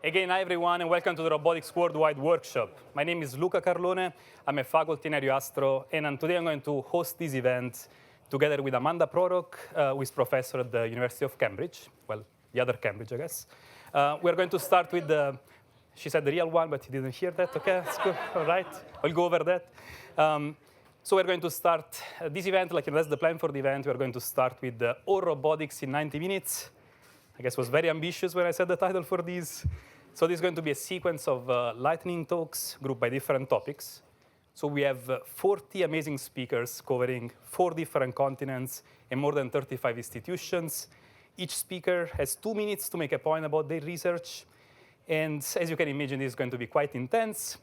Again, hi everyone, and welcome to the Robotics Worldwide Workshop. My name is Luca Carlone. I'm a faculty in Astro, and today I'm going to host this event together with Amanda Prorok, who is professor at the University of Cambridge. Well, the other Cambridge, I guess. We're going to start with she said the real one, but you didn't hear that. Okay, that's good. All right, I'll go over that. So we're going to start this event, that's the plan for the event. We're going to start with all robotics in 90 minutes. I guess was very ambitious when I said the title for this. So this is going to be a sequence of lightning talks grouped by different topics. So we have 40 amazing speakers covering 4 different continents and more than 35 institutions. Each speaker has 2 minutes to make a point about their research. And as you can imagine, this is going to be quite intense.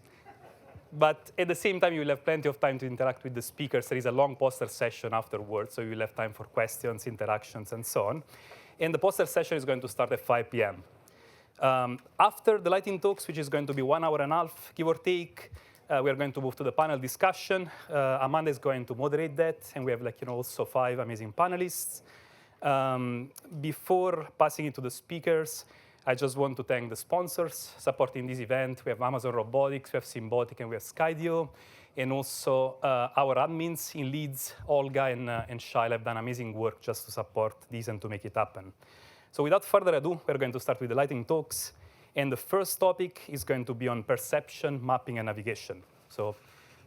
But at the same time, you will have plenty of time to interact with the speakers. There is a long poster session afterwards, so you will have time for questions, interactions, and so on. And the poster session is going to start at 5 p.m. After the lightning talks, which is going to be 1 hour and a half, give or take, we are going to move to the panel discussion. Amanda is going to moderate that, and we have also 5 amazing panelists. Before passing it to the speakers, I just want to thank the sponsors supporting this event. We have Amazon Robotics, we have Symbotic, and we have Skydio. And also our admins in Leeds, Olga and Shail, have done amazing work just to support this and to make it happen. So without further ado, we're going to start with the lightning talks. And the first topic is going to be on perception, mapping, and navigation. So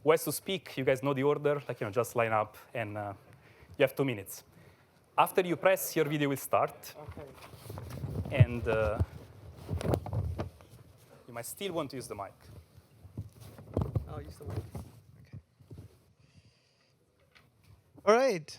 who has to speak? You guys know the order. Just line up, and you have 2 minutes. After you press, your video will start. Okay. And you might still want to use the mic. I'll use the mic. Okay. All right.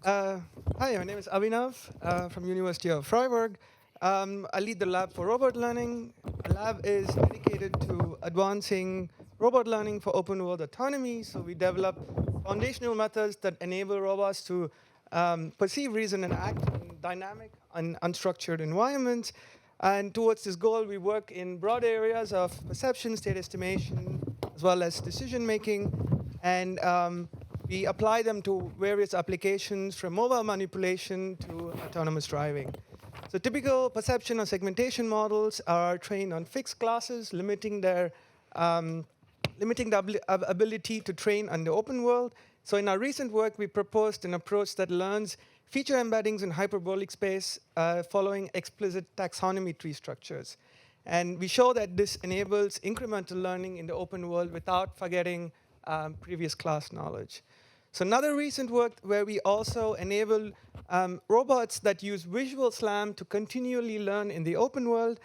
Hi, my name is Abhinav from University of Freiburg. I lead the lab for robot learning. The lab is dedicated to advancing robot learning for open world autonomy. So we develop foundational methods that enable robots to perceive, reason, and act in dynamic and unstructured environments. And towards this goal, we work in broad areas of perception, state estimation, as well as decision making. And we apply them to various applications, from mobile manipulation to autonomous driving. So typical perception or segmentation models are trained on fixed classes, limiting the ability to train on the open world. So in our recent work, we proposed an approach that learns feature embeddings in hyperbolic space following explicit taxonomy tree structures. And we show that this enables incremental learning in the open world without forgetting previous class knowledge. So another recent work where we also enable robots that use visual SLAM to continually learn in the open world.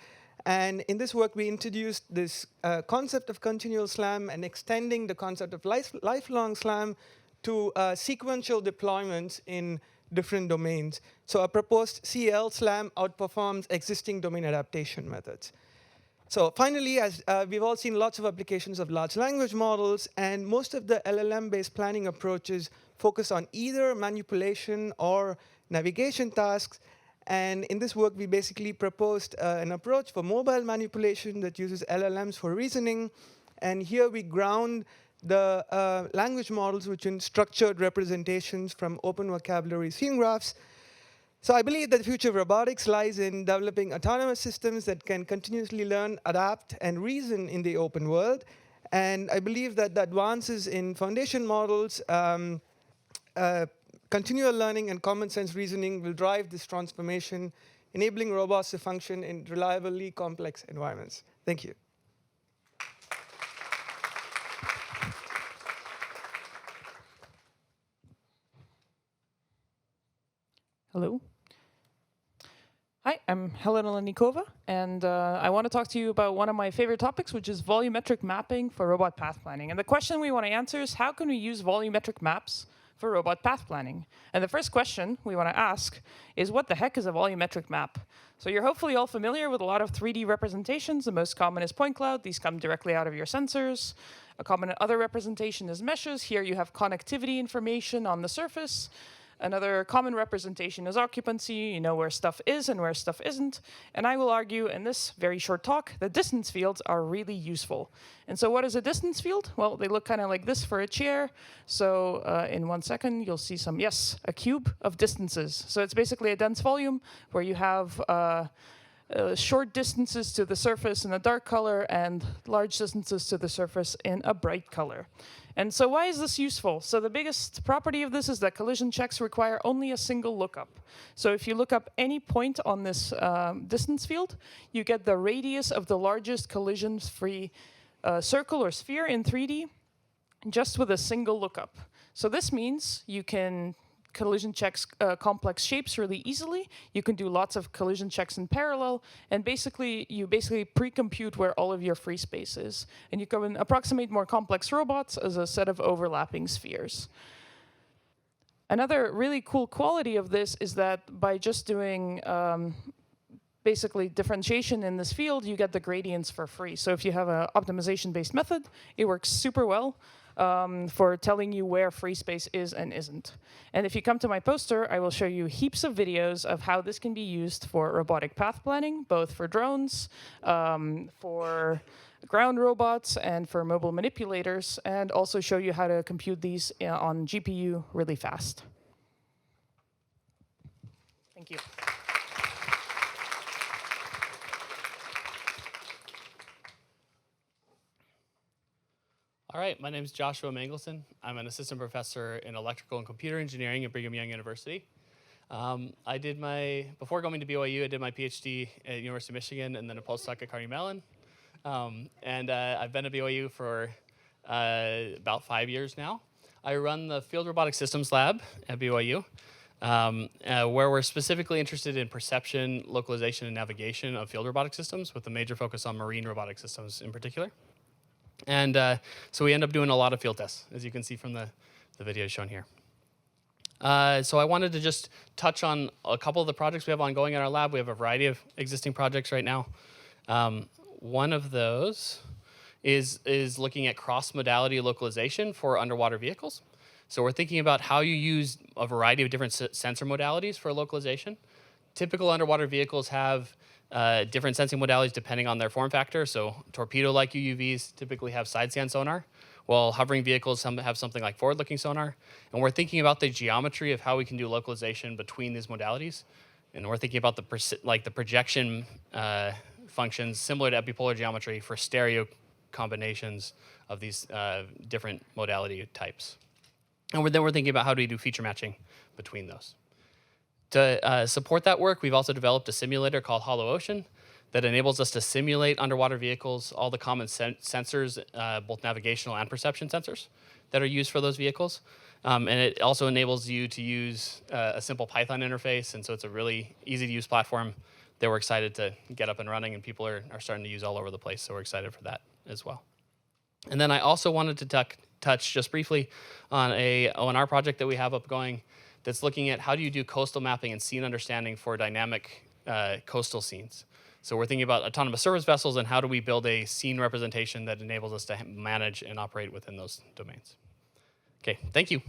And in this work, we introduced this concept of continual SLAM and extending the concept of lifelong SLAM to sequential deployments in different domains. So our proposed CL SLAM outperforms existing domain adaptation methods. So finally, as we've all seen lots of applications of large language models, and most of the LLM-based planning approaches focus on either manipulation or navigation tasks. And in this work, we basically proposed an approach for mobile manipulation that uses LLMs for reasoning. And here we ground the language models within structured representations from open vocabulary scene graphs. So I believe that the future of robotics lies in developing autonomous systems that can continuously learn, adapt, and reason in the open world. And I believe that the advances in foundation models, continual learning, and common sense reasoning will drive this transformation, enabling robots to function in reliably complex environments. Thank you. Hello. Hi, I'm Helena Lenikova, and I want to talk to you about one of my favorite topics, which is volumetric mapping for robot path planning. And the question we want to answer is, how can we use volumetric maps for robot path planning? And the first question we want to ask is, what the heck is a volumetric map? So you're hopefully all familiar with a lot of 3D representations. The most common is point cloud. These come directly out of your sensors. A common other representation is meshes. Here you have connectivity information on the surface. Another common representation is occupancy. You know where stuff is and where stuff isn't. And I will argue in this very short talk that distance fields are really useful. And so what is a distance field? Well, they look kind of like this for a chair. So in 1 second, you'll see a cube of distances. So it's basically a dense volume where you have short distances to the surface in a dark color and large distances to the surface in a bright color. And so why is this useful? So the biggest property of this is that collision checks require only a single lookup. So if you look up any point on this distance field, you get the radius of the largest collision-free circle or sphere in 3D just with a single lookup. So this means you can collision checks complex shapes really easily. You can do lots of collision checks in parallel, and you pre-compute where all of your free space is. And you can approximate more complex robots as a set of overlapping spheres. Another really cool quality of this is that by just doing basically differentiation in this field, you get the gradients for free. So if you have an optimization-based method, it works super well for telling you where free space is and isn't. And if you come to my poster, I will show you heaps of videos of how this can be used for robotic path planning, both for drones, for ground robots, and for mobile manipulators, and also show you how to compute these on GPU really fast. Thank you. All right, my name is Joshua Mangleson. I'm an assistant professor in electrical and computer engineering at Brigham Young University. Before going to BYU, I did my PhD at University of Michigan and then a postdoc at Carnegie Mellon. I've been at BYU for about 5 years now. I run the Field Robotic Systems Lab at BYU, where we're specifically interested in perception, localization, and navigation of field robotic systems, with a major focus on marine robotic systems in particular. And so we end up doing a lot of field tests, as you can see from the videos shown here. So I wanted to just touch on a couple of the projects we have ongoing in our lab. We have a variety of existing projects right now. One of those is looking at cross-modality localization for underwater vehicles. So we're thinking about how you use a variety of different sensor modalities for localization. Typical underwater vehicles have different sensing modalities depending on their form factor. So torpedo-like UUVs typically have side-scan sonar, while hovering vehicles have something like forward-looking sonar. And we're thinking about the geometry of how we can do localization between these modalities. And we're thinking about the projection functions similar to epipolar geometry for stereo combinations of these different modality types. And then we're thinking about how do we do feature matching between those. To support that work, we've also developed a simulator called Hollow Ocean that enables us to simulate underwater vehicles, all the common sensors, both navigational and perception sensors that are used for those vehicles. And it also enables you to use a simple Python interface, and so it's a really easy-to-use platform that we're excited to get up and running, and people are starting to use all over the place, so we're excited for that as well. And then I also wanted to touch just briefly on a ONR project that we have upgoing that's looking at how do you do coastal mapping and scene understanding for dynamic coastal scenes. So we're thinking about autonomous service vessels and how do we build a scene representation that enables us to manage and operate within those domains. Okay, thank you.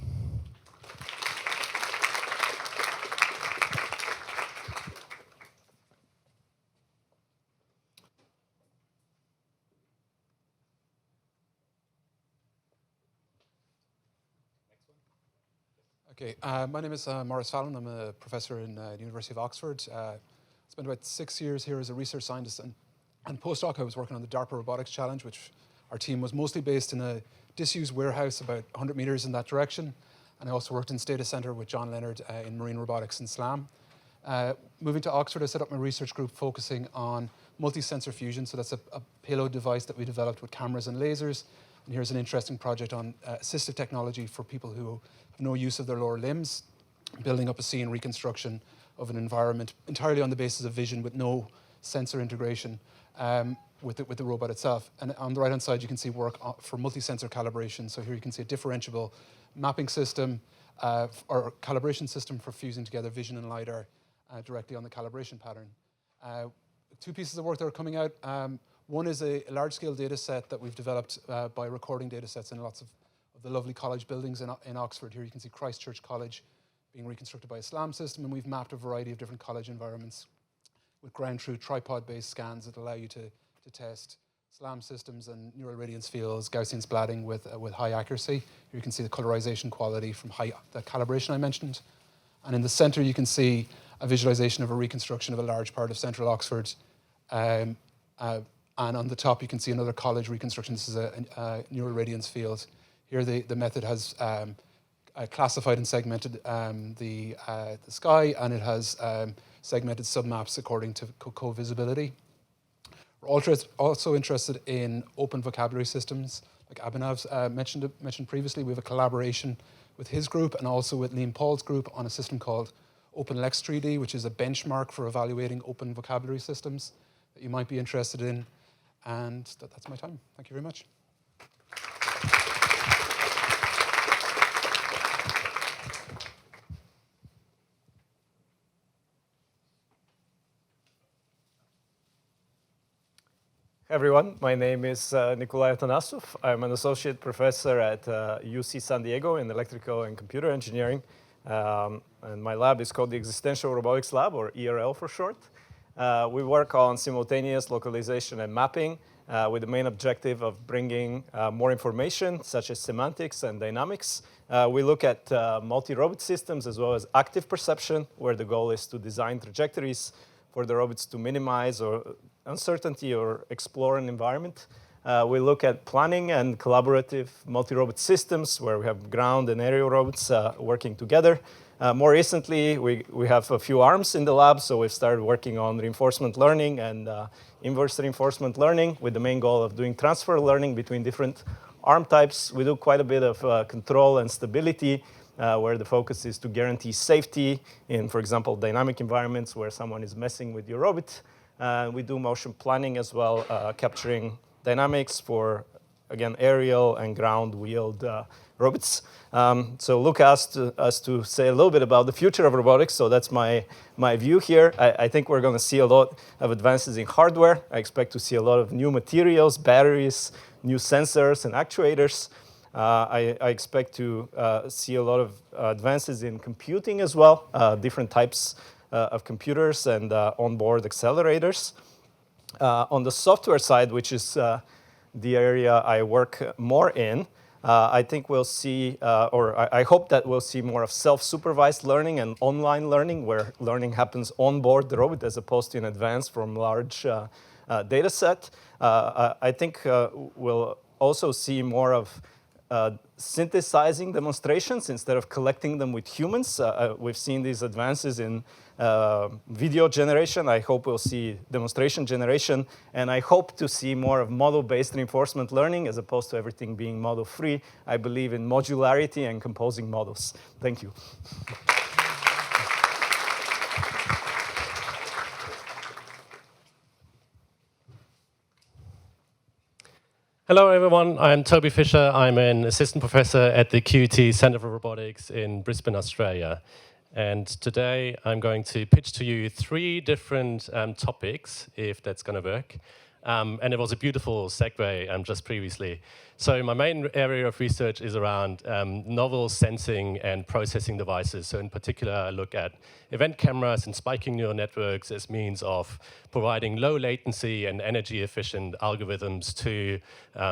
Okay, my name is Maurice Fallon. I'm a professor in the University of Oxford. Spent about 6 years here as a research scientist and postdoc. I was working on the DARPA Robotics Challenge, which our team was mostly based in a disused warehouse about 100 meters in that direction. And I also worked in Stata Center with John Leonard in marine robotics in SLAM. Moving to Oxford, I set up my research group focusing on multi-sensor fusion. So that's a payload device that we developed with cameras and lasers. And here's an interesting project on assistive technology for people who have no use of their lower limbs, building up a scene reconstruction of an environment entirely on the basis of vision with no sensor integration with the robot itself. And on the right-hand side, you can see work for multi-sensor calibration. So here you can see a differentiable mapping system or calibration system for fusing together vision and LiDAR directly on the calibration pattern. Two pieces of work that are coming out. One is a large-scale data set that we've developed by recording data sets in lots of the lovely college buildings in Oxford. Here you can see Christchurch College being reconstructed by a SLAM system, and we've mapped a variety of different college environments with ground-truth tripod-based scans that allow you to test SLAM systems and neural radiance fields, Gaussian splatting with high accuracy. Here you can see the colorization quality from the calibration I mentioned. And in the center, you can see a visualization of a reconstruction of a large part of central Oxford And on the top, you can see another college reconstruction. This is a neural radiance field. Here, the method has classified and segmented the sky, and it has segmented submaps according to co-visibility. We're also interested in open vocabulary systems, like Abhinav's mentioned previously. We have a collaboration with his group and also with Liam Paul's group on a system called OpenLex 3D, which is a benchmark for evaluating open vocabulary systems that you might be interested in. And that's my time. Thank you very much. Hi everyone, my name is Nikolai Atanasov. I'm an associate professor at UC San Diego in electrical and computer engineering. And my lab is called the Existential Robotics Lab, or ERL for short. We work on simultaneous localization and mapping with the main objective of bringing more information, such as semantics and dynamics. We look at multi-robot systems as well as active perception, where the goal is to design trajectories for the robots to minimize or uncertainty or explore an environment. We look at planning and collaborative multi-robot systems where we have ground and aerial robots working together. More recently, we have a few arms in the lab, so we've started working on reinforcement learning and inverse reinforcement learning with the main goal of doing transfer learning between different arm types. We do quite a bit of control and stability, where the focus is to guarantee safety in, for example, dynamic environments where someone is messing with your robot. We do motion planning as well, capturing dynamics for, again, aerial and ground-wheeled robots. So Luca asked us to say a little bit about the future of robotics, so that's my view here. I think we're going to see a lot of advances in hardware. I expect to see a lot of new materials, batteries, new sensors and actuators. I expect to see a lot of advances in computing as well, different types of computers and onboard accelerators. On the software side, which is the area I work more in, I think we'll see, or I hope that we'll see more of self-supervised learning and online learning, where learning happens on board the robot as opposed to in advance from large data set. I think we'll also see more of synthesizing demonstrations instead of collecting them with humans. We've seen these advances in video generation. I hope we'll see demonstration generation, and I hope to see more of model-based reinforcement learning as opposed to everything being model-free. I believe in modularity and composing models. Thank you. Hello everyone, I'm Toby Fisher. I'm an assistant professor at the QUT Centre for Robotics in Brisbane, Australia. And today I'm going to pitch to you 3 different topics, if that's going to work. And it was a beautiful segue just previously. So my main area of research is around novel sensing and processing devices. So in particular, I look at event cameras and spiking neural networks as means of providing low latency and energy efficient algorithms to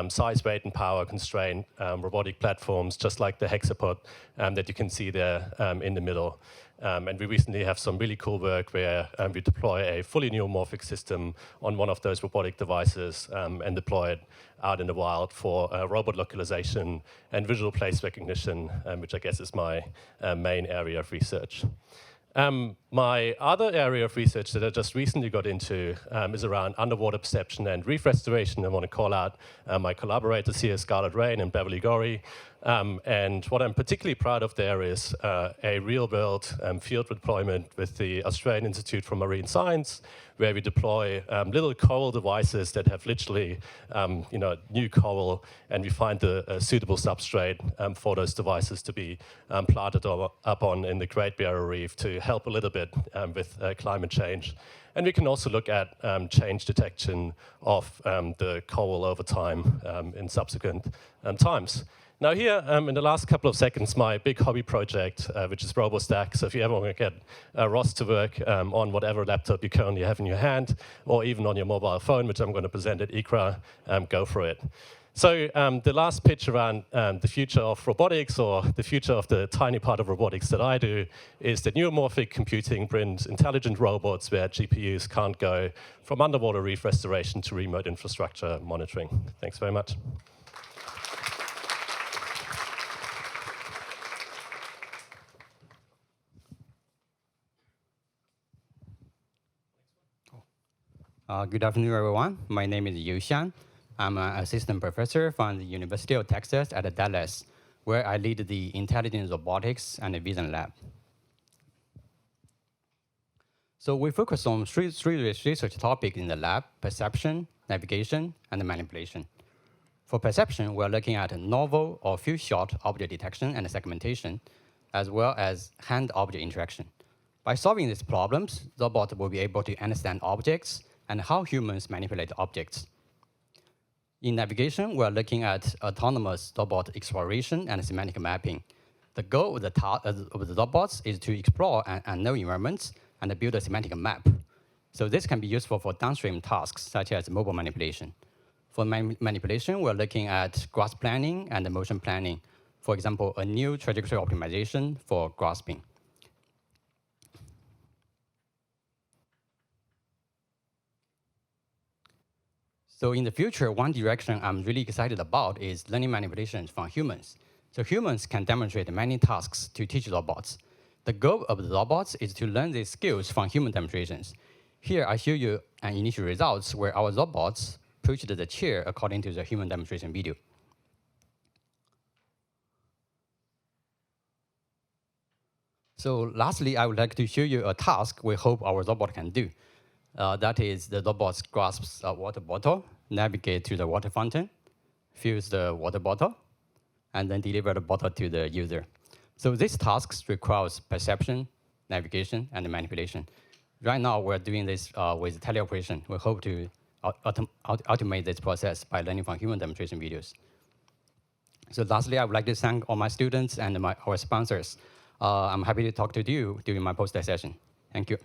size, weight, and power constrained robotic platforms, just like the hexapod that you can see there in the middle. And we recently have some really cool work where we deploy a fully neuromorphic system on one of those robotic devices and deploy it out in the wild for robot localization and visual place recognition, which I guess is my main area of research. My other area of research that I just recently got into is around underwater perception and reef restoration. I want to call out my collaborators here, Scarlett Rain and Beverly Gorey. And what I'm particularly proud of there is a real-world field deployment with the Australian Institute for Marine Science, where we deploy little coral devices that have literally new coral, and we find a suitable substrate for those devices to be planted up on in the Great Barrier Reef to help a little bit with climate change. And we can also look at change detection of the coral over time in subsequent times. Now here, in the last couple of seconds, my big hobby project, which is RoboStack. So if you ever want to get Ross to work on whatever laptop you currently have in your hand, or even on your mobile phone, which I'm going to present at ICRA, go for it. So the last pitch around the future of robotics, or the future of the tiny part of robotics that I do, is that neuromorphic computing brings intelligent robots where GPUs can't go, from underwater reef restoration to remote infrastructure monitoring. Thanks very much. Good afternoon, everyone. My name is Yu Xian. I'm an assistant professor from the University of Texas at Dallas, where I lead the Intelligent Robotics and Vision Lab. So we focus on three research topics in the lab: perception, navigation, and manipulation. For perception, we're looking at novel or few-shot object detection and segmentation, as well as hand-object interaction. By solving these problems, the robot will be able to understand objects and how humans manipulate objects. In navigation, we're looking at autonomous robot exploration and semantic mapping. The goal of the robots is to explore unknown environments and build a semantic map. So this can be useful for downstream tasks, such as mobile manipulation. For manipulation, we're looking at grasp planning and motion planning. For example, a new trajectory optimization for grasping. So in the future, one direction I'm really excited about is learning manipulations from humans. So humans can demonstrate many tasks to teach robots. The goal of the robots is to learn these skills from human demonstrations. Here, I show you an initial results where our robots pushed the chair according to the human demonstration video. So lastly, I would like to show you a task we hope our robot can do. That is, the robot grasps a water bottle, navigate to the water fountain, fills the water bottle, and then deliver the bottle to the user. So these tasks requires perception, navigation, and manipulation. Right now, we're doing this with teleoperation. We hope to automate this process by learning from human demonstration videos. So lastly, I would like to thank all my students and our sponsors. I'm happy to talk to you during my poster session. Thank you.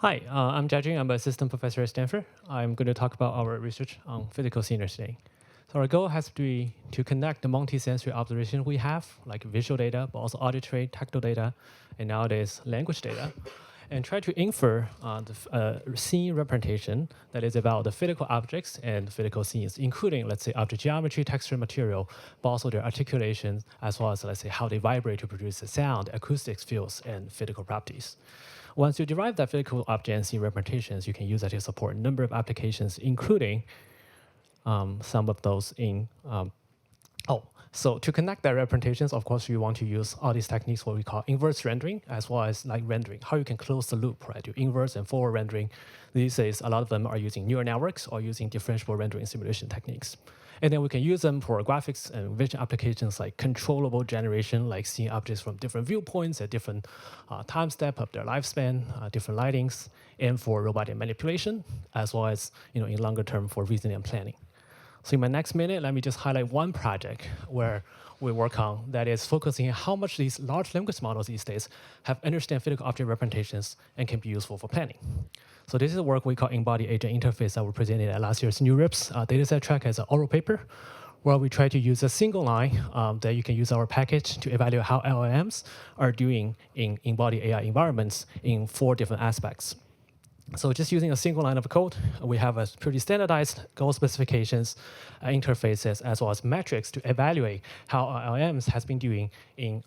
Hi, I'm Jiajun. I'm an assistant professor at Stanford. I'm going to talk about our research on physical scenery today. So our goal has to be to connect the multi-sensory observation we have, like visual data, but also auditory, tactile data, and nowadays language data, and try to infer the scene representation that is about the physical objects and physical scenes, including, let's say, object geometry, texture, material, but also their articulation, as well as, let's say, how they vibrate to produce the sound, acoustics, feels, and physical properties. Once you derive that physical object and scene representations, you can use that to support a number of applications, including some of those in. So to connect that representations, of course, you want to use all these techniques, what we call inverse rendering, as well as like rendering, how you can close the loop, right? Do inverse and forward rendering. These days, a lot of them are using neural networks or using differentiable rendering simulation techniques. And then we can use them for graphics and vision applications like controllable generation, like seeing objects from different viewpoints at different time step of their lifespan, different lightings, and for robotic manipulation, as well as in longer term for reasoning and planning. So in my next minute, let me just highlight one project where we work on that is focusing on how much these large language models these days have understand physical object representations and can be useful for planning. So this is a work we call embodied agent interface that we presented at last year's NeurIPS dataset track as an oral paper, where we try to use a single line that you can use our package to evaluate how LLMs are doing in embodied AI environments in 4 different aspects. So just using a single line of code, we have a pretty standardized goal specifications, interfaces, as well as metrics to evaluate how LLMs has been doing in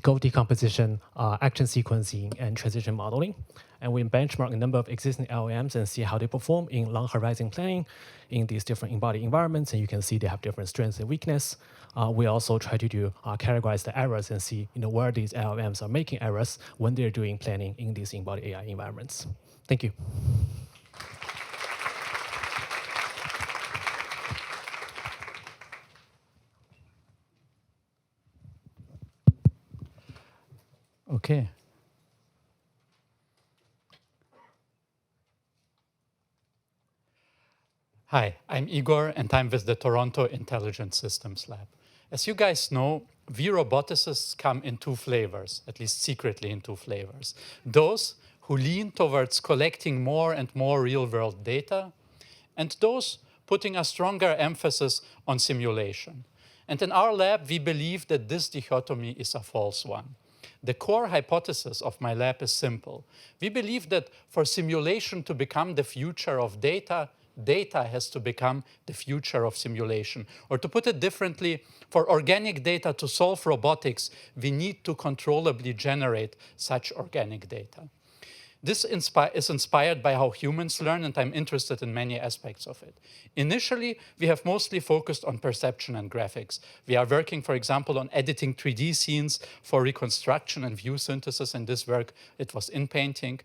goal decomposition, action sequencing, and transition modeling. And we benchmark a number of existing LLMs and see how they perform in long horizon planning in these different embodied environments. And you can see they have different strengths and weakness. We also try to do categorize the errors and see where these LLMs are making errors when they're doing planning in these embodied AI environments. Thank you. Okay. Hi, I'm Igor, and I'm with the Toronto Intelligent Systems Lab. As you guys know, we roboticists come in two flavors, at least secretly in two flavors. Those who lean towards collecting more and more real-world data, and those putting a stronger emphasis on simulation. And in our lab, we believe that this dichotomy is a false one. The core hypothesis of my lab is simple. We believe that for simulation to become the future of data, data has to become the future of simulation. Or to put it differently, for organic data to solve robotics, we need to controllably generate such organic data. This is inspired by how humans learn, and I'm interested in many aspects of it. Initially, we have mostly focused on perception and graphics. We are working, for example, on editing 3D scenes for reconstruction and view synthesis. In this work, it was in painting.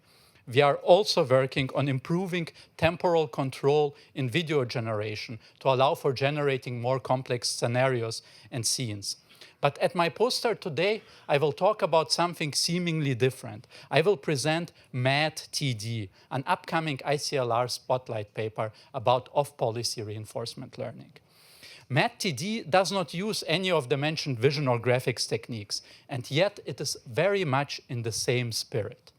We are also working on improving temporal control in video generation to allow for generating more complex scenarios and scenes. But at my poster today, I will talk about something seemingly different. I will present MAD-TD, an upcoming ICLR spotlight paper about off-policy reinforcement learning. MAD-TD does not use any of the mentioned vision or graphics techniques, and yet it is very much in the same spirit.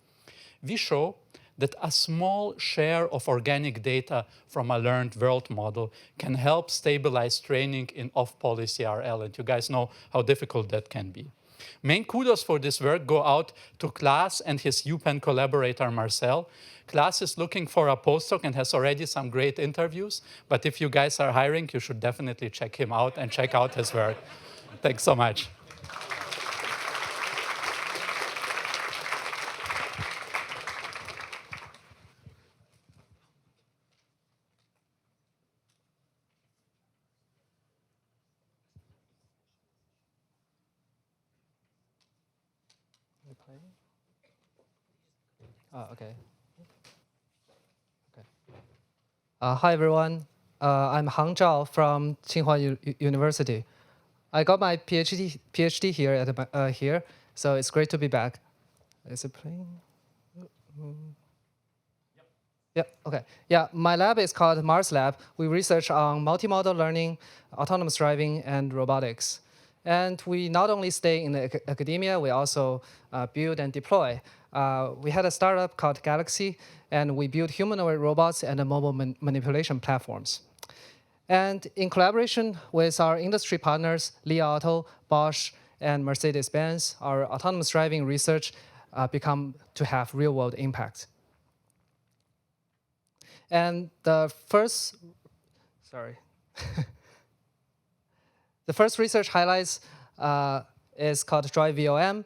We show that a small share of organic data from a learned world model can help stabilize training in off-policy RL, and you guys know how difficult that can be. Main kudos for this work go out to Klaas and his UPenn collaborator Marcel. Klaas is looking for a postdoc and has already some great interviews, but if you guys are hiring, you should definitely check him out and check out his work. Thanks so much. Okay. Hi, everyone. I'm Hang Zhao from Tsinghua University. I got my PhD here here, so it's great to be back. Is it playing? Yep. Okay. Yeah, my lab is called Mars Lab. We research on multimodal learning, autonomous driving, and robotics. And we not only stay in the academia, we also build and deploy. We had a startup called Galaxy, and we built humanoid robots and mobile manipulation platforms. And in collaboration with our industry partners, Li Auto, Bosch, and Mercedes-Benz, our autonomous driving research become to have real-world impact. And the first, the first research highlights is called DriveVOM.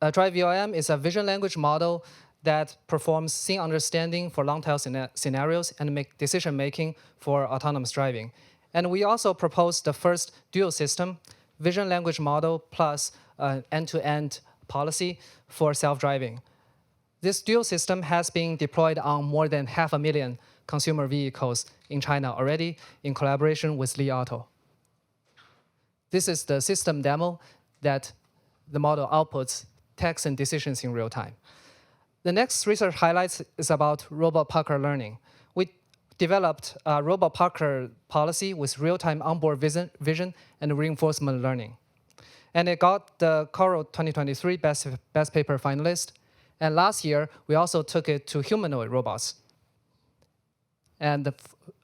DriveVOM is a vision language model that performs scene understanding for long-tail scenarios and make decision-making for autonomous driving. And we also proposed the first dual system, vision language model plus end-to-end policy for self-driving. This dual system has been deployed on more than 500,000 consumer vehicles in China already in collaboration with Li Auto. This is the system demo that the model outputs text and decisions in real time. The next research highlights is about robot parkour learning. We developed a robot parkour policy with real-time onboard vision and reinforcement learning. And it got the Coral 2023 Best Paper finalist. And last year, we also took it to humanoid robots and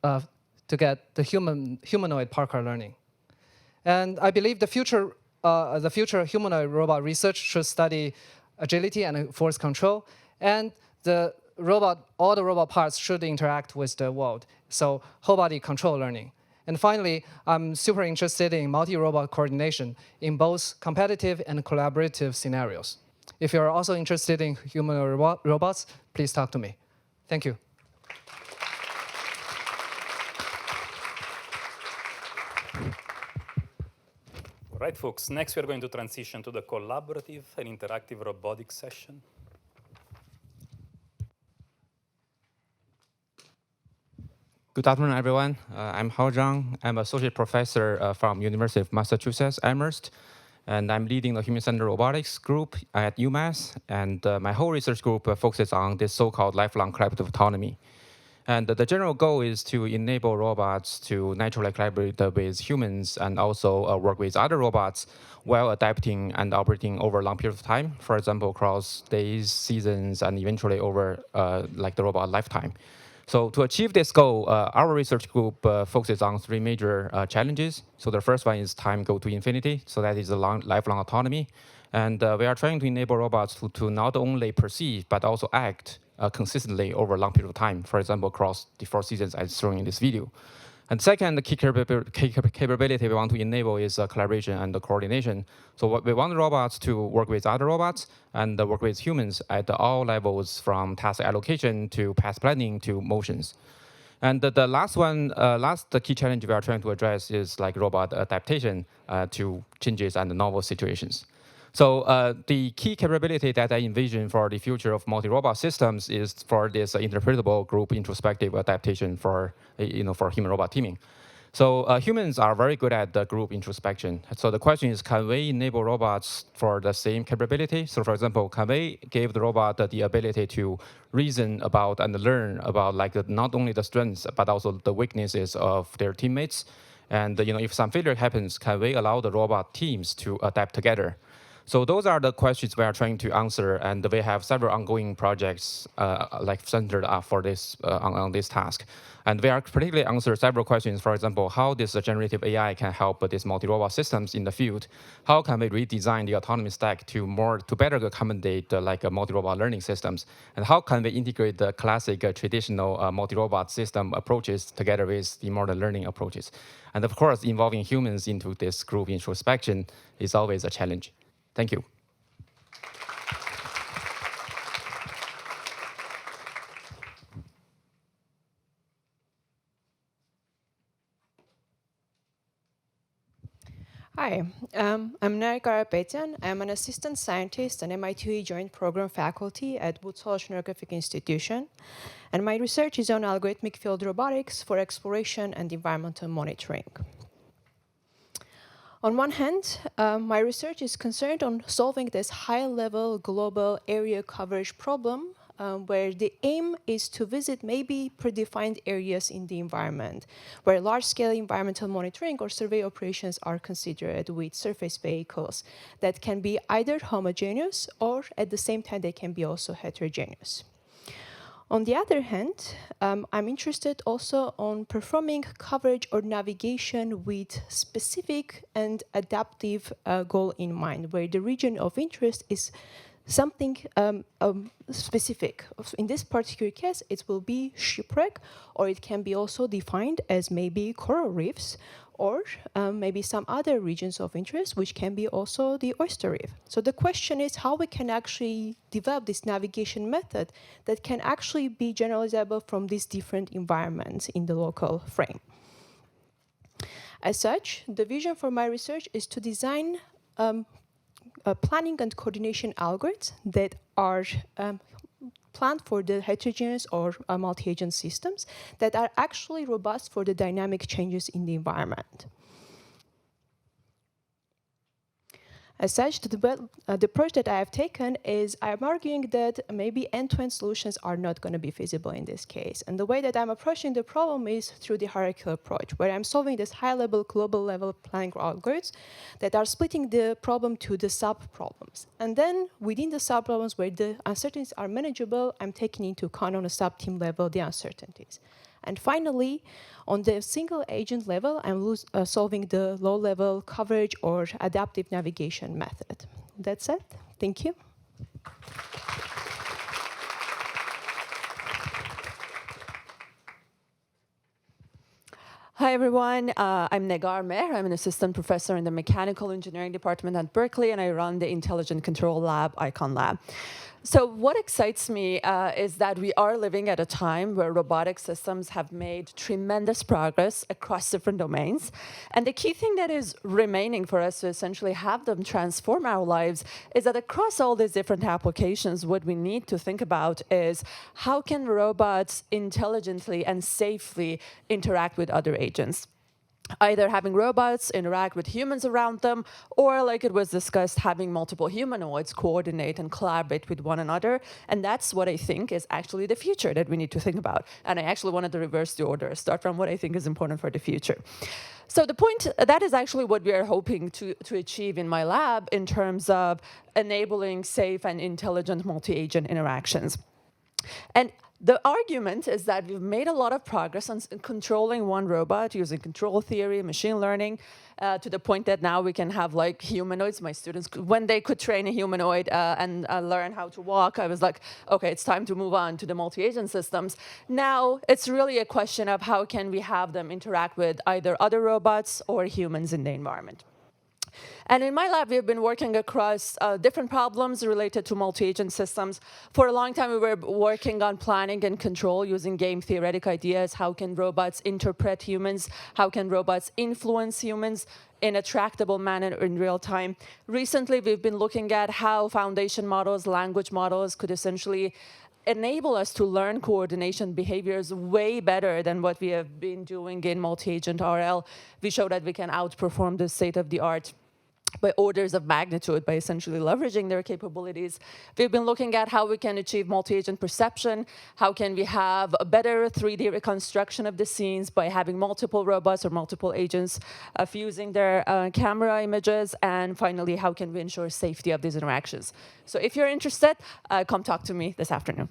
to get the humanoid parkour learning. And I believe the future humanoid robot research should study agility and force control, and all the robot parts should interact with the world, so whole body control learning. And finally, I'm super interested in multi-robot coordination in both competitive and collaborative scenarios. If you're also interested in humanoid robots, please talk to me. Thank you. All right, folks, next we're going to transition to the collaborative and interactive robotics session. Good afternoon, everyone. I'm Hao Zhang. I'm associate professor from University of Massachusetts, Amherst, and I'm leading the human-centered robotics group at UMass. And my whole research group focuses on this so-called lifelong collaborative autonomy. And the general goal is to enable robots to naturally collaborate with humans and also work with other robots while adapting and operating over a long period of time, for example, across days, seasons, and eventually over like the robot lifetime. So to achieve this goal, our research group focuses on three major challenges. So the first one is time go to infinity. So that is a lifelong autonomy. And we are trying to enable robots to not only perceive, but also act consistently over a long period of time, for example, across the 4 seasons as shown in this video. And second, the key capability we want to enable is collaboration and coordination. So we want robots to work with other robots and work with humans at all levels, from task allocation to path planning to motions. And the last one, the key challenge we are trying to address is like robot adaptation to changes and novel situations. So the key capability that I envision for the future of multi-robot systems is for this interpretable group introspective adaptation for human-robot teaming. So humans are very good at the group introspection. So the question is, can we enable robots for the same capability? So for example, can we give the robot the ability to reason about and learn about like not only the strengths, but also the weaknesses of their teammates? And if some failure happens, can we allow the robot teams to adapt together? So those are the questions we are trying to answer, and we have several ongoing projects like centered for this on this task. And we are particularly answer several questions. For example, how this generative AI can help these multi-robot systems in the field. How can we redesign the autonomy stack to better accommodate like multi-robot learning systems? And how can we integrate the classic traditional multi-robot system approaches together with the modern learning approaches? And of course, involving humans into this group introspection is always a challenge. Thank you. Hi, I'm Neri Karapetian. I'm an assistant scientist and MIT Joint Program faculty at Woods Hole Oceanographic Institution. And my research is on algorithmic field robotics for exploration and environmental monitoring. On one hand, my research is concerned on solving this high-level global area coverage problem where the aim is to visit maybe predefined areas in the environment where large-scale environmental monitoring or survey operations are considered with surface vehicles that can be either homogeneous or at the same time they can be also heterogeneous. On the other hand, I'm interested also on performing coverage or navigation with specific and adaptive goal in mind, where the region of interest is something specific. In this particular case, it will be shipwreck, or it can be also defined as maybe coral reefs, or maybe some other regions of interest, which can be also the oyster reef. So the question is how we can actually develop this navigation method that can actually be generalizable from these different environments in the local frame. As such, the vision for my research is to design planning and coordination algorithms that are planned for the heterogeneous or multi-agent systems that are actually robust for the dynamic changes in the environment. As such, the approach that I have taken is I'm arguing that maybe end-to-end solutions are not going to be feasible in this case. And the way that I'm approaching the problem is through the hierarchical approach, where I'm solving this high-level, global-level planning algorithms that are splitting the problem to the sub-problems. And then within the sub-problems where the uncertainties are manageable, I'm taking into account on a sub-team level the uncertainties. And finally, on the single agent level, I'm solving the low-level coverage or adaptive navigation method. That's it. Thank you. Hi, everyone. I'm Negar Mehr. I'm an assistant professor in the mechanical engineering department at Berkeley, and I run the Intelligent Control Lab, ICON Lab. So what excites me is that we are living at a time where robotic systems have made tremendous progress across different domains. And the key thing that is remaining for us to essentially have them transform our lives is that across all these different applications, what we need to think about is how can robots intelligently and safely interact with other agents? either having robots interact with humans around them, or like it was discussed, having multiple humanoids coordinate and collaborate with one another. And that's what I think is actually the future that we need to think about. And I actually wanted to reverse the order, start from what I think is important for the future. So the point, that is actually what we are hoping to achieve in my lab in terms of enabling safe and intelligent multi-agent interactions. And the argument is that we've made a lot of progress on controlling one robot using control theory, machine learning, to the point that now we can have like humanoids. My students, when they could train a humanoid and learn how to walk, I was like, okay, it's time to move on to the multi-agent systems. Now it's really a question of how can we have them interact with either other robots or humans in the environment. And in my lab, we've been working across different problems related to multi-agent systems. For a long time, we were working on planning and control using game theoretic ideas. How can robots interpret humans? How can robots influence humans in a tractable manner in real time? Recently, we've been looking at how foundation models, language models could essentially enable us to learn coordination behaviors way better than what we have been doing in multi-agent RL. We show that we can outperform the state-of-the-art by orders of magnitude by essentially leveraging their capabilities. We've been looking at how we can achieve multi-agent perception, how can we have a better 3D reconstruction of the scenes by having multiple robots or multiple agents fusing their camera images, and finally, how can we ensure safety of these interactions. So if you're interested, come talk to me this afternoon.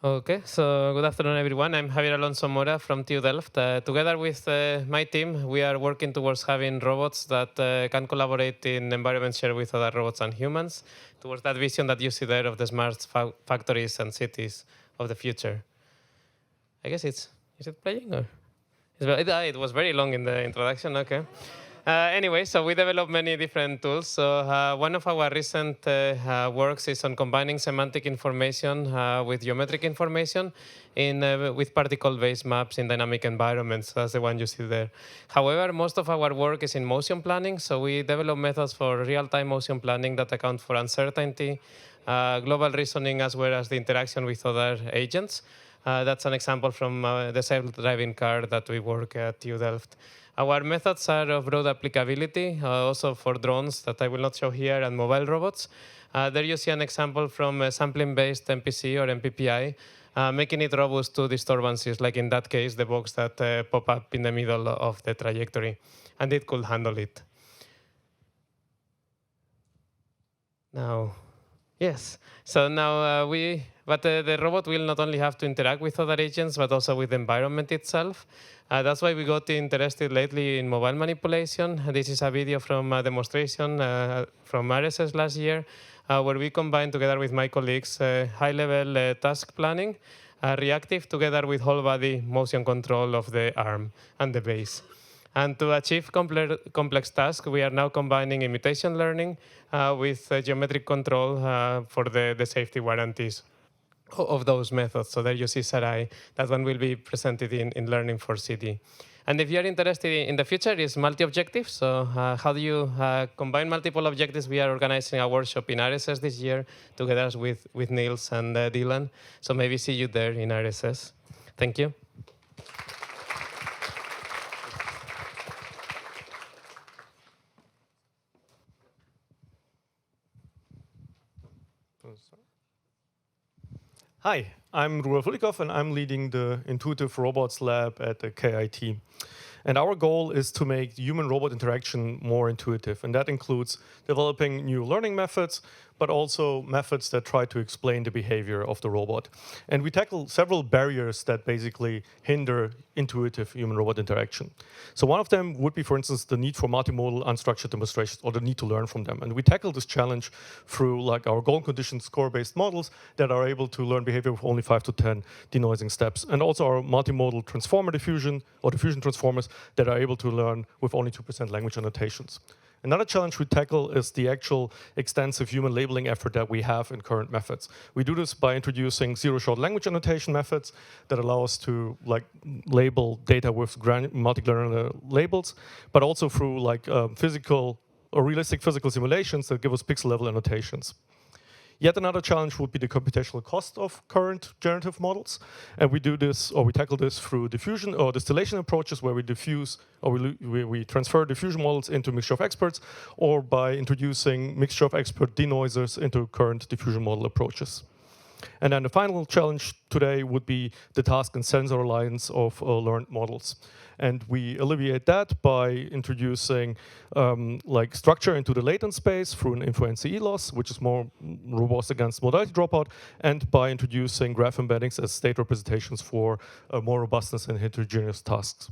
Okay, so good afternoon, everyone. I'm Javier Alonso Mora from TU Delft. Together with my team, we are working towards having robots that can collaborate in environments shared with other robots and humans, towards that vision that you see there of the smart factories and cities of the future. I guess is it playing? Or? It was very long in the introduction, okay. Anyway, so we developed many different tools. So one of our recent works is on combining semantic information with geometric information with particle-based maps in dynamic environments. That's the one you see there. However, most of our work is in motion planning. So we develop methods for real-time motion planning that account for uncertainty, global reasoning, as well as the interaction with other agents. That's an example from the self-driving car that we work at TU Delft. Our methods are of broad applicability, also for drones that I will not show here, and mobile robots. There you see an example from a sampling-based MPC or MPPI, making it robust to disturbances, like in that case, the box that pop up in the middle of the trajectory, and it could handle it. Now, yes, so now the robot will not only have to interact with other agents, but also with the environment itself. That's why we got interested lately in mobile manipulation. This is a video from a demonstration from RSS last year, where we combined together with my colleagues high-level task planning, reactive together with whole-body motion control of the arm and the base. And to achieve complex tasks, we are now combining imitation learning with geometric control for the safety warranties of those methods. So there you see Sarai. That one will be presented in Learning for CD. And if you're interested in the future, is multi-objective. So how do you combine multiple objectives? We are organizing a workshop in RSS this year together with Niels and Dylan. So maybe see you there in RSS. Thank you. Hi, I'm Rudolf Ulikov, and I'm leading the Intuitive Robots Lab at the KIT. And our goal is to make human-robot interaction more intuitive. And that includes developing new learning methods, but also methods that try to explain the behavior of the robot. And we tackle several barriers that basically hinder intuitive human-robot interaction. So one of them would be, for instance, the need for multimodal unstructured demonstrations, or the need to learn from them. And we tackle this challenge through like our goal condition score-based models that are able to learn behavior with only 5 to 10 denoising steps. And also our multimodal transformer diffusion, or diffusion transformers, that are able to learn with only 2% language annotations. Another challenge we tackle is the actual extensive human labeling effort that we have in current methods. We do this by introducing zero-shot language annotation methods that allow us to label data with multi-granular labels, but also through physical or realistic physical simulations that give us pixel-level annotations. Yet another challenge would be the computational cost of current generative models. And we do this, or we tackle this through diffusion or distillation approaches where we diffuse, or we transfer diffusion models into mixture of experts, or by introducing mixture of expert denoisers into current diffusion model approaches. And then the final challenge today would be the task and sensor alliance of learned models. And we alleviate that by introducing like structure into the latent space through an info-NCE loss, which is more robust against modality dropout, and by introducing graph embeddings as state representations for more robustness in heterogeneous tasks.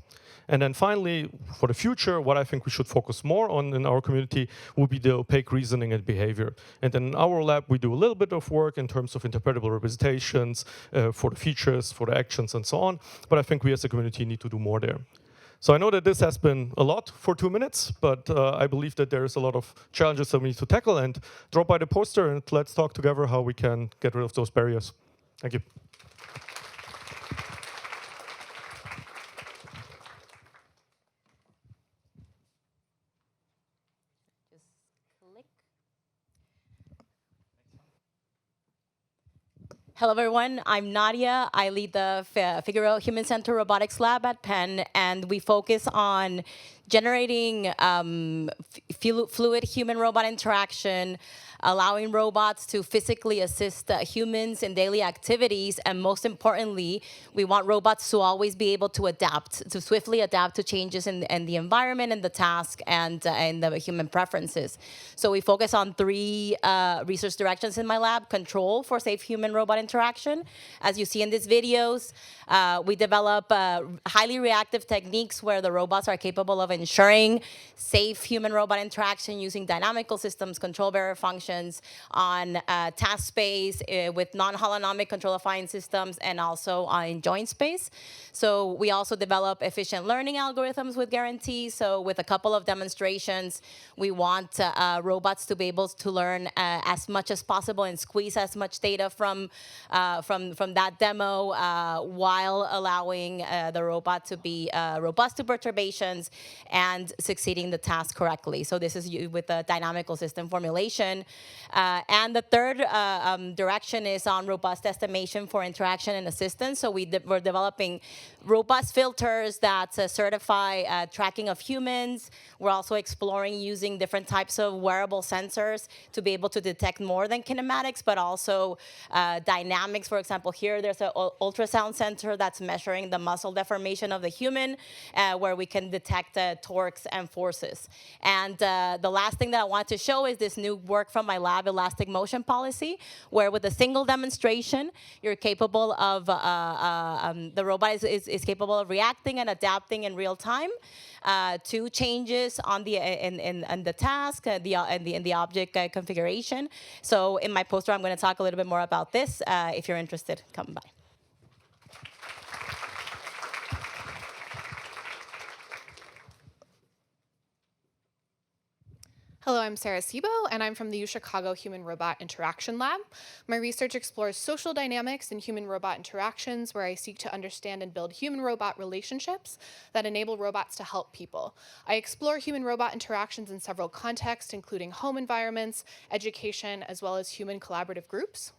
And then finally, for the future, what I think we should focus more on in our community will be the opaque reasoning and behavior. And then in our lab, we do a little bit of work in terms of interpretable representations for the features, for the actions, and so on. But I think we as a community need to do more there. So I know that this has been a lot for 2 minutes, but I believe that there's a lot of challenges that we need to tackle. And drop by the poster and let's talk together how we can get rid of those barriers. Thank you. Hello, everyone. I'm Nadia. I lead the Figueroa Human-Centered Robotics Lab at Penn, and we focus on generating fluid human-robot interaction, allowing robots to physically assist humans in daily activities, and most importantly, we want robots to always be able to adapt, to swiftly adapt to changes in the environment and the task and the human preferences. So we focus on 3 research directions in my lab: control for safe human-robot interaction. As you see in these videos, we develop highly reactive techniques where the robots are capable of ensuring safe human-robot interaction using dynamical systems, control bearer functions on task space with non-holonomic control-affine systems, and also in joint space. So we also develop efficient learning algorithms with guarantees. So with a couple of demonstrations, we want robots to be able to learn as much as possible and squeeze as much data from that demo while allowing the robot to be robust to perturbations and succeeding the task correctly. So this is with a dynamical system formulation. And the third direction is on robust estimation for interaction and assistance. So we're developing robust filters that certify tracking of humans. We're also exploring using different types of wearable sensors to be able to detect more than kinematics, but also dynamics. For example, here there's an ultrasound sensor that's measuring the muscle deformation of the human, where we can detect torques and forces. And the last thing that I want to show is this new work from my lab, elastic motion policy, where with a single demonstration, you're capable of, the robot is capable of reacting and adapting in real time to changes on the in the task, in the object configuration. So in my poster, I'm going to talk a little bit more about this. If you're interested, come by. Hello, I'm Sarah Sibo, and I'm from the UChicago Human-Robot Interaction Lab. My research explores social dynamics in human-robot interactions, where I seek to understand and build human-robot relationships that enable robots to help people. I explore human-robot interactions in several contexts, including home environments, education, as well as human collaborative groups.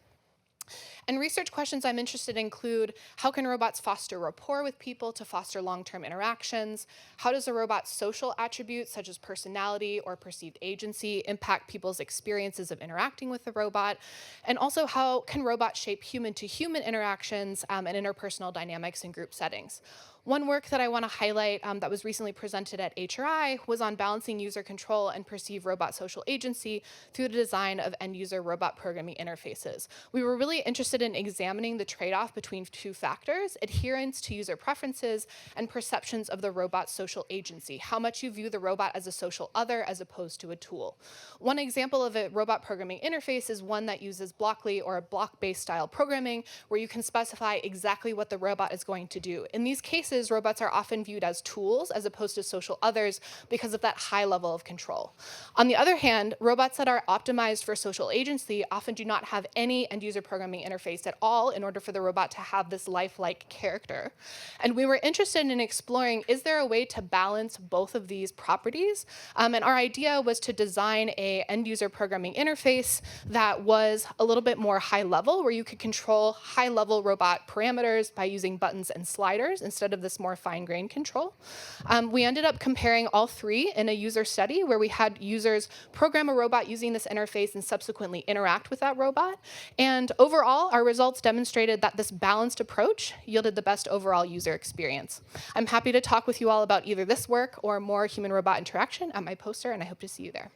And research questions I'm interested in include: how can robots foster rapport with people to foster long-term interactions? How does a robot's social attributes, such as personality or perceived agency, impact people's experiences of interacting with the robot? And also, how can robots shape human-to-human interactions and interpersonal dynamics in group settings? One work that I want to highlight that was recently presented at HRI was on balancing user control and perceived robot social agency through the design of end-user robot programming interfaces. We were really interested in examining the trade-off between 2 factors: adherence to user preferences and perceptions of the robot's social agency, how much you view the robot as a social other as opposed to a tool. One example of a robot programming interface is one that uses Blockly or a block-based style programming, where you can specify exactly what the robot is going to do. In these cases, is robots are often viewed as tools as opposed to social others because of that high level of control. On the other hand, robots that are optimized for social agency often do not have any end-user programming interface at all in order for the robot to have this lifelike character. And we were interested in exploring, is there a way to balance both of these properties? And our idea was to design a end-user programming interface that was a little bit more high level, where you could control high-level robot parameters by using buttons and sliders instead of this more fine-grained control. We ended up comparing all three in a user study where we had users program a robot using this interface and subsequently interact with that robot. And overall, our results demonstrated that this balanced approach yielded the best overall user experience. I'm happy to talk with you all about either this work or more human-robot interaction at my poster, and I hope to see you there.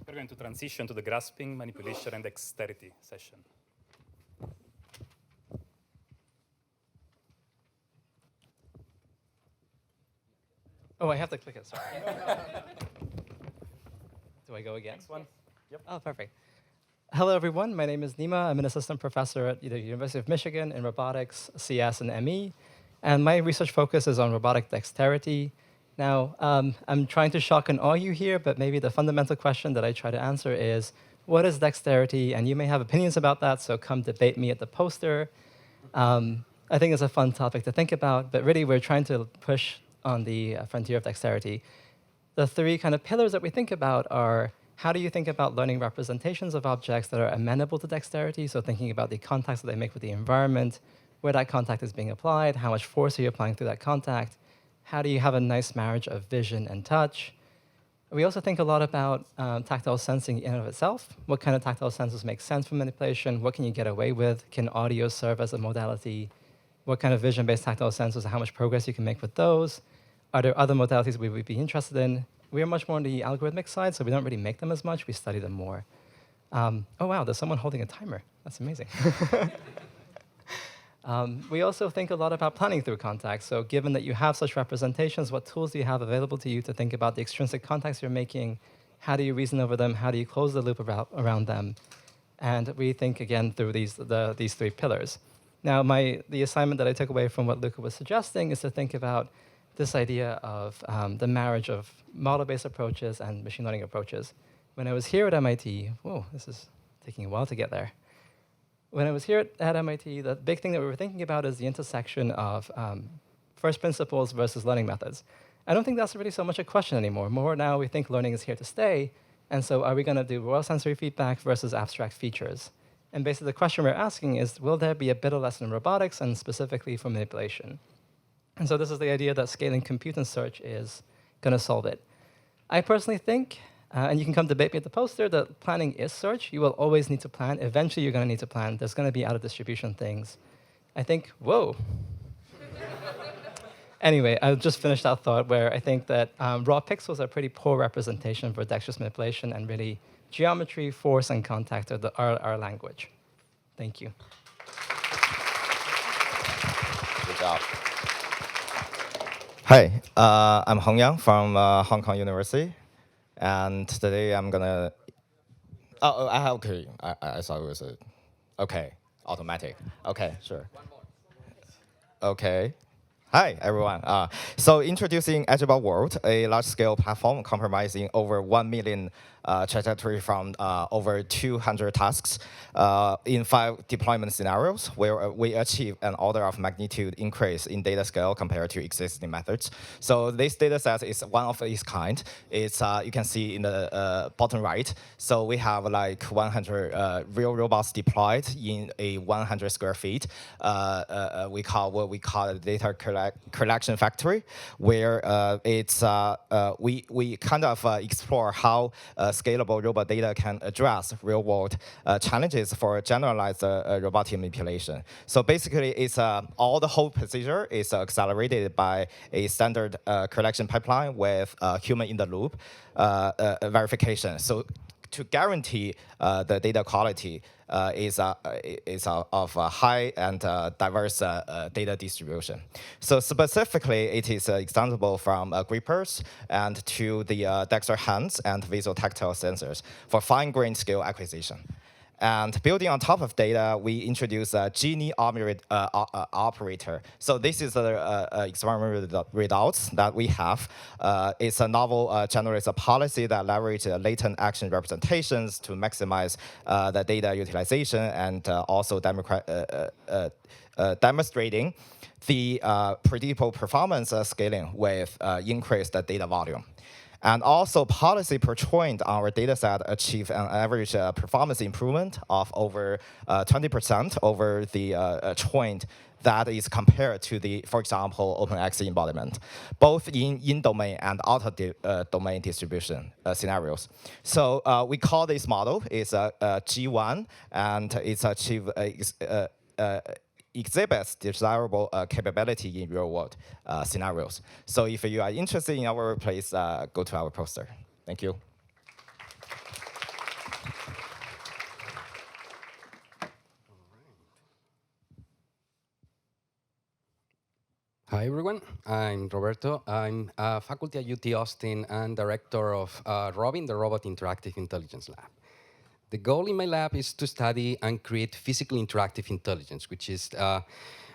We're going to transition to the grasping, manipulation, and dexterity session. Oh, I have to click it, sorry. Do I go again? Next one. Yep. Oh, perfect. Hello, everyone. My name is Nima. I'm an assistant professor at the University of Michigan in robotics, CS, and ME. And my research focus is on robotic dexterity. Now, I'm trying to shock and awe you here, but maybe the fundamental question that I try to answer is, what is dexterity? And you may have opinions about that, so come debate me at the poster. I think it's a fun topic to think about, but really we're trying to push on the frontier of dexterity. The three kind of pillars that we think about are, how do you think about learning representations of objects that are amenable to dexterity? So thinking about the contacts that they make with the environment, where that contact is being applied, how much force are you applying through that contact? How do you have a nice marriage of vision and touch? We also think a lot about tactile sensing in and of itself. What kind of tactile sensors make sense for manipulation? What can you get away with? Can audio serve as a modality? What kind of vision-based tactile sensors and how much progress you can make with those? Are there other modalities we would be interested in? We are much more on the algorithmic side, so we don't really make them as much. We study them more. Oh, wow, there's someone holding a timer. That's amazing. We also think a lot about planning through contact. So given that you have such representations, what tools do you have available to you to think about the extrinsic contacts you're making? How do you reason over them? How do you close the loop around them? And we think, again, through these three pillars. Now, the assignment that I took away from what Luca was suggesting is to think about this idea of the marriage of model-based approaches and machine learning approaches. When I was here at MIT, whoa, this is taking a while to get there. When I was here at MIT, the big thing that we were thinking about is the intersection of first principles versus learning methods. I don't think that's really so much a question anymore. More now, we think learning is here to stay. And so are we going to do raw sensory feedback versus abstract features? And basically, the question we're asking is, will there be a better lesson in robotics and specifically for manipulation? And so this is the idea that scaling compute and search is going to solve it. I personally think, and you can come debate me at the poster, that planning is search. You will always need to plan. Eventually, you're going to need to plan. There's going to be out-of-distribution things. I think, whoa. Anyway, I'll just finish that thought where I think that raw pixels are pretty poor representation for dexterous manipulation, and really geometry, force, and contact are our language. Thank you. Good job. Hi, I'm Hong Yang from Hong Kong University. And today I'm gonna, okay, I thought it was okay, automatic. Okay, sure. Okay. Hi, everyone. So introducing Agile World, a large-scale platform comprising over 1 million trajectory from over 200 tasks in 5 deployment scenarios, where we achieve an order of magnitude increase in data scale compared to existing methods. So this data set is one of its kind. It's you can see in the bottom right. So we have like 100 real robots deployed in a 100 square feet. We call a data collection factory, where we kind of explore how scalable robot data can address real-world challenges for generalized robotic manipulation. So basically, it's all the whole procedure is accelerated by a standard collection pipeline with human in the loop verification. So to guarantee the data quality is of a high and diverse data distribution. So specifically, it is extendable from grippers and to the Dexter hands and visual tactile sensors for fine-grained scale acquisition. And building on top of data, we introduce a Gini operator. So this is the experimental results that we have. It's a novel generates a policy that leverages latent action representations to maximize the data utilization and also demonstrating the predictable performance scaling with increased data volume. And also, policy per joint, our data set achieved an average performance improvement of over 20% over the joint that is compared to the, for example, OpenX embodiment, both in domain and out of domain distribution scenarios. So we call this model is G1, and it's achieved exhibits desirable capability in real-world scenarios. So if you are interested in our place, go to our poster. Thank you. Hi, everyone. I'm Roberto. I'm a faculty at UT Austin and director of ROBIN, the Robot Interactive Intelligence Lab. The goal in my lab is to study and create physical interactive intelligence, which is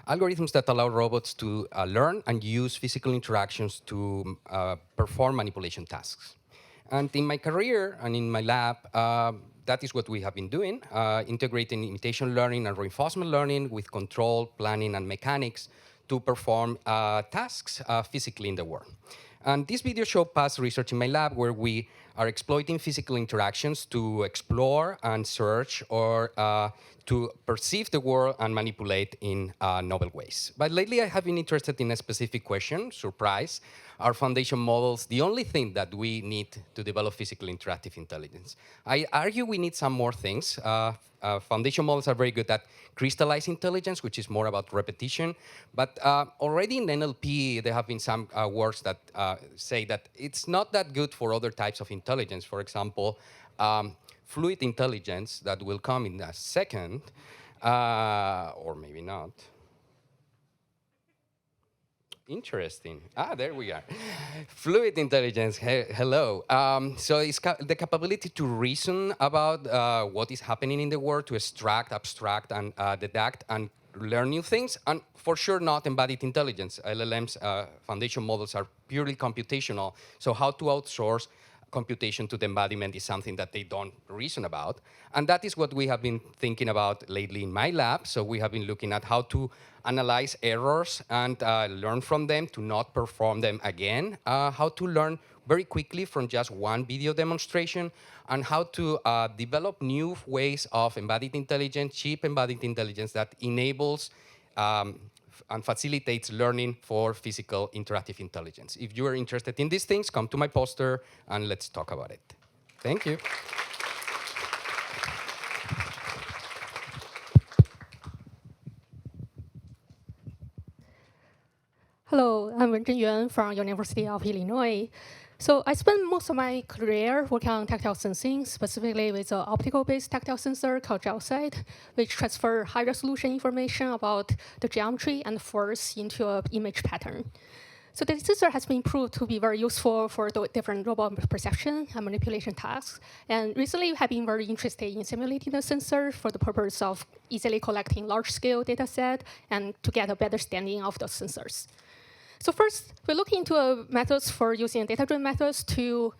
algorithms that allow robots to learn and use physical interactions to perform manipulation tasks. And in my career and in my lab, that is what we have been doing, integrating imitation learning and reinforcement learning with control, planning, and mechanics to perform tasks physically in the world. And this video shows past research in my lab where we are exploiting physical interactions to explore and search or to perceive the world and manipulate in novel ways. But lately, I have been interested in a specific question, surprise. Are foundation models the only thing that we need to develop physical interactive intelligence? I argue we need some more things. Foundation models are very good at crystallized intelligence, which is more about repetition. But already in NLP, there have been some works that say that it's not that good for other types of intelligence. For example, fluid intelligence that will come in a second, or maybe not. Interesting. There we are. Fluid intelligence, hello. So it's the capability to reason about what is happening in the world, to extract, abstract, and deduct, and learn new things, and for sure not embodied intelligence. LLMs, foundation models are purely computational, so how to outsource computation to the embodiment is something that they don't reason about. And that is what we have been thinking about lately in my lab. So we have been looking at how to analyze errors and learn from them to not perform them again, how to learn very quickly from just one video demonstration, and how to develop new ways of embodied intelligence, cheap embodied intelligence that enables and facilitates learning for physical interactive intelligence. If you are interested in these things, come to my poster and let's talk about it. Thank you. Hello, I'm Wenjin Yuan from University of Illinois. So I spent most of my career working on tactile sensing, specifically with an optical-based tactile sensor called GeoSight, which transfer high-resolution information about the geometry and force into an image pattern. So the sensor has been proved to be very useful for the different robot perception and manipulation tasks. And recently, we have been very interested in simulating the sensor for the purpose of easily collecting large-scale data set and to get a better understanding of those sensors. So first, we look into methods for using data-driven methods to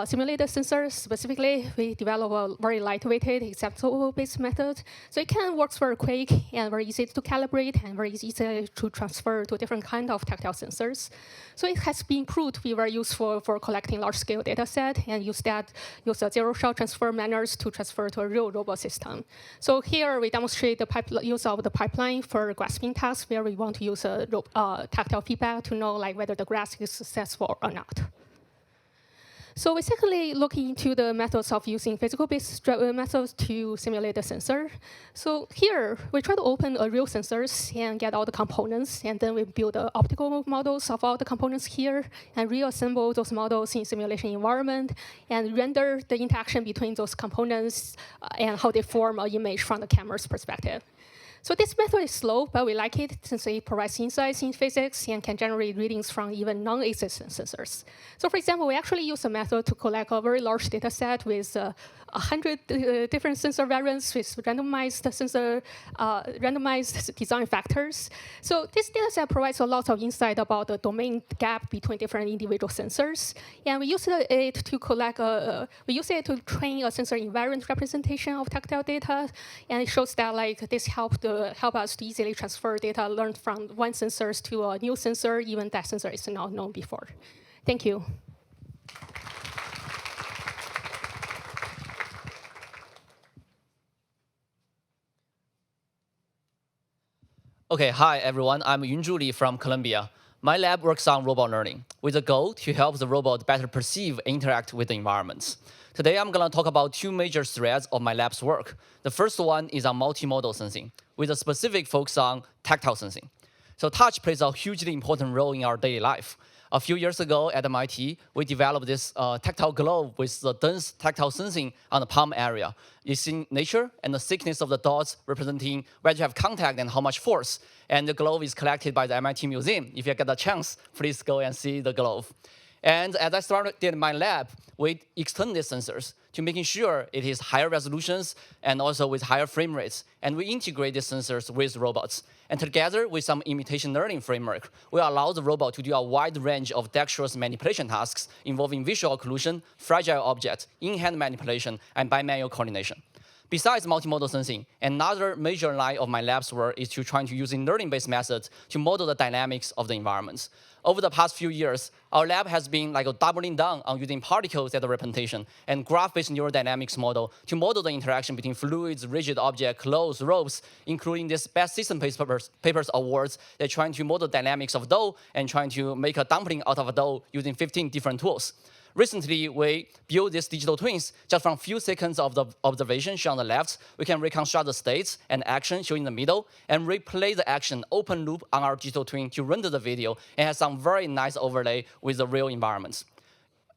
simulate the sensors. Specifically, we develop a very lightweighted, acceptable-based method. So it can work very quick and very easy to calibrate and very easy to transfer to different kind of tactile sensors. So it has been proved to be very useful for collecting large-scale data set and use a zero-shot transfer manners to transfer to a real robot system. So here we demonstrate the use of the pipeline for grasping tasks, where we want to use a tactile feedback to know whether the grasp is successful or not. So basically looking into the methods of using physical-based methods to simulate the sensor. So here, we try to open a real sensors and get all the components, and then we build the optical models of all the components here, and reassemble those models in simulation environment, and render the interaction between those components and how they form an image from the camera's perspective. So this method is slow, but we like it since it provides insights in physics and can generate readings from even non-existent sensors. So for example, we actually use a method to collect a very large data set with 100 different sensor variants with randomized design factors. So this data set provides a lot of insight about the domain gap between different individual sensors. And we use it to collect, we use it to train a sensor invariant representation of tactile data. And it shows that like this help us to easily transfer data learned from one sensor to a new sensor, even that sensor is not known before. Thank you. Okay, hi everyone. I'm Yunzhu Li from Columbia. My lab works on robot learning with a goal to help the robot better perceive and interact with the environments. Today, I'm going to talk about two major threads of my lab's work. The first one is on multimodal sensing, with a specific focus on tactile sensing. So touch plays a hugely important role in our daily life. A few years ago at MIT, we developed this tactile glove with the dense tactile sensing on the palm area. It's in nature, and the thickness of the dots representing whether you have contact and how much force. And the glove is collected by the MIT Museum. If you get a chance, please go and see the glove. And as I started my lab, we extend these sensors to making sure it is higher resolutions and also with higher frame rates. And we integrate these sensors with robots. And together with some imitation learning framework, we allow the robot to do a wide range of dexterous manipulation tasks involving visual occlusion, fragile objects, in-hand manipulation, and bimanual coordination. Besides multimodal sensing, another major line of my lab's work is to try to use learning-based methods to model the dynamics of the environments. Over the past few years, our lab has been doubling down on using particles as a representation and graph-based neural dynamics model to model the interaction between fluids, rigid objects, clothes, ropes, including this Best System Papers Awards. They're trying to model dynamics of dough and trying to make a dumpling out of a dough using 15 different tools. Recently, we built these digital twins. Just from a few seconds of the observation shown on the left, we can reconstruct the states and action shown in the middle and replay the action open loop on our digital twin to render the video and have some very nice overlay with the real environments.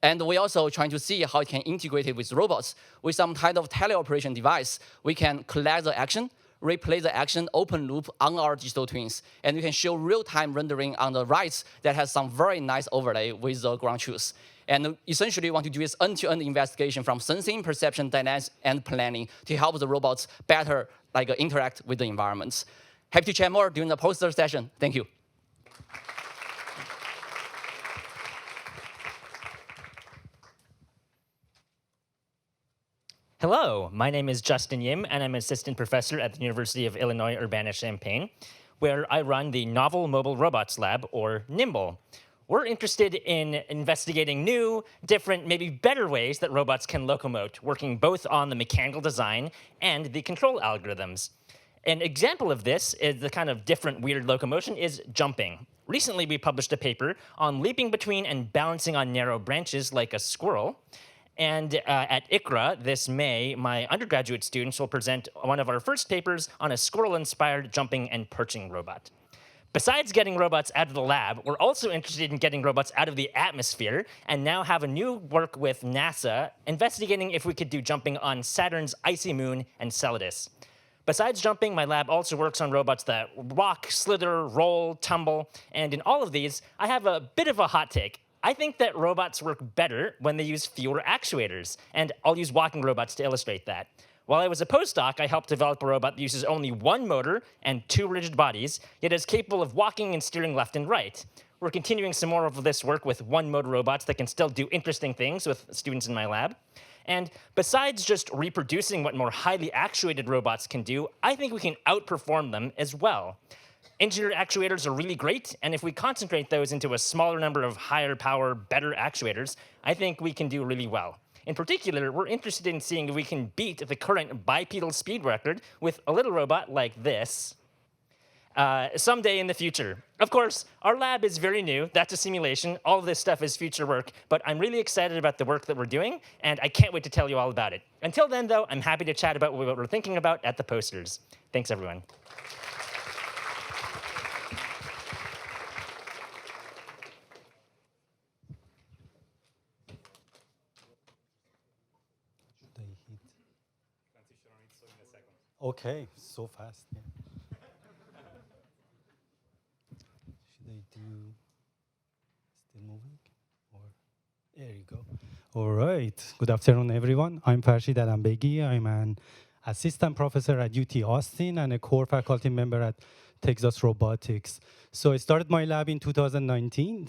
And we're also trying to see how it can integrate it with robots. With some kind of teleoperation device, we can collect the action, replay the action open loop on our digital twins. And we can show real-time rendering on the right that has some very nice overlay with the ground truth. And essentially, we want to do this end-to-end investigation from sensing, perception, dynamics, and planning to help the robots better interact with the environments. Happy to chat more during the poster session. Thank you. Hello, my name is Justin Yim, and I'm an assistant professor at the University of Illinois Urbana-Champaign, where I run the Novel Mobile Robots Lab, or NIMBLE. We're interested in investigating new, different, maybe better ways that robots can locomote, working both on the mechanical design and the control algorithms. An example of this is the kind of different, weird locomotion is jumping. Recently, we published a paper on leaping between and balancing on narrow branches like a squirrel. And at ICRA this May, my undergraduate students will present one of our first papers on a squirrel-inspired jumping and perching robot. Besides getting robots out of the lab, we're also interested in getting robots out of the atmosphere, and now have a new work with NASA investigating if we could do jumping on Saturn's icy moon Enceladus. Besides jumping, my lab also works on robots that walk, slither, roll, tumble, and in all of these, I have a bit of a hot take. I think that robots work better when they use fewer actuators, and I'll use walking robots to illustrate that. While I was a postdoc, I helped develop a robot that uses only one motor and two rigid bodies, yet is capable of walking and steering left and right. We're continuing some more of this work with one-motor robots that can still do interesting things with students in my lab. And besides just reproducing what more highly actuated robots can do, I think we can outperform them as well. Engineered actuators are really great, and if we concentrate those into a smaller number of higher power, better actuators, I think we can do really well. In particular, we're interested in seeing if we can beat the current bipedal speed record with a little robot like this. someday in the future. Of course, our lab is very new. That's a simulation. All of this stuff is future work. But I'm really excited about the work that we're doing, and I can't wait to tell you all about it. Until then, though, I'm happy to chat about what we're thinking about at the posters. Thanks, everyone. Okay, so fast. Yeah. Should I do still moving? Or there you go. All right. Good afternoon, everyone. I'm Farshid Alambegi. I'm an assistant professor at UT Austin and a core faculty member at Texas Robotics. So I started my lab in 2019.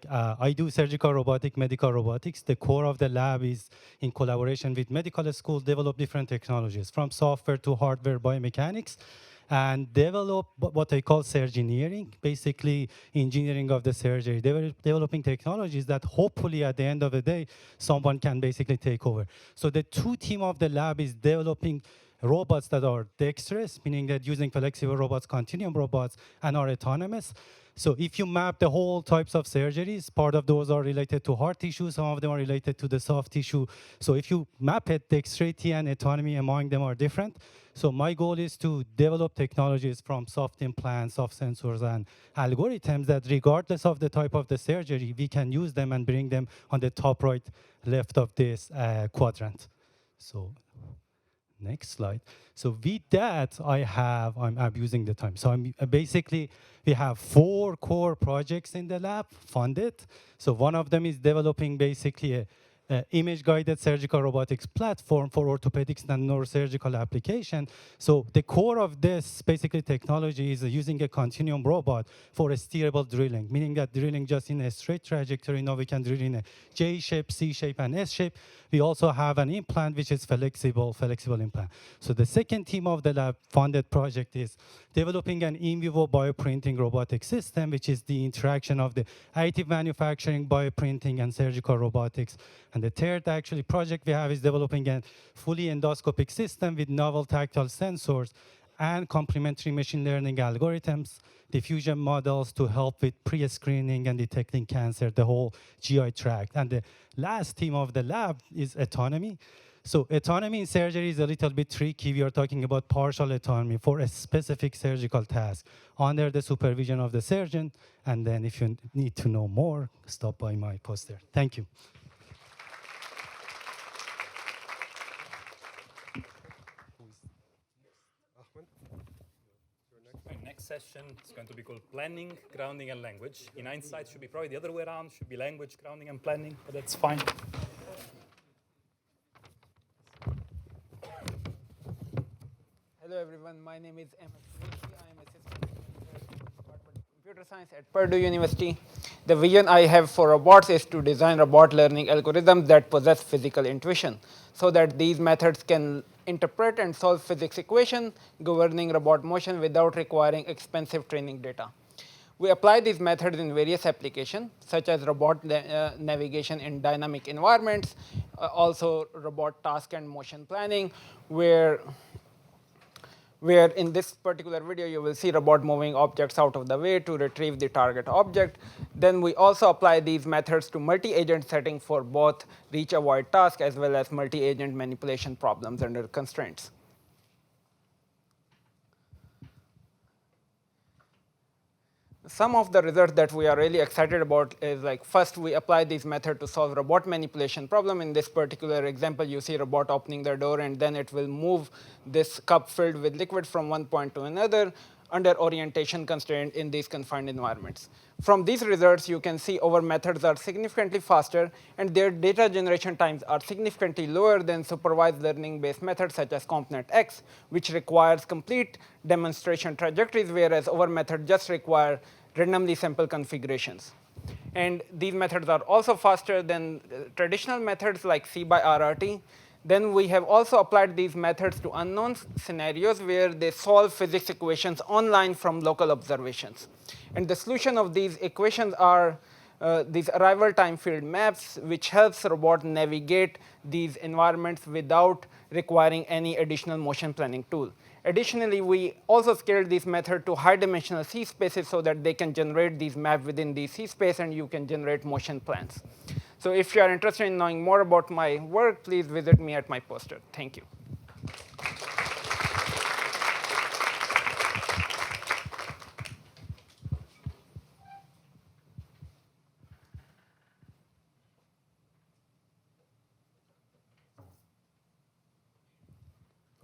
I do surgical robotics, medical robotics. The core of the lab is in collaboration with medical schools, develop different technologies from software to hardware biomechanics, and develop what I call surgeneering, basically engineering of the surgery, developing technologies that hopefully at the end of the day, someone can basically take over. So the two team of the lab is developing robots that are dexterous, meaning that using flexible robots, continuum robots, and are autonomous. So if you map the whole types of surgeries, part of those are related to hard tissue, some of them are related to the soft tissue. So if you map it, dexterity and autonomy among them are different. So my goal is to develop technologies from soft implants, soft sensors, and algorithms that regardless of the type of the surgery, we can use them and bring them on the top right, left of this quadrant. So next slide. So with that, I'm abusing the time. So basically, we have 4 core projects in the lab funded. So one of them is developing basically a image-guided surgical robotics platform for orthopedics and neurosurgical application. So the core of this basically technology is using a continuum robot for a steerable drilling, meaning that drilling just in a straight trajectory. Now we can drill in a J shape, C shape, and S shape. We also have an implant which is flexible implant. So the second team of the lab funded project is developing an in vivo bioprinting robotic system, which is the interaction of the additive manufacturing, bioprinting, and surgical robotics. And the third actually project we have is developing a fully endoscopic system with novel tactile sensors and complementary machine learning algorithms, diffusion models to help with pre-screening and detecting cancer, the whole GI tract. And the last team of the lab is autonomy. So autonomy in surgery is a little bit tricky. We are talking about partial autonomy for a specific surgical task under the supervision of the surgeon. And then if you need to know more, stop by my poster. Thank you. Next session is going to be called Planning, Grounding, and Language. In hindsight, should be probably the other way around. Should be language, grounding, and planning, but that's fine. Hello, everyone. My name is Ahmed Sunusi. I am assistant professor in the Department of Computer Science at Purdue University. The vision I have for robots is to design robot learning algorithms that possess physical intuition, so that these methods can interpret and solve physics equations governing robot motion without requiring expensive training data. We apply these methods in various applications, such as robot navigation in dynamic environments, also robot task and motion planning, where in this particular video you will see robot moving objects out of the way to retrieve the target object. Then we also apply these methods to multi-agent setting for both reach avoid task as well as multi-agent manipulation problems under constraints. Some of the results that we are really excited about is, like, first we apply this method to solve robot manipulation problem. In this particular example, you see robot opening the door, and then it will move this cup filled with liquid from one point to another under orientation constraint in these confined environments. From these results, you can see our methods are significantly faster, and their data generation times are significantly lower than supervised learning-based methods such as CompNetX, which requires complete demonstration trajectories, whereas our method just require randomly sample configurations. And these methods are also faster than traditional methods like C by RRT. Then we have also applied these methods to unknown scenarios where they solve physics equations online from local observations. And the solution of these equations are these arrival time field maps, which helps robot navigate these environments without requiring any additional motion planning tool. Additionally, we also scaled this method to high-dimensional C spaces so that they can generate these maps within the C space, and you can generate motion plans. So if you are interested in knowing more about my work, please visit me at my poster. Thank you.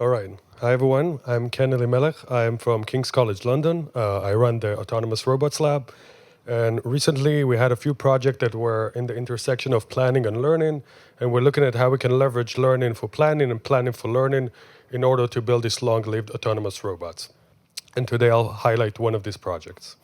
All right. Hi, everyone. I'm Ken Elimelech. I'm from King's College London. I run the Autonomous Robots Lab. And recently, we had a few projects that were in the intersection of planning and learning. And we're looking at how we can leverage learning for planning and planning for learning in order to build these long-lived autonomous robots. And today, I'll highlight one of these projects.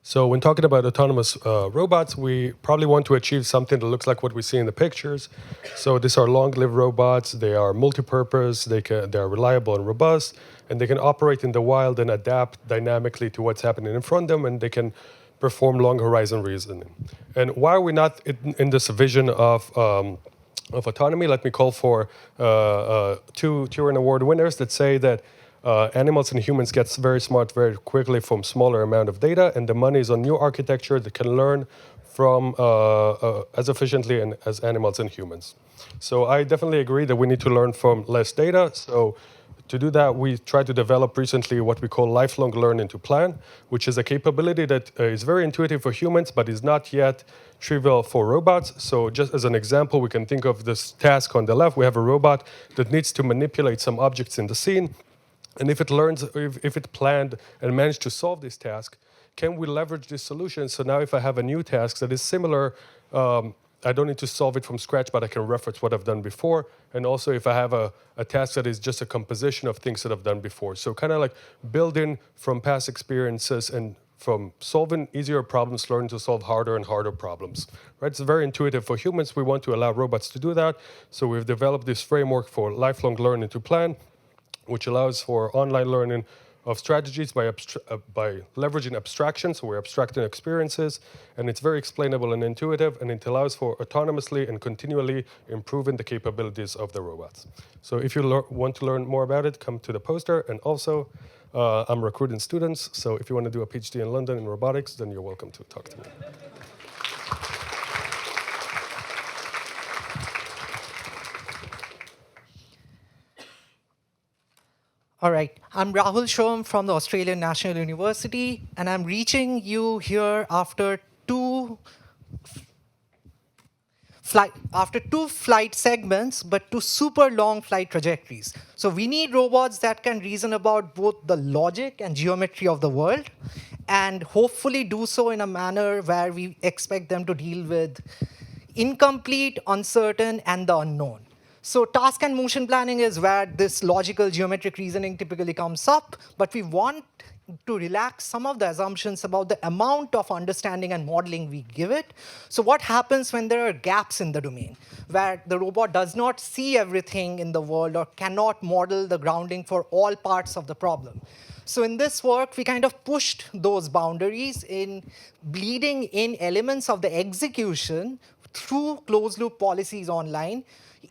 So when talking about autonomous robots, we probably want to achieve something that looks like what we see in the pictures. So these are long-lived robots. They are multi-purpose. They are reliable and robust. And they can operate in the wild and adapt dynamically to what's happening in front of them. And they can perform long-horizon reasoning. And why are we not in this vision of autonomy? Let me call for two Turing Award winners that say that animals and humans get very smart very quickly from smaller amount of data, and the money is on new architecture that can learn from as efficiently as animals and humans. So I definitely agree that we need to learn from less data. So to do that, we tried to develop recently what we call lifelong learning to plan, which is a capability that is very intuitive for humans, but is not yet trivial for robots. So just as an example, we can think of this task on the left. We have a robot that needs to manipulate some objects in the scene. And if it learns, if it planned and managed to solve this task, can we leverage this solution? So now if I have a new task that is similar, I don't need to solve it from scratch, but I can reference what I've done before. And also if I have a task that is just a composition of things that I've done before. So kind of like building from past experiences and from solving easier problems, learn to solve harder and harder problems. Right? It's very intuitive for humans. We want to allow robots to do that. So we've developed this framework for lifelong learning to plan, which allows for online learning of strategies by leveraging abstraction. So we're abstracting experiences, and it's very explainable and intuitive, and it allows for autonomously and continually improving the capabilities of the robots. So if you want to learn more about it, come to the poster. And also, I'm recruiting students. So if you want to do a PhD in London in robotics, then you're welcome to talk to me. All right, I'm Rahul Shom from the Australian National University, and I'm reaching you here after two flight segments, but two super long flight trajectories. So we need robots that can reason about both the logic and geometry of the world, and hopefully do so in a manner where we expect them to deal with incomplete, uncertain, and the unknown. So task and motion planning is where this logical geometric reasoning typically comes up, but we want to relax some of the assumptions about the amount of understanding and modeling we give it. So what happens when there are gaps in the domain, where the robot does not see everything in the world or cannot model the grounding for all parts of the problem? So in this work, we kind of pushed those boundaries in bleeding in elements of the execution through closed-loop policies online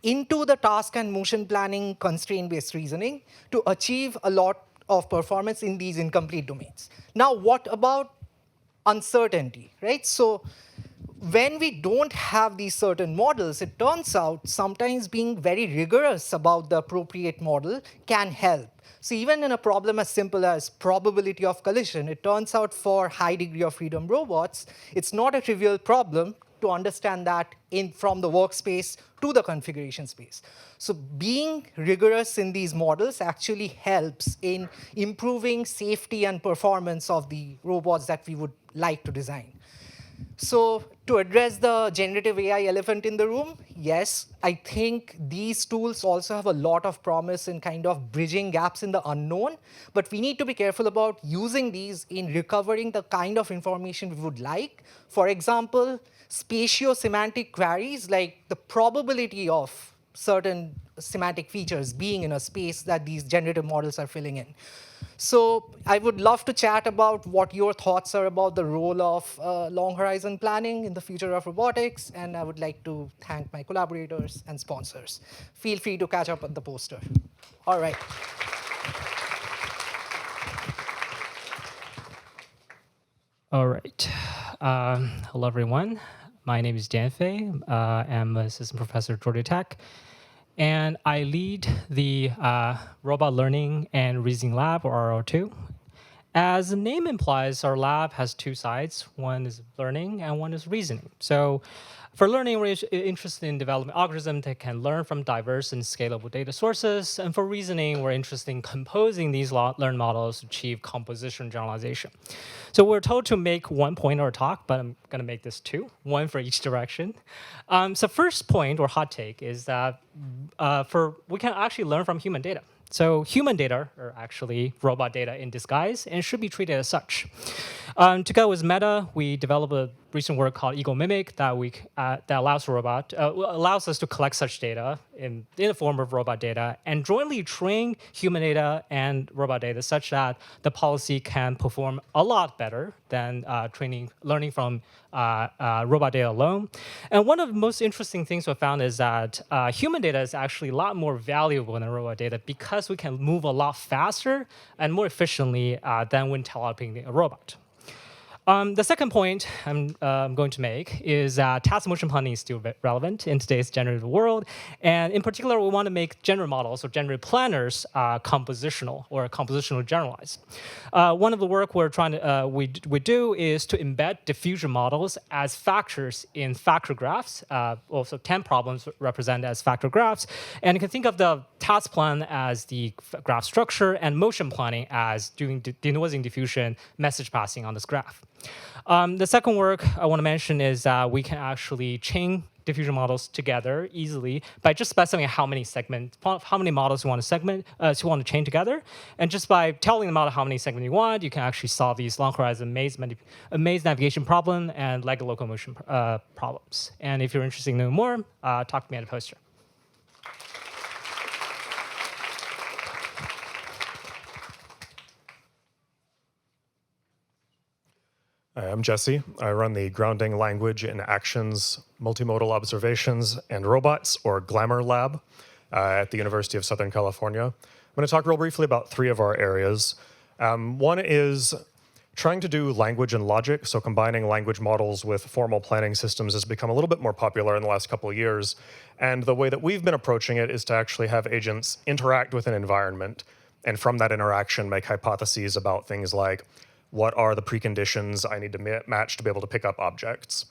into the task and motion planning constraint-based reasoning to achieve a lot of performance in these incomplete domains. Now, what about uncertainty, right? So when we don't have these certain models, it turns out sometimes being very rigorous about the appropriate model can help. So even in a problem as simple as probability of collision, it turns out for high degree of freedom robots, it's not a trivial problem to understand that from the workspace to the configuration space. So being rigorous in these models actually helps in improving safety and performance of the robots that we would like to design. So to address the generative AI elephant in the room, yes, I think these tools also have a lot of promise in kind of bridging gaps in the unknown, but we need to be careful about using these in recovering the kind of information we would like. For example, spatio-semantic queries, like the probability of certain semantic features being in a space that these generative models are filling in. So I would love to chat about what your thoughts are about the role of long horizon planning in the future of robotics, and I would like to thank my collaborators and sponsors. Feel free to catch up on the poster. All right. All right. Hello, everyone. My name is Dan Fei. I'm an assistant professor at Georgia Tech. And I lead the Robot Learning and Reasoning Lab, or RO2. As the name implies, our lab has two sides. One is learning and one is reasoning. So for learning, we're interested in developing algorithms that can learn from diverse and scalable data sources. And for reasoning, we're interested in composing these learned models to achieve composition generalization. So we're told to make one point or talk, but I'm going to make this two, one for each direction. So first point or hot take is that we can actually learn from human data. So human data are actually robot data in disguise and should be treated as such. Together with Meta, we developed a recent work called Ego Mimic that allows us to collect such data in the form of robot data and jointly train human data and robot data such that the policy can perform a lot better than learning from robot data alone. And one of the most interesting things we found is that human data is actually a lot more valuable than robot data because we can move a lot faster and more efficiently than when developing a robot. The second point I'm going to make is that task motion planning is still relevant in today's generative world. And in particular, we want to make generative models or generative planners compositional or compositional generalized. One of the work we're trying to we do is to embed diffusion models as factors in factor graphs. Also, 10 problems represented as factor graphs. And you can think of the task plan as the graph structure and motion planning as doing denoising diffusion message passing on this graph. The second work I want to mention is that we can actually chain diffusion models together easily by just specifying how many models you want to chain together, and just by telling the model how many segments you want, you can actually solve these long horizon maze navigation problem and Lego locomotion problems. And if you're interested in knowing more, talk to me at a poster. I'm Jesse. I run the Grounding Language and Actions Multimodal Observations and Robots, or GLAMOR Lab, at the University of Southern California. I'm going to talk real briefly about three of our areas. One is trying to do language and logic, so combining language models with formal planning systems has become a little bit more popular in the last couple of years. And the way that we've been approaching it is to actually have agents interact with an environment, and from that interaction make hypotheses about things like, what are the preconditions I need to match to be able to pick up objects?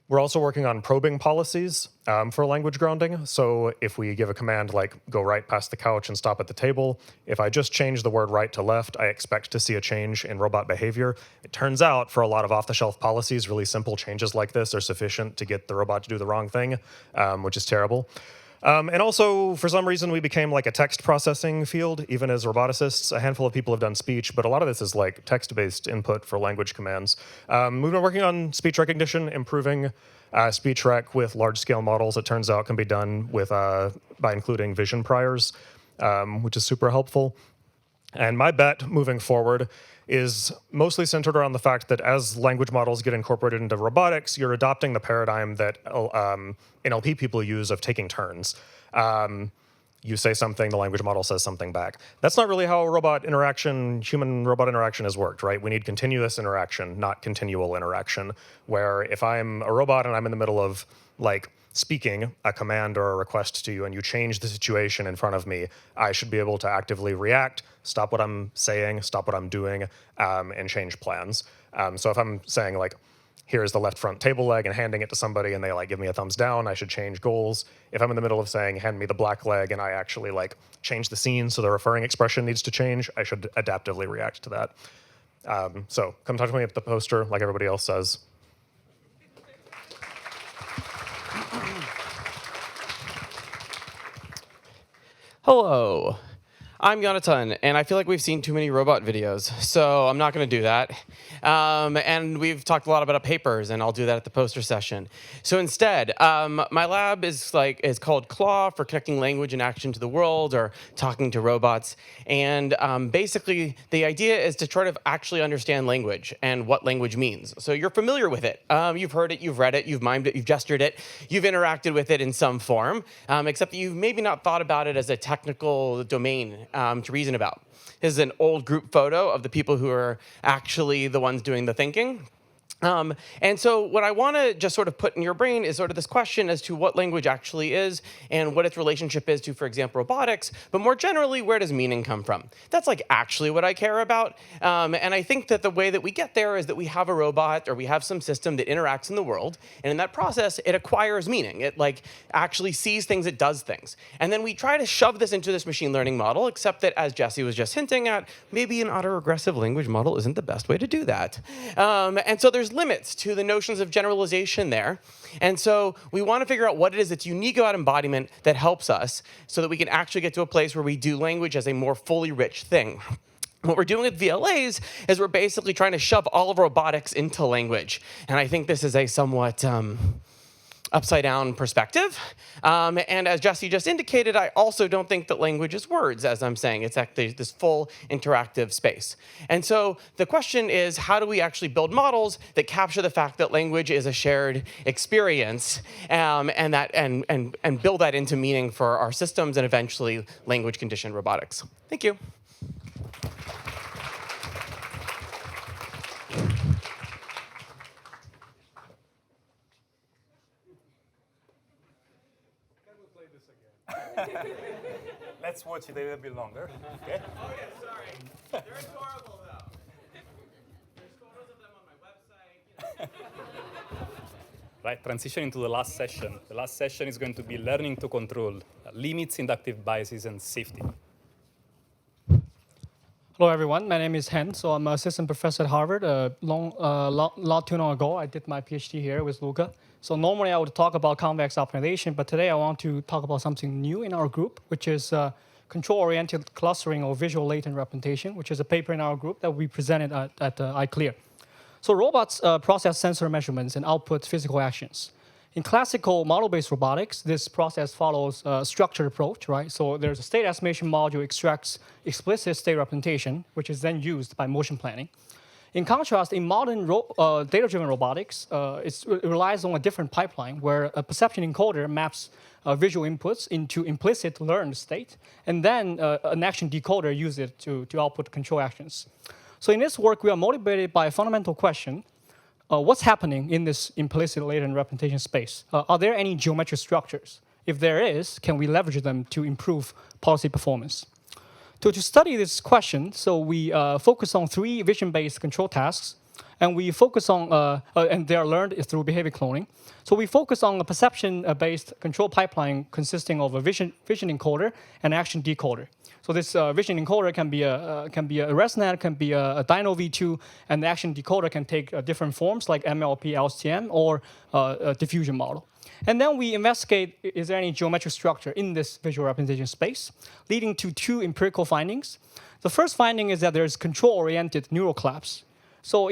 We're also working on probing policies for language grounding. So if we give a command like go right past the couch and stop at the table, if I just change the word right to left, I expect to see a change in robot behavior. It turns out for a lot of off-the-shelf policies, really simple changes like this are sufficient to get the robot to do the wrong thing, which is terrible. And also, for some reason, we became like a text processing field, even as roboticists. A handful of people have done speech, but a lot of this is like text-based input for language commands. We've been working on speech recognition, improving speech rec with large-scale models. It turns out can be done with by including vision priors, which is super helpful. And my bet moving forward is mostly centered around the fact that as language models get incorporated into robotics, you're adopting the paradigm that NLP people use of taking turns. You say something, the language model says something back. That's not really how human-robot interaction has worked, right? We need continuous interaction, not continual interaction, where if I'm a robot and I'm in the middle of like speaking a command or a request to you and you change the situation in front of me, I should be able to actively react, stop what I'm saying, stop what I'm doing, and change plans. So if I'm saying like, here's the left front table leg and handing it to somebody and they like give me a thumbs down, I should change goals. If I'm in the middle of saying, hand me the black leg, and I actually like change the scene so the referring expression needs to change, I should adaptively react to that. So come talk to me at the poster like everybody else says. Hello, I'm Jonathan, and I feel like we've seen too many robot videos, so I'm not going to do that. And we've talked a lot about papers, and I'll do that at the poster session. So instead, my lab is called CLAW for connecting language and action to the world, or talking to robots. And basically, the idea is to try to actually understand language and what language means. So you're familiar with it. You've heard it, you've read it, you've mimed it, you've gestured it, you've interacted with it in some form, except that you've maybe not thought about it as a technical domain to reason about. This is an old group photo of the people who are actually the ones doing the thinking. And so what I want to just sort of put in your brain is sort of this question as to what language actually is and what its relationship is to, for example, robotics, but more generally, where does meaning come from? That's like actually what I care about. And I think that the way that we get there is that we have a robot or we have some system that interacts in the world. And in that process, it acquires meaning. It like actually sees things, it does things. And then we try to shove this into this machine learning model, except that as Jesse was just hinting at, maybe an autoregressive language model isn't the best way to do that. And so there's limits to the notions of generalization there. And so we want to figure out what it is that's unique about embodiment that helps us so that we can actually get to a place where we do language as a more fully rich thing. What we're doing with VLAs is we're basically trying to shove all of robotics into language. And I think this is a somewhat upside down perspective. And as Jesse just indicated, I also don't think that language is words, as I'm saying. It's actually this full interactive space. And so the question is, how do we actually build models that capture the fact that language is a shared experience and build that into meaning for our systems and eventually language conditioned robotics? Thank you. Let's watch it a little bit longer. Okay? Oh yeah, sorry. They're adorable though. There's photos of them on my website. Right, transitioning to the last session. The last session is going to be learning to control limits, inductive biases, and safety. Hello, everyone. My name is Hen. So I'm an assistant professor at Harvard. Not too long ago, I did my PhD here with Luca. So normally I would talk about convex optimization, but today I want to talk about something new in our group, which is control-oriented clustering or visual latent representation, which is a paper in our group that we presented at iClear. So robots process sensor measurements and output physical actions. In classical model-based robotics, this process follows a structured approach, right? So there's a state estimation module extracts explicit state representation, which is then used by motion planning. In contrast, in modern data-driven robotics, it relies on a different pipeline where a perception encoder maps visual inputs into implicit learned state, and then an action decoder uses it to output control actions. So in this work, we are motivated by a fundamental question. What's happening in this implicit latent representation space? Are there any geometric structures? If there is, can we leverage them to improve policy performance? So to study this question, so we focus on 3 vision-based control tasks, and we focus on, and they are learned through behavior cloning. So we focus on a perception-based control pipeline consisting of a vision encoder and action decoder. So this vision encoder can be a ResNet, can be a Dino V2, and the action decoder can take different forms like MLP, LSTM, or a diffusion model. And then we investigate, is there any geometric structure in this visual representation space, leading to 2 empirical findings. The first finding is that there's control-oriented neural collapse. So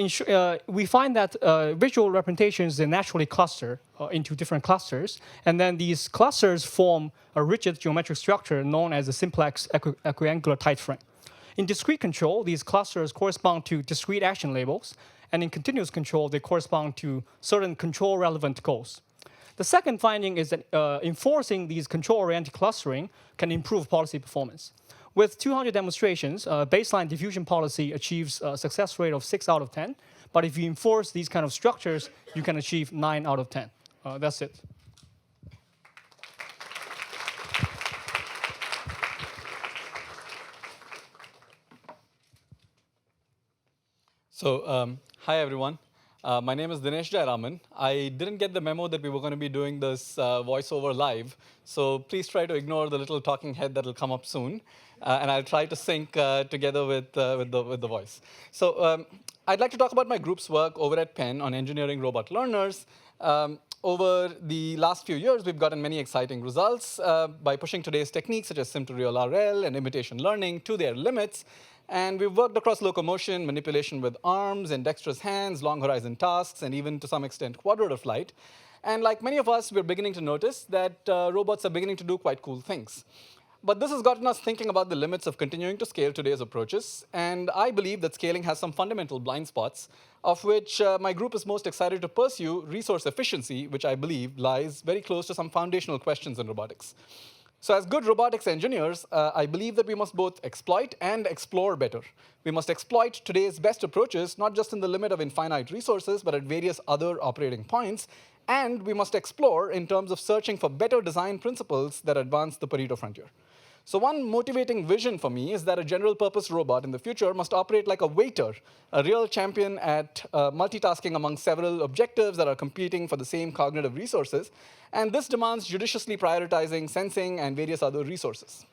we find that visual representations, they naturally cluster into different clusters, and then these clusters form a rigid geometric structure known as a simplex equiangular tight frame. In discrete control, these clusters correspond to discrete action labels, and in continuous control, they correspond to certain control-relevant goals. The second finding is that enforcing these control-oriented clustering can improve policy performance. With 200 demonstrations, baseline diffusion policy achieves a success rate of 6 out of 10. But if you enforce these kind of structures, you can achieve 9 out of 10. That's it. So, hi, everyone. My name is Dinesh Jayaraman. I didn't get the memo that we were going to be doing this voiceover live, so please try to ignore the little talking head that will come up soon, and I'll try to sync together with the voice. So I'd like to talk about my group's work over at Penn on engineering robot learners. Over the last few years, we've gotten many exciting results by pushing today's techniques, such as sim-to-real RL and imitation learning, to their limits. And we've worked across locomotion, manipulation with arms and dexterous hands, long horizon tasks, and even to some extent quadrotor flight. And like many of us, we're beginning to notice that robots are beginning to do quite cool things. But this has gotten us thinking about the limits of continuing to scale today's approaches. And I believe that scaling has some fundamental blind spots, of which my group is most excited to pursue resource efficiency, which I believe lies very close to some foundational questions in robotics. So as good robotics engineers, I believe that we must both exploit and explore better. We must exploit today's best approaches, not just in the limit of infinite resources, but at various other operating points. And we must explore in terms of searching for better design principles that advance the Pareto frontier. So one motivating vision for me is that a general-purpose robot in the future must operate like a waiter, a real champion at multitasking among several objectives that are competing for the same cognitive resources. And this demands judiciously prioritizing sensing and various other resources.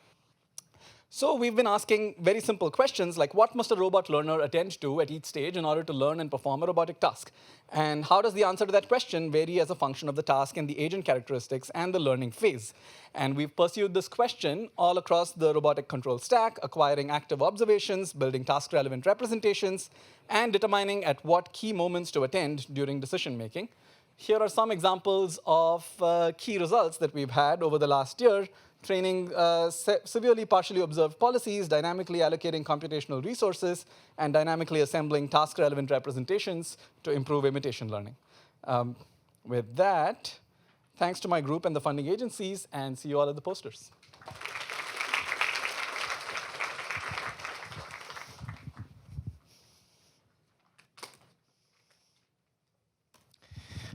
So we've been asking very simple questions like, what must a robot learner attend to at each stage in order to learn and perform a robotic task? And how does the answer to that question vary as a function of the task and the agent characteristics and the learning phase? And we've pursued this question all across the robotic control stack, acquiring active observations, building task-relevant representations, and determining at what key moments to attend during decision-making. Here are some examples of key results that we've had over the last year, training severely partially observed policies, dynamically allocating computational resources, and dynamically assembling task-relevant representations to improve imitation learning. With that, thanks to my group and the funding agencies, and see you all at the posters.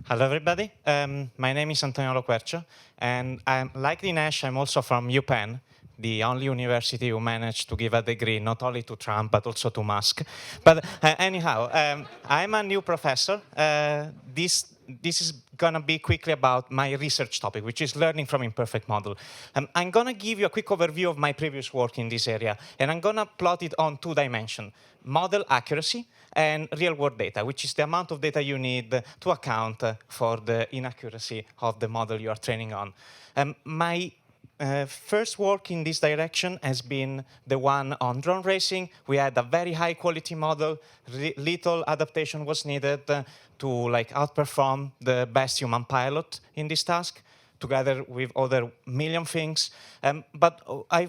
Hello, everybody. My name is Antonio Loquercio, and like Dinesh, I'm also from UPenn, the only university who managed to give a degree not only to Trump, but also to Musk. But anyhow, I'm a new professor. This is going to be quickly about my research topic, which is learning from imperfect model. I'm going to give you a quick overview of my previous work in this area, and I'm going to plot it on 2 dimensions, model accuracy and real-world data, which is the amount of data you need to account for the inaccuracy of the model you are training on. My first work in this direction has been the one on drone racing. We had a very high-quality model. Little adaptation was needed to outperform the best human pilot in this task, together with other million things. But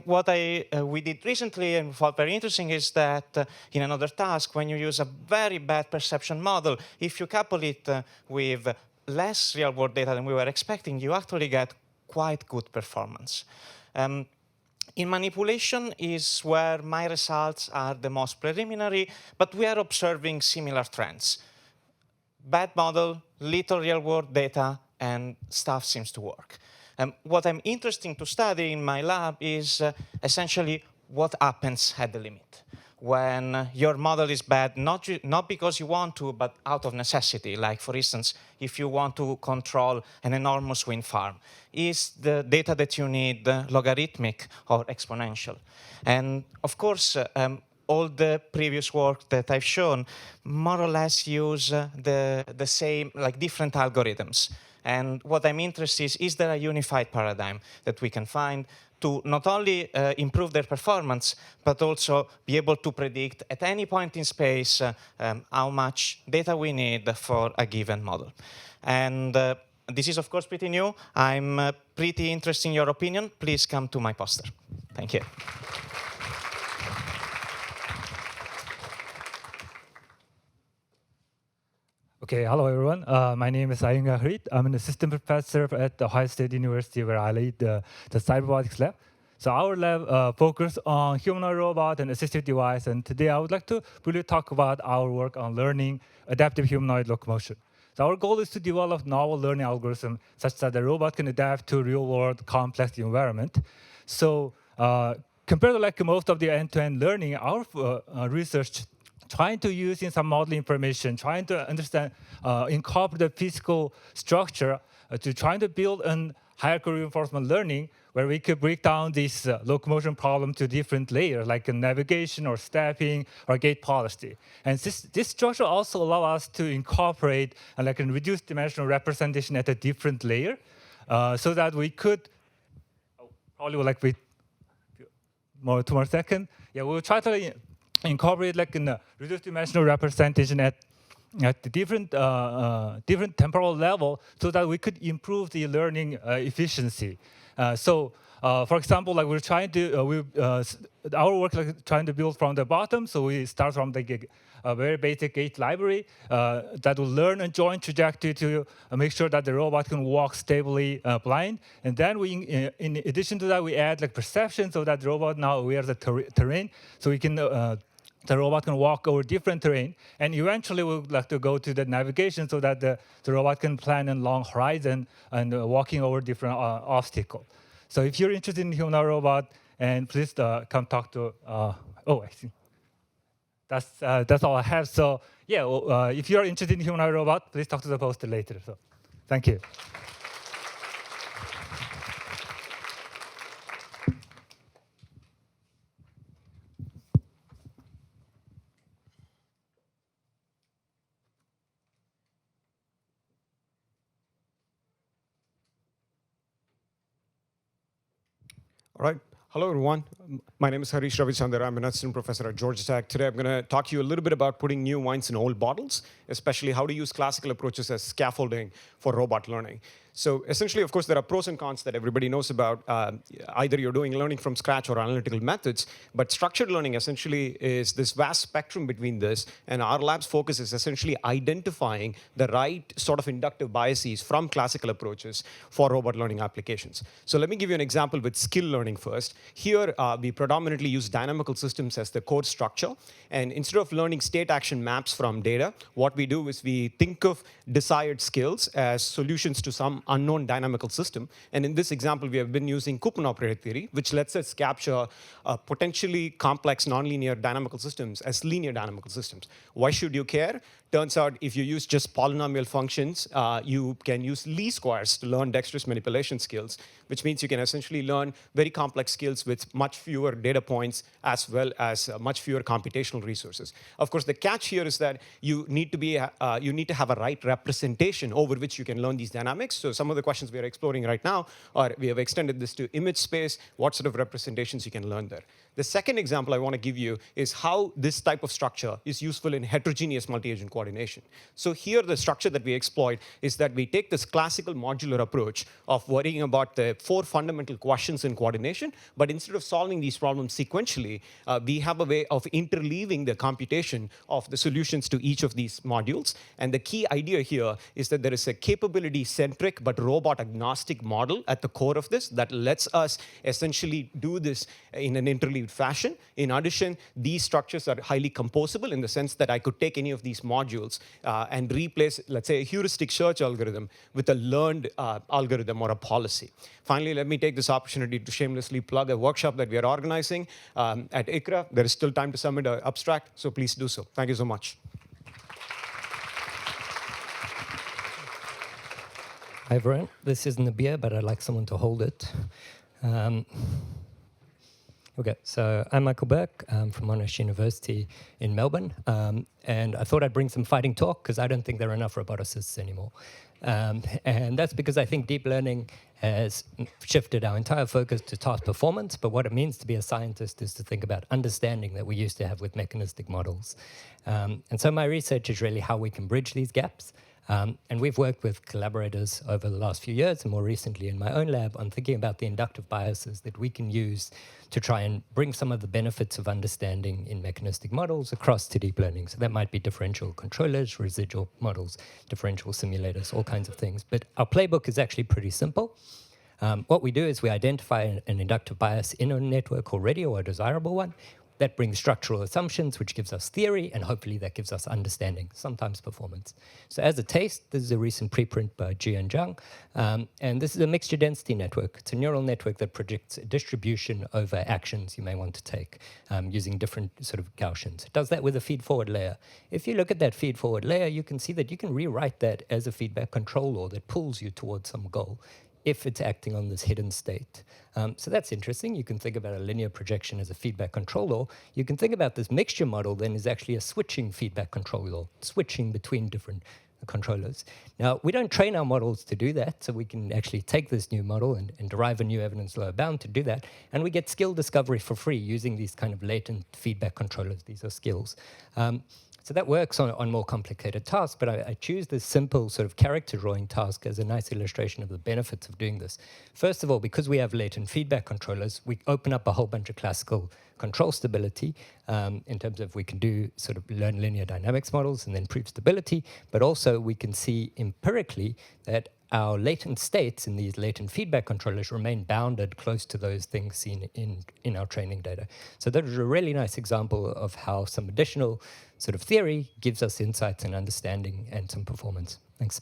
what we did recently and thought very interesting is that in another task, when you use a very bad perception model, if you couple it with less real-world data than we were expecting, you actually get quite good performance. In manipulation is where my results are the most preliminary, but we are observing similar trends. Bad model, little real-world data, and stuff seems to work. What I'm interested to study in my lab is essentially what happens at the limit. When your model is bad, not because you want to, but out of necessity. Like, for instance, if you want to control an enormous wind farm, is the data that you need logarithmic or exponential? And of course, all the previous work that I've shown more or less use the same, different algorithms. And what I'm interested in is there a unified paradigm that we can find to not only improve their performance, but also be able to predict at any point in space how much data we need for a given model. And this is, of course, pretty new. I'm pretty interested in your opinion. Please come to my poster. Thank you. Okay, hello everyone. My name is Ayunga Harit. I'm an assistant professor at the Ohio State University where I lead the robotics lab. So our lab focuses on humanoid robot and assistive device. And today I would like to really talk about our work on learning adaptive humanoid locomotion. So our goal is to develop novel learning algorithms such that the robot can adapt to real-world complex environment. So compared to most of the end-to-end learning, our research trying to use in some model information, trying to understand, incorporate the physical structure to trying to build a hierarchical reinforcement learning where we could break down this locomotion problem to different layers, like navigation or stepping or gate policy. And this structure also allows us to incorporate a reduced dimensional representation at a different layer so that we could, probably with 2 more seconds, yeah, we'll try to incorporate a reduced dimensional representation at at the different temporal level so that we could improve the learning efficiency. For example, like we're trying to, our work like trying to build from the bottom. So we start from a very basic gate library that will learn a joint trajectory to make sure that the robot can walk stably blind. And then we, in addition to that, we add like perception so that the robot now aware of the terrain. So we can, the robot can walk over different terrain. And eventually we would like to go to the navigation so that the robot can plan a long horizon and walking over different obstacles. So if you're interested in humanoid robot, and please come talk to, oh, I see. That's all I have. So yeah, if you're interested in humanoid robot, please talk to the poster later. So thank you. All right. Hello, everyone. My name is Harish Ravichandar. I'm an assistant professor at Georgia Tech. Today, I'm going to talk to you a little bit about putting new wines in old bottles, especially how to use classical approaches as scaffolding for robot learning. So essentially, of course, there are pros and cons that everybody knows about. Either you're doing learning from scratch or analytical methods, but structured learning essentially is this vast spectrum between this, and our lab's focus is essentially identifying the right sort of inductive biases from classical approaches for robot learning applications. So let me give you an example with skill learning first. Here, we predominantly use dynamical systems as the core structure, and instead of learning state action maps from data, what we do is we think of desired skills as solutions to some unknown dynamical system. And in this example, we have been using Koopman operator theory, which lets us capture potentially complex nonlinear dynamical systems as linear dynamical systems. Why should you care? Turns out if you use just polynomial functions, you can use least squares to learn dexterous manipulation skills, which means you can essentially learn very complex skills with much fewer data points as well as much fewer computational resources. Of course, the catch here is that you need to have a right representation over which you can learn these dynamics. So some of the questions we are exploring right now are, we have extended this to image space, what sort of representations you can learn there. The second example I want to give you is how this type of structure is useful in heterogeneous multi-agent coordination. So here, the structure that we exploit is that we take this classical modular approach of worrying about the 4 fundamental questions in coordination, but instead of solving these problems sequentially, we have a way of interleaving the computation of the solutions to each of these modules. And the key idea here is that there is a capability-centric but robot-agnostic model at the core of this that lets us essentially do this in an interleaved fashion. In addition, these structures are highly composable in the sense that I could take any of these modules and replace, let's say, a heuristic search algorithm with a learned algorithm or a policy. Finally, let me take this opportunity to shamelessly plug a workshop that we are organizing at ICRA. There is still time to submit an abstract, so please do so. Thank you so much. Hi, everyone. This isn't a beer, but I'd like someone to hold it. Okay, so I'm Michael Burke. I'm from Monash University in Melbourne. And I thought I'd bring some fighting talk, because I don't think there are enough roboticists anymore. And that's because I think deep learning has shifted our entire focus to task performance. But what it means to be a scientist is to think about understanding that we used to have with mechanistic models. And so my research is really how we can bridge these gaps. And we've worked with collaborators over the last few years, and more recently in my own lab, on thinking about the inductive biases that we can use to try and bring some of the benefits of understanding in mechanistic models across to deep learning. So that might be differential controllers, residual models, differential simulators, all kinds of things. But our playbook is actually pretty simple. What we do is we identify an inductive bias in a network already, or a desirable one. That brings structural assumptions, which gives us theory, and hopefully that gives us understanding, sometimes performance. So as a taste, this is a recent preprint by Ji and Zhang, and this is a mixture density network. It's a neural network that predicts a distribution over actions you may want to take using different sort of Gaussians. It does that with a feed-forward layer. If you look at that feed-forward layer, you can see that you can rewrite that as a feedback control law that pulls you towards some goal if it's acting on this hidden state. So that's interesting. You can think about a linear projection as a feedback control law. You can think about this mixture model then as actually a switching feedback control law, switching between different controllers. Now, we don't train our models to do that, so we can actually take this new model and derive a new evidence lower bound to do that, and we get skill discovery for free using these kind of latent feedback controllers. These are skills. So that works on more complicated tasks, but I choose this simple sort of character drawing task as a nice illustration of the benefits of doing this. First of all, because we have latent feedback controllers, we open up a whole bunch of classical control stability in terms of we can do sort of learn linear dynamics models and then prove stability, but also we can see empirically that our latent states in these latent feedback controllers remain bounded close to those things seen in our training data. So that is a really nice example of how some additional sort of theory gives us insights and understanding and some performance. Thanks.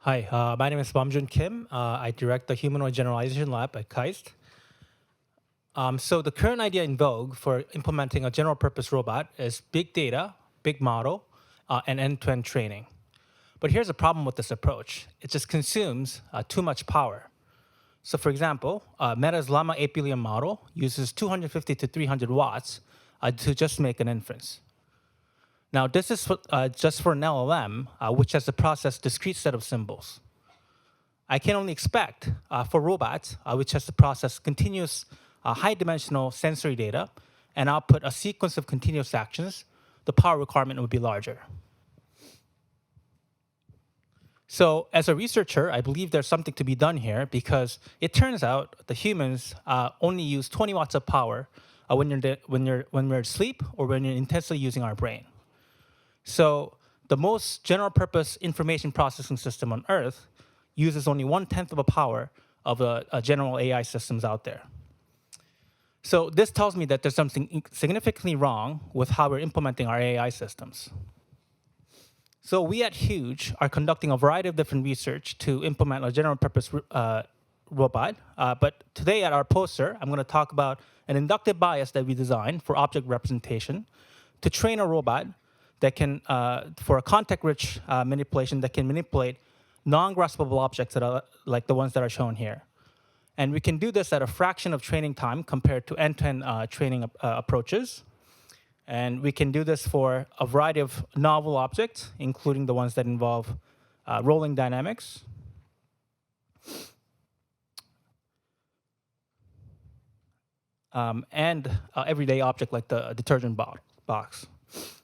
Hi, my name is Bamjun Kim. I direct the Humanoid Generalization Lab at KAIST. So the current idea in vogue for implementing a general purpose robot is big data, big model, and end-to-end training. But here's a problem with this approach. It just consumes too much power. So for example, Meta's Llama 8 billion model uses 250 to 300 watts to just make an inference. Now this is just for an LLM, which has to process discrete set of symbols. I can only expect for robots, which has to process continuous high-dimensional sensory data and output a sequence of continuous actions, the power requirement would be larger. So as a researcher, I believe there's something to be done here because it turns out the humans only use 20 watts of power when we're asleep or when you're intensely using our brain. So the most general purpose information processing system on Earth uses only 1/10 of the power of a general AI systems out there. So this tells me that there's something significantly wrong with how we're implementing our AI systems. So we at Huge are conducting a variety of different research to implement a general purpose robot. But today at our poster, I'm going to talk about an inductive bias that we designed for object representation to train a robot that can, for a context-rich manipulation that can manipulate non-graspable objects that are like the ones that are shown here. And we can do this at a fraction of training time compared to end-to-end training approaches. And we can do this for a variety of novel objects, including the ones that involve rolling dynamics. And everyday object like the detergent box.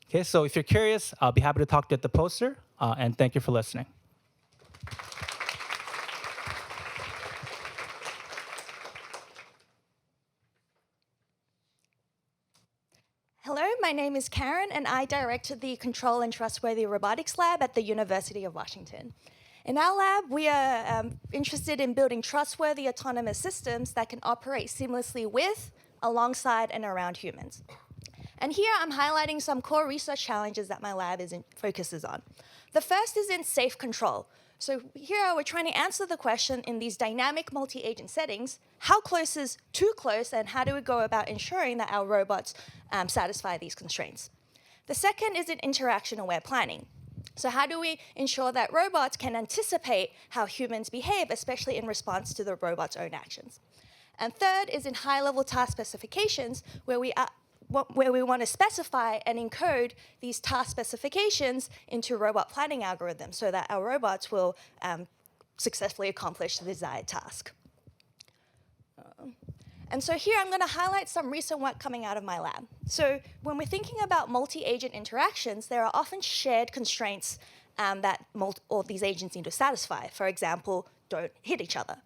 Okay, so if you're curious, I'll be happy to talk to you at the poster, and thank you for listening. Hello, my name is Karen, and I direct the Control and Trustworthy Robotics Lab at the University of Washington. In our lab, we are interested in building trustworthy autonomous systems that can operate seamlessly with, alongside, and around humans. And here I'm highlighting some core research challenges that my lab focuses on. The first is in safe control. So here we're trying to answer the question in these dynamic multi-agent settings, how close is too close, and how do we go about ensuring that our robots satisfy these constraints? The second is in interaction-aware planning. So how do we ensure that robots can anticipate how humans behave, especially in response to the robot's own actions? And third is in high-level task specifications, where we want to specify and encode these task specifications into robot planning algorithms so that our robots will successfully accomplish the desired task. And so here I'm going to highlight some recent work coming out of my lab. So when we're thinking about multi-agent interactions, there are often shared constraints that all these agents need to satisfy. For example, don't hit each other.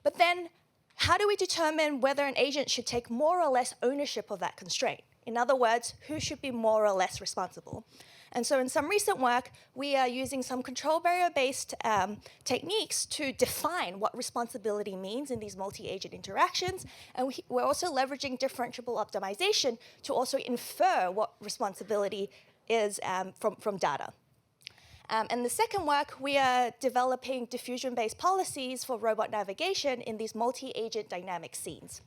But then how do we determine whether an agent should take more or less ownership of that constraint? In other words, who should be more or less responsible? And so in some recent work, we are using some control barrier-based techniques to define what responsibility means in these multi-agent interactions. And we're also leveraging differentiable optimization to also infer what responsibility is from data. And the second work, we are developing diffusion-based policies for robot navigation in these multi-agent dynamic scenes.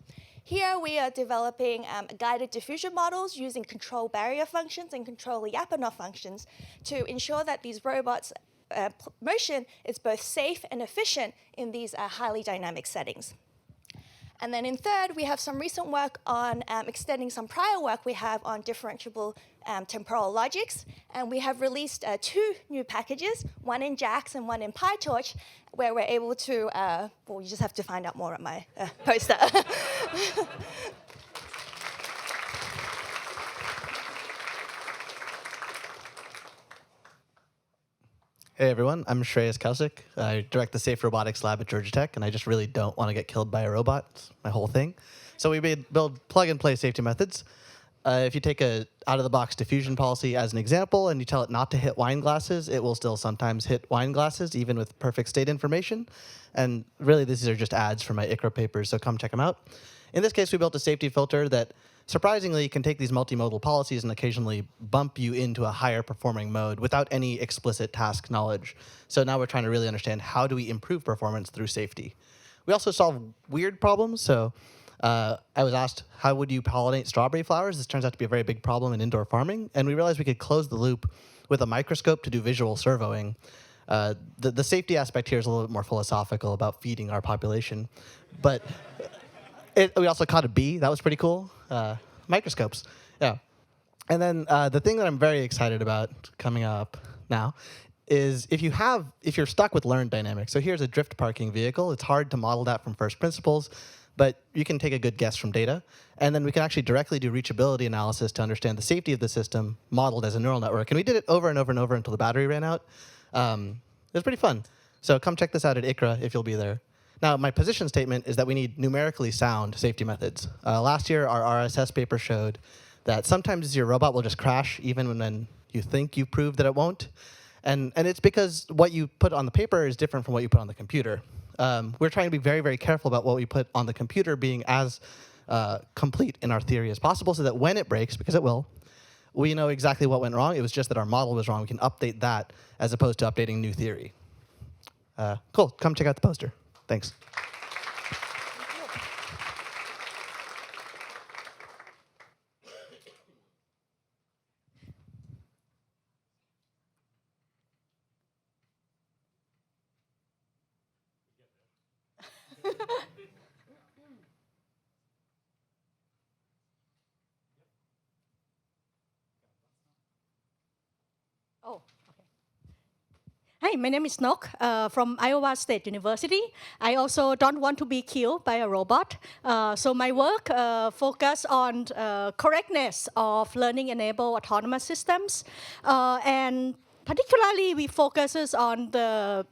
Here we are developing guided diffusion models using control barrier functions and control Lyapunov functions to ensure that these robots' motion is both safe and efficient in these highly dynamic settings. And then in third, we have some recent work on extending some prior work we have on differentiable temporal logics. And we have released 2 new packages, one in JAX and one in PyTorch, where we're able to, well, you just have to find out more at my poster. Hey everyone, I'm Shreyas Kausik. I direct the Safe Robotics Lab at Georgia Tech, and I just really don't want to get killed by a robot. It's my whole thing. So we build plug-and-play safety methods. If you take a out-of-the-box diffusion policy as an example and you tell it not to hit wine glasses, it will still sometimes hit wine glasses, even with perfect state information. And really, these are just ads for my ICRA papers, so come check them out. In this case, we built a safety filter that surprisingly can take these multimodal policies and occasionally bump you into a higher performing mode without any explicit task knowledge. So now we're trying to really understand how do we improve performance through safety. We also solve weird problems. So I was asked, how would you pollinate strawberry flowers? This turns out to be a very big problem in indoor farming. And we realized we could close the loop with a microscope to do visual surveying. The safety aspect here is a little bit more philosophical about feeding our population. But we also caught a bee. That was pretty cool. Microscopes, yeah. And then the thing that I'm very excited about coming up now is if you're stuck with learned dynamics. So here's a drift parking vehicle. It's hard to model that from first principles, but you can take a good guess from data. And then we can actually directly do reachability analysis to understand the safety of the system modeled as a neural network. And we did it over and over and over until the battery ran out. It was pretty fun. So come check this out at ICRA if you'll be there. Now, my position statement is that we need numerically sound safety methods. Last year, our RSS paper showed that sometimes your robot will just crash even when you think you proved that it won't. And it's because what you put on the paper is different from what you put on the computer. We're trying to be very, very careful about what we put on the computer being as complete in our theory as possible so that when it breaks, because it will, we know exactly what went wrong. It was just that our model was wrong. We can update that as opposed to updating new theory. Cool. Come check out the poster. Thanks. Oh, okay. Hi, my name is Nok from Iowa State University. I also don't want to be killed by a robot. So my work focus on correctness of learning-enabled autonomous systems. And particularly, we focuses on the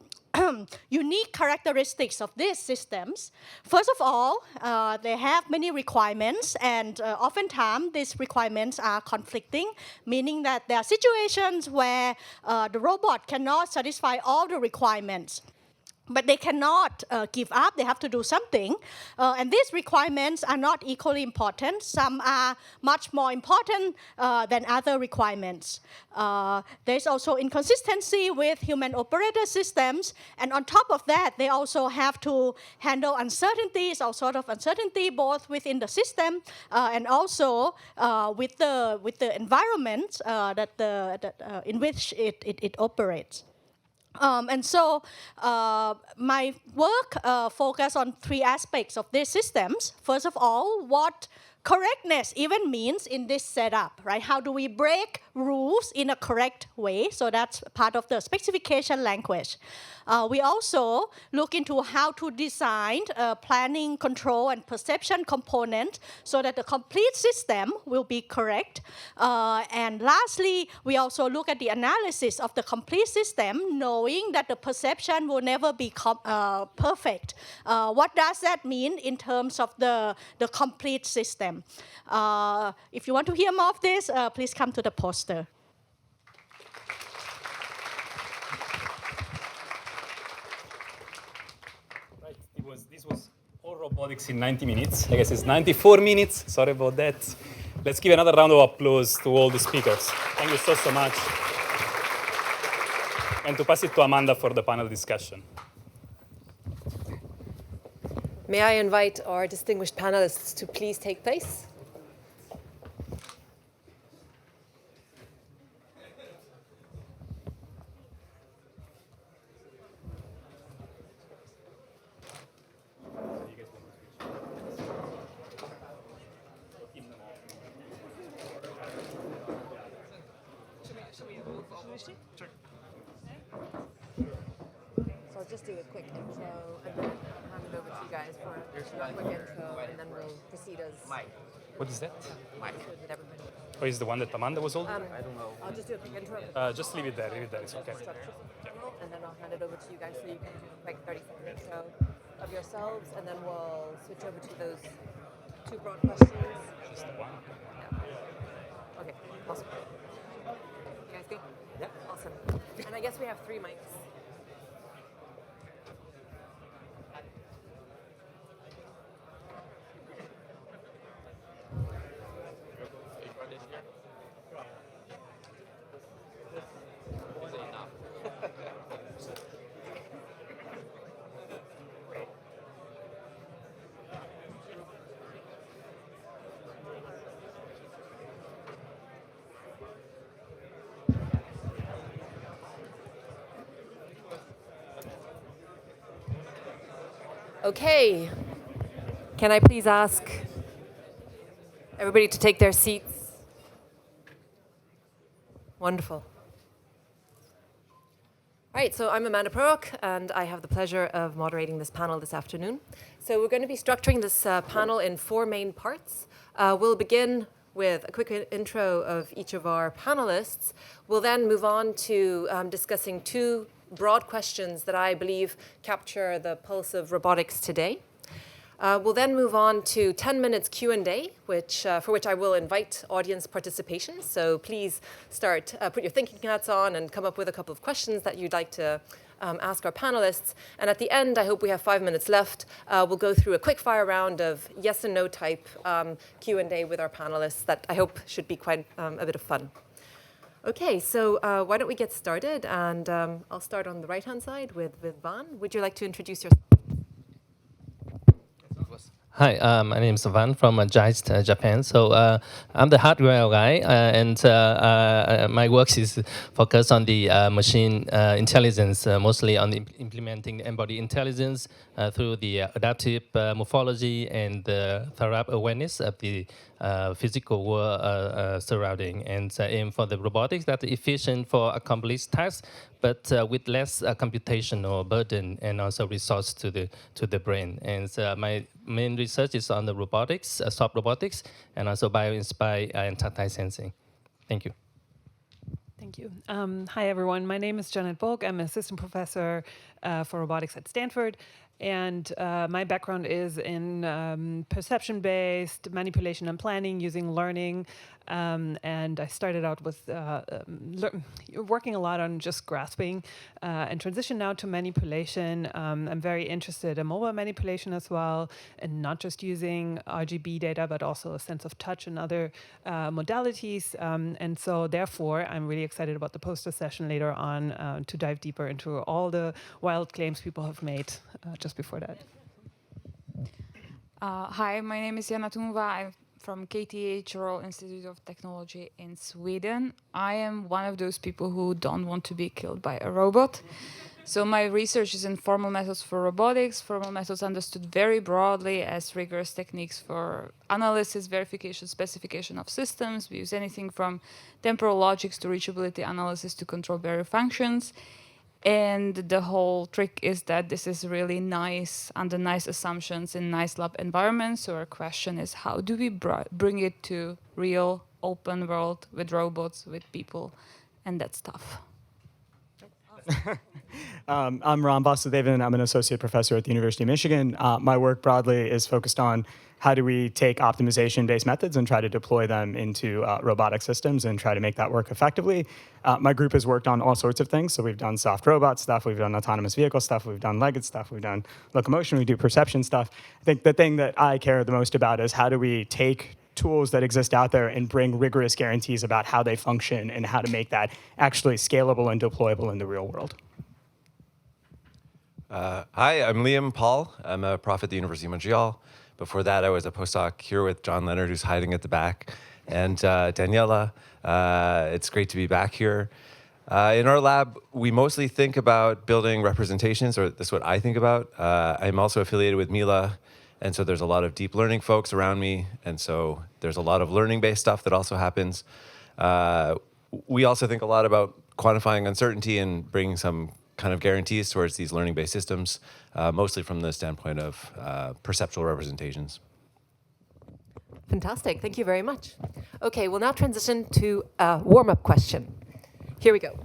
unique characteristics of these systems. First of all, they have many requirements, and oftentimes these requirements are conflicting, meaning that there are situations where the robot cannot satisfy all the requirements. But they cannot give up. They have to do something. And these requirements are not equally important. Some are much more important than other requirements. There's also inconsistency with human operator systems. And on top of that, they also have to handle uncertainties, all sort of uncertainty, both within the system and also with the environment in which it operates. And so my work focuses on 3 aspects of these systems. First of all, what correctness even means in this setup, right? How do we break rules in a correct way? So that's part of the specification language. We also look into how to design planning, control, and perception component so that the complete system will be correct. And lastly, we also look at the analysis of the complete system, knowing that the perception will never be perfect. What does that mean in terms of the complete system? If you want to hear more of this, please come to the poster. This was all robotics in 90 minutes. I guess it's 94 minutes. Sorry about that. Let's give another round of applause to all the speakers. Thank you so much. And to pass it to Amanda for the panel discussion. May I invite our distinguished panelists to please take place? PhD? Sure. So I'll just do a quick intro and then hand it over to you guys for a quick intro, and then we'll proceed as What is that? with everybody. Oh, is the one that Amanda was holding? I don't know. I'll just do a quick intro. Just leave it there, it's okay. Structure, and then I'll hand it over to you guys so you can do a quick 30-second intro of yourselves, and then we'll switch over to those two broad questions. Just the one. Yeah. Okay, awesome. You guys good? Yeah. Awesome. And I guess we have 3 mics. Okay, can I please ask everybody to take their seats? Wonderful. All right, so I'm Amanda Prorok, and I have the pleasure of moderating this panel this afternoon. So we're going to be structuring this panel in 4 main parts. We'll begin with a quick intro of each of our panelists. We'll then move on to discussing 2 broad questions that I believe capture the pulse of robotics today. We'll then move on to 10 minutes Q&A, for which I will invite audience participation. So please put your thinking hats on and come up with a couple of questions that you'd like to ask our panelists. And at the end, I hope we have 5 minutes left. We'll go through a quick fire round of yes and no type Q&A with our panelists that I hope should be quite a bit of fun. Okay, so why don't we get started? And I'll start on the right-hand side with Van. Would you like to introduce yourself? Hi, my name is Van from JAIST, Japan. So I'm the hardware guy, and my work is focused on the machine intelligence, mostly on implementing embodied intelligence through the adaptive morphology and thorough awareness of the physical world surrounding, and aim for the robotics that are efficient for accomplished tasks, but with less computational burden and also resource to the brain. And my main research is on the robotics, soft robotics, and also bio-inspired and tactile sensing. Thank you. Thank you. Hi, everyone. My name is Janet Volk. I'm an assistant professor for robotics at Stanford. And my background is in perception-based manipulation and planning using learning. And I started out with working a lot on just grasping and transition now to manipulation. I'm very interested in mobile manipulation as well, and not just using RGB data, but also a sense of touch and other modalities. And so therefore, I'm really excited about the poster session later on to dive deeper into all the wild claims people have made just before that. Hi, my name is Jana Tunva. I'm from KTH, Royal Institute of Technology in Sweden. I am one of those people who don't want to be killed by a robot. So my research is in formal methods for robotics, formal methods understood very broadly as rigorous techniques for analysis, verification, specification of systems. We use anything from temporal logics to reachability analysis to control various functions. And the whole trick is that this is really nice, under nice assumptions in nice lab environments. So our question is, how do we bring it to real open world with robots, with people, and that stuff? I'm Ram Vasudevan. I'm an associate professor at the University of Michigan. My work broadly is focused on how do we take optimization-based methods and try to deploy them into robotic systems and try to make that work effectively. My group has worked on all sorts of things. So we've done soft robot stuff, we've done autonomous vehicle stuff, we've done legged stuff, we've done locomotion, we do perception stuff. I think the thing that I care the most about is how do we take tools that exist out there and bring rigorous guarantees about how they function and how to make that actually scalable and deployable in the real world. Hi, I'm Liam Paul. I'm a prof at the University of Montreal. Before that, I was a postdoc here with John Leonard, who's hiding at the back, and Daniela. It's great to be back here. In our lab, we mostly think about building representations, or that's what I think about. I'm also affiliated with Mila, and so there's a lot of deep learning folks around me, and so there's a lot of learning-based stuff that also happens. We also think a lot about quantifying uncertainty and bringing some kind of guarantees towards these learning-based systems, mostly from the standpoint of perceptual representations. Fantastic. Thank you very much. Okay, we'll now transition to a warm-up question. Here we go.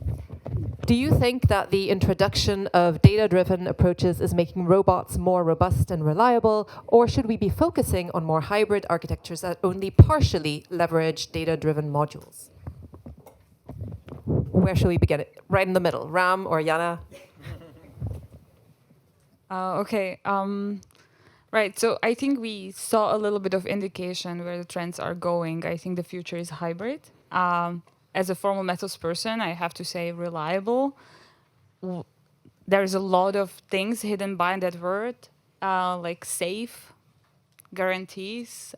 Do you think that the introduction of data-driven approaches is making robots more robust and reliable, or should we be focusing on more hybrid architectures that only partially leverage data-driven modules? Where shall we begin? Right in the middle. Ram or Yana? Okay. Right. So I think we saw a little bit of indication where the trends are going. I think the future is hybrid. As a formal methods person, I have to say reliable. There's a lot of things hidden behind that word, like safe, guarantees,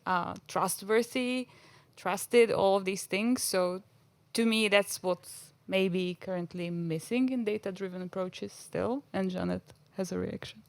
trustworthy, trusted, all of these things. So to me, that's what's maybe currently missing in data-driven approaches still. And Janet has a reaction.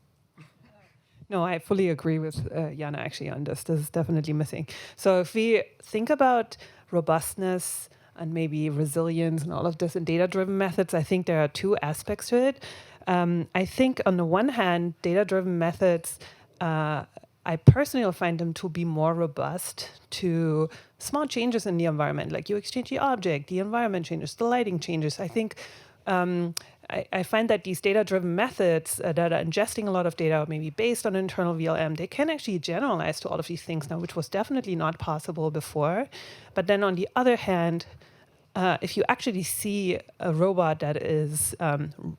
No, I fully agree with Jana actually on this. This is definitely missing. So if we think about robustness and maybe resilience and all of this in data-driven methods, I think there are two aspects to it. I think on the one hand, data-driven methods, I personally find them to be more robust to small changes in the environment, like you exchange the object, the environment changes, the lighting changes. I think I find that these data-driven methods that are ingesting a lot of data, maybe based on internal VLM, they can actually generalize to all of these things now, which was definitely not possible before. But then on the other hand, if you actually see a robot that is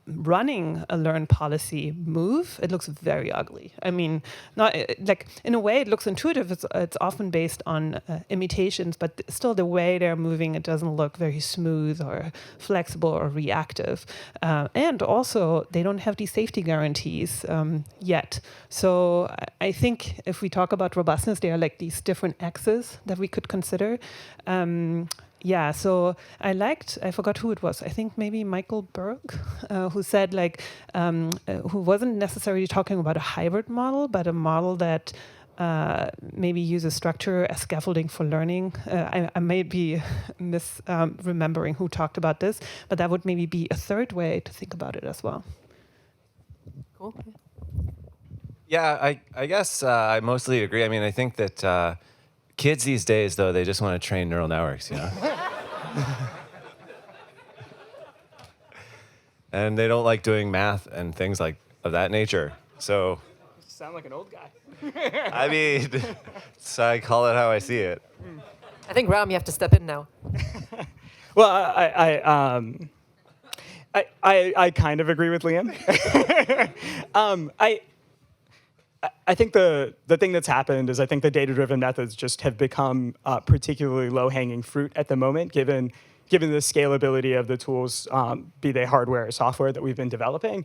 running a learn policy move, it looks very ugly. I mean, not like in a way it looks intuitive. It's often based on imitations, but still the way they're moving, it doesn't look very smooth or flexible or reactive. And also, they don't have these safety guarantees yet. So I think if we talk about robustness, there are like these different axes that we could consider. Yeah, so I forgot who it was. I think maybe Michael Berg, who said who wasn't necessarily talking about a hybrid model, but a model that maybe uses structure as scaffolding for learning. I may be remembering who talked about this, but that would maybe be a third way to think about it as well. Cool. Yeah, I guess I mostly agree. I mean, I think that kids these days, though, they just want to train neural networks, you know? And they don't like doing math and things like of that nature. So You sound like an old guy. I mean, so I call it how I see it. I think, Ram, you have to step in now. Well, I kind of agree with Liam. I think the thing that's happened is I think the data-driven methods just have become particularly low-hanging fruit at the moment, given the scalability of the tools, be they hardware or software that we've been developing.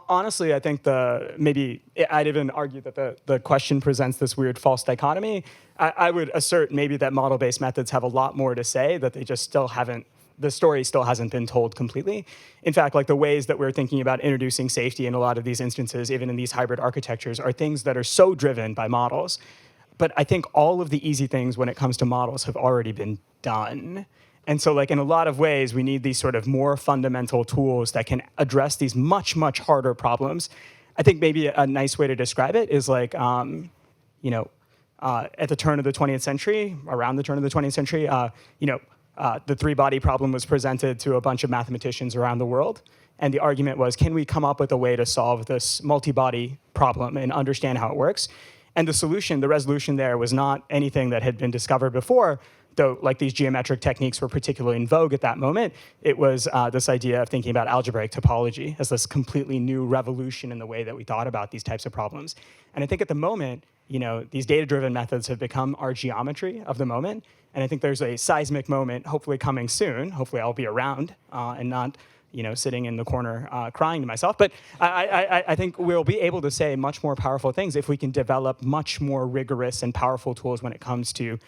Honestly, I think I'd even argue that the question presents this weird false dichotomy. I would assert maybe that model-based methods have a lot more to say, that they just still haven't, the story still hasn't been told completely. In fact, like the ways that we're thinking about introducing safety in a lot of these instances, even in these hybrid architectures, are things that are so driven by models. But I think all of the easy things when it comes to models have already been done. And so like in a lot of ways, we need these sort of more fundamental tools that can address these much, much harder problems. I think maybe a nice way to describe it is like, at the turn of the 20th century, around the turn of the 20th century, the three-body problem was presented to a bunch of mathematicians around the world. And the argument was, can we come up with a way to solve this multi-body problem and understand how it works? And the resolution there was not anything that had been discovered before, though like these geometric techniques were particularly in vogue at that moment. It was this idea of thinking about algebraic topology as this completely new revolution in the way that we thought about these types of problems. And I think at the moment, these data-driven methods have become our geometry of the moment. And I think there's a seismic moment, hopefully coming soon. Hopefully I'll be around and not, sitting in the corner crying to myself. But I think we'll be able to say much more powerful things if we can develop much more rigorous and powerful tools when it comes to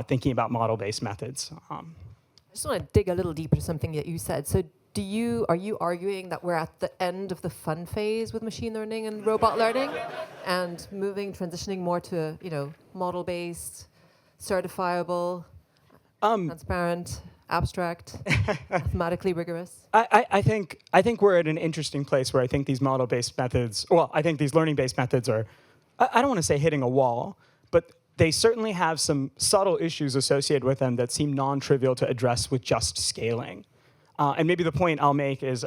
thinking about model-based methods. I just want to dig a little deeper to something that you said. So are you arguing that we're at the end of the fun phase with machine learning and robot learning and transitioning more to, model-based, certifiable, transparent? abstract, mathematically rigorous? I think we're at an interesting place where I think these model-based methods, well, I think these learning-based methods are, I don't want to say hitting a wall, but they certainly have some subtle issues associated with them that seem non-trivial to address with just scaling. And maybe the point I'll make is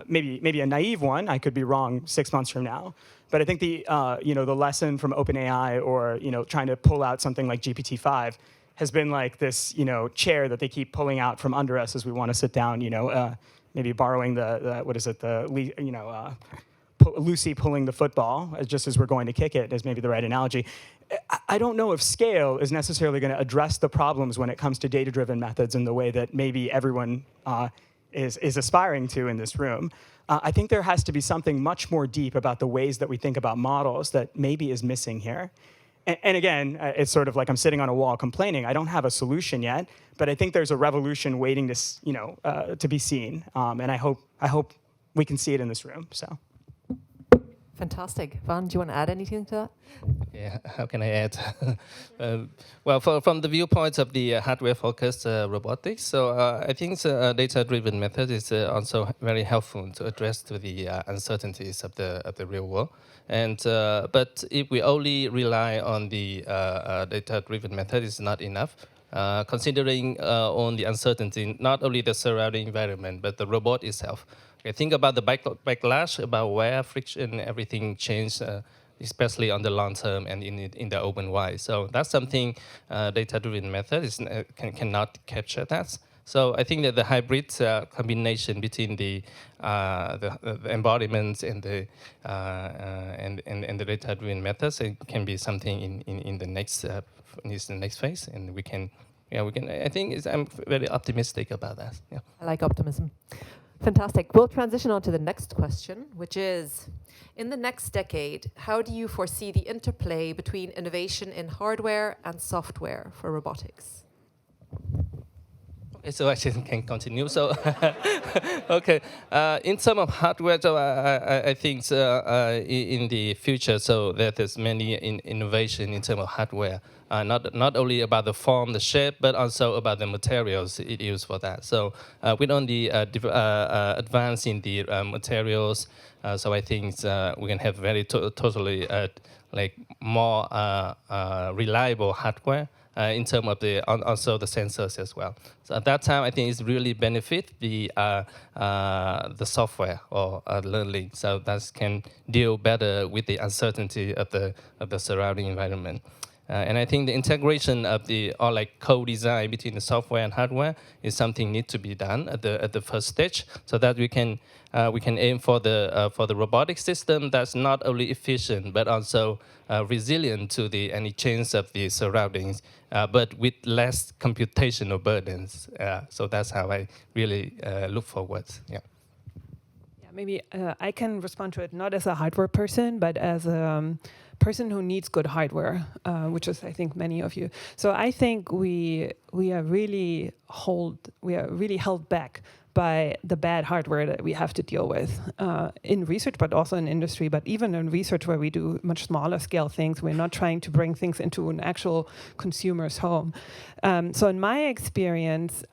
maybe a naive one. I could be wrong 6 months from now, but I think the the lesson from OpenAI or trying to pull out something like GPT-5 has been like this chair that they keep pulling out from under us as we want to sit down. Maybe borrowing the what is it, Lucy pulling the football just as we're going to kick it is maybe the right analogy. I don't know if scale is necessarily going to address the problems when it comes to data-driven methods in the way that maybe everyone is aspiring to in this room. I think there has to be something much more deep about the ways that we think about models that maybe is missing here. And again, it's sort of like I'm sitting on a wall complaining. I don't have a solution yet, but I think there's a revolution waiting to be seen. And I hope we can see it in this room. So. Fantastic. Van, do you want to add anything to that? Yeah, how can I add? Well, from the viewpoint of the hardware-focused robotics, so I think the data-driven method is also very helpful to address to the uncertainties of the real world. And but if we only rely on the data-driven method, it's not enough. Considering on the uncertainty, not only the surrounding environment, but the robot itself. Okay, think about the backlash, about wear, friction, everything changed, especially on the long term and in the open wide. So that's something data-driven method cannot capture that. So I think that the hybrid combination between the embodiments and the data-driven methods can be something in the next phase, and we can. I think I'm very optimistic about that. Yeah. I like optimism. Fantastic. We'll transition on to the next question, which is, in the next decade, how do you foresee the interplay between innovation in hardware and software for robotics? Okay, so I can continue. So, okay, in terms of hardware, so I think in the future, so there's many innovation in terms of hardware. Not only about the form, the shape, but also about the materials it used for that. So with only advance in the materials, so I think we can have very totally like more reliable hardware in terms of also the sensors as well. So at that time, I think it's really benefit the software or learning, so that can deal better with the uncertainty of the surrounding environment. And I think the integration of co-design between the software and hardware is something need to be done at the first stage, so that we can aim for the robotic system that's not only efficient but also resilient to any change of the surroundings, but with less computational burdens. So that's how I really look forward. Yeah. Yeah, maybe I can respond to it not as a hardware person, but as a person who needs good hardware, which is, I think, many of you. So I think we are really held back by the bad hardware that we have to deal with in research, but also in industry. But even in research, where we do much smaller scale things, we're not trying to bring things into an actual consumer's home. So in my experience,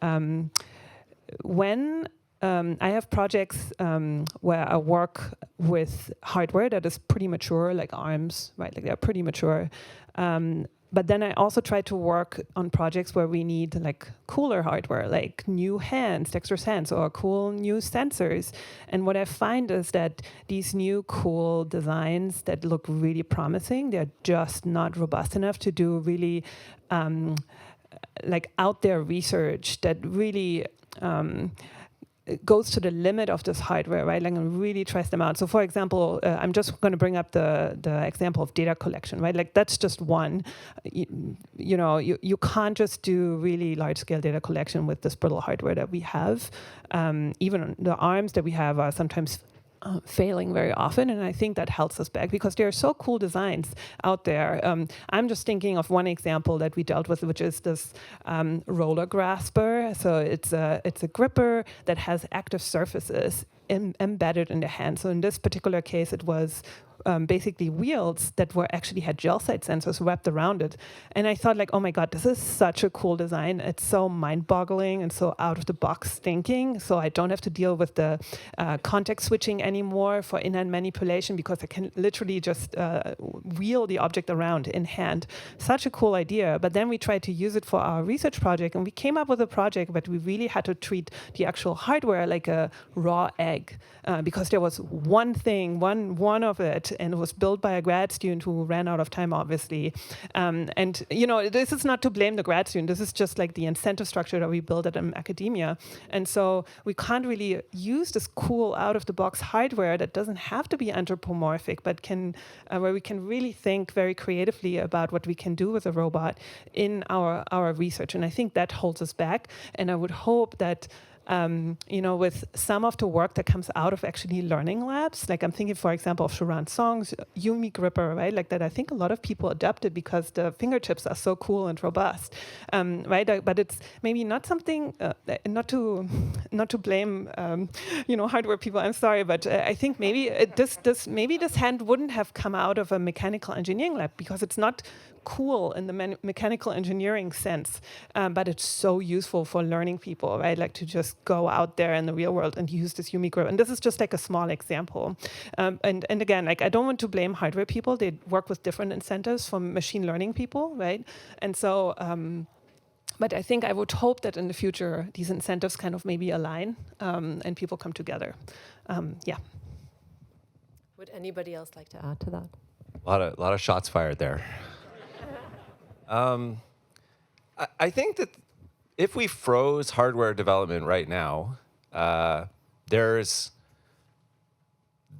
when I have projects where I work with hardware that is pretty mature, like ARMs, right? Like they're pretty mature. But then I also try to work on projects where we need like cooler hardware, like new hands, dexterous hands, or cool new sensors. And what I find is that these new cool designs that look really promising, they're just not robust enough to do really like out there research that really it goes to the limit of this hardware, right? Like, and really tries them out. So, for example, I'm just going to bring up the example of data collection, right? Like, that's just one. You can't just do really large-scale data collection with this brittle hardware that we have. Even the ARMs that we have are sometimes failing very often, and I think that holds us back because there are so cool designs out there. I'm just thinking of one example that we dealt with, which is this roller grasper. So it's a gripper that has active surfaces embedded in the hand. So in this particular case, it was basically wheels that were actually had gel side sensors wrapped around it. And I thought like, oh my God, this is such a cool design. It's so mind-boggling and so out of the box thinking. So I don't have to deal with the context switching anymore for in-hand manipulation because I can literally just wheel the object around in hand. Such a cool idea. But then we tried to use it for our research project, and we came up with a project, but we really had to treat the actual hardware like a raw egg because there was one thing, one of it, and it was built by a grad student who ran out of time, obviously. And this is not to blame the grad student. This is just like the incentive structure that we built at academia. And so we can't really use this cool out-of-the-box hardware that doesn't have to be anthropomorphic, but can where we can really think very creatively about what we can do with a robot in our research. And I think that holds us back. And I would hope that with some of the work that comes out of actually learning labs, like I'm thinking, for example, of Sharon Song's Yumi gripper, right? Like that, I think a lot of people adopted because the fingertips are so cool and robust, right? But it's maybe not something, not to blame, hardware people. I'm sorry, but I think maybe this hand wouldn't have come out of a mechanical engineering lab because it's not cool in the mechanical engineering sense, but it's so useful for learning people, right? Like to just go out there in the real world and use this Yumi grip. And this is just like a small example. And again, like I don't want to blame hardware people. They work with different incentives from machine learning people, right? And so, but I think I would hope that in the future, these incentives kind of maybe align and people come together. Yeah. Would anybody else like to add to that? A lot of shots fired there. I think that if we froze hardware development right now, there's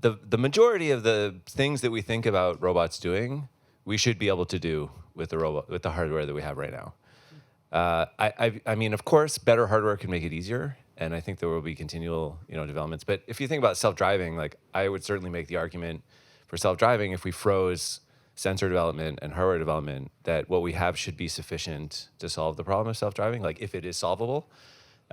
the majority of the things that we think about robots doing, we should be able to do with the hardware that we have right now. I mean, of course, better hardware can make it easier, and I think there will be continual developments. But if you think about self-driving, like I would certainly make the argument for self-driving if we froze sensor development and hardware development, that what we have should be sufficient to solve the problem of self-driving. Like if it is solvable,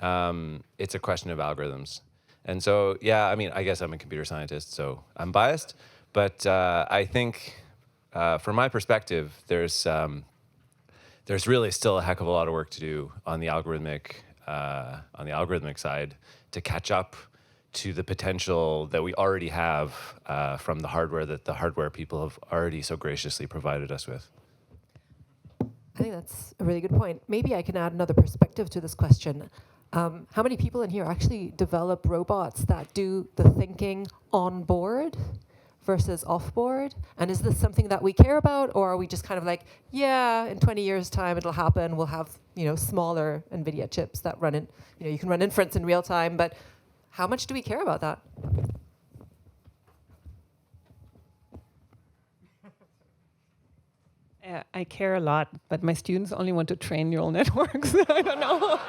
it's a question of algorithms. And so, yeah, I mean, I guess I'm a computer scientist, so I'm biased. But I think, from my perspective, there's really still a heck of a lot of work to do on the algorithmic side to catch up to the potential that we already have from the hardware that the hardware people have already so graciously provided us with. I think that's a really good point. Maybe I can add another perspective to this question. How many people in here actually develop robots that do the thinking on board versus off board? And is this something that we care about, or are we just kind of like, yeah, in 20 years' time it'll happen. We'll have smaller NVIDIA chips that run in, you can run inference in real time, but how much do we care about that? I care a lot, but my students only want to train neural networks. I don't know.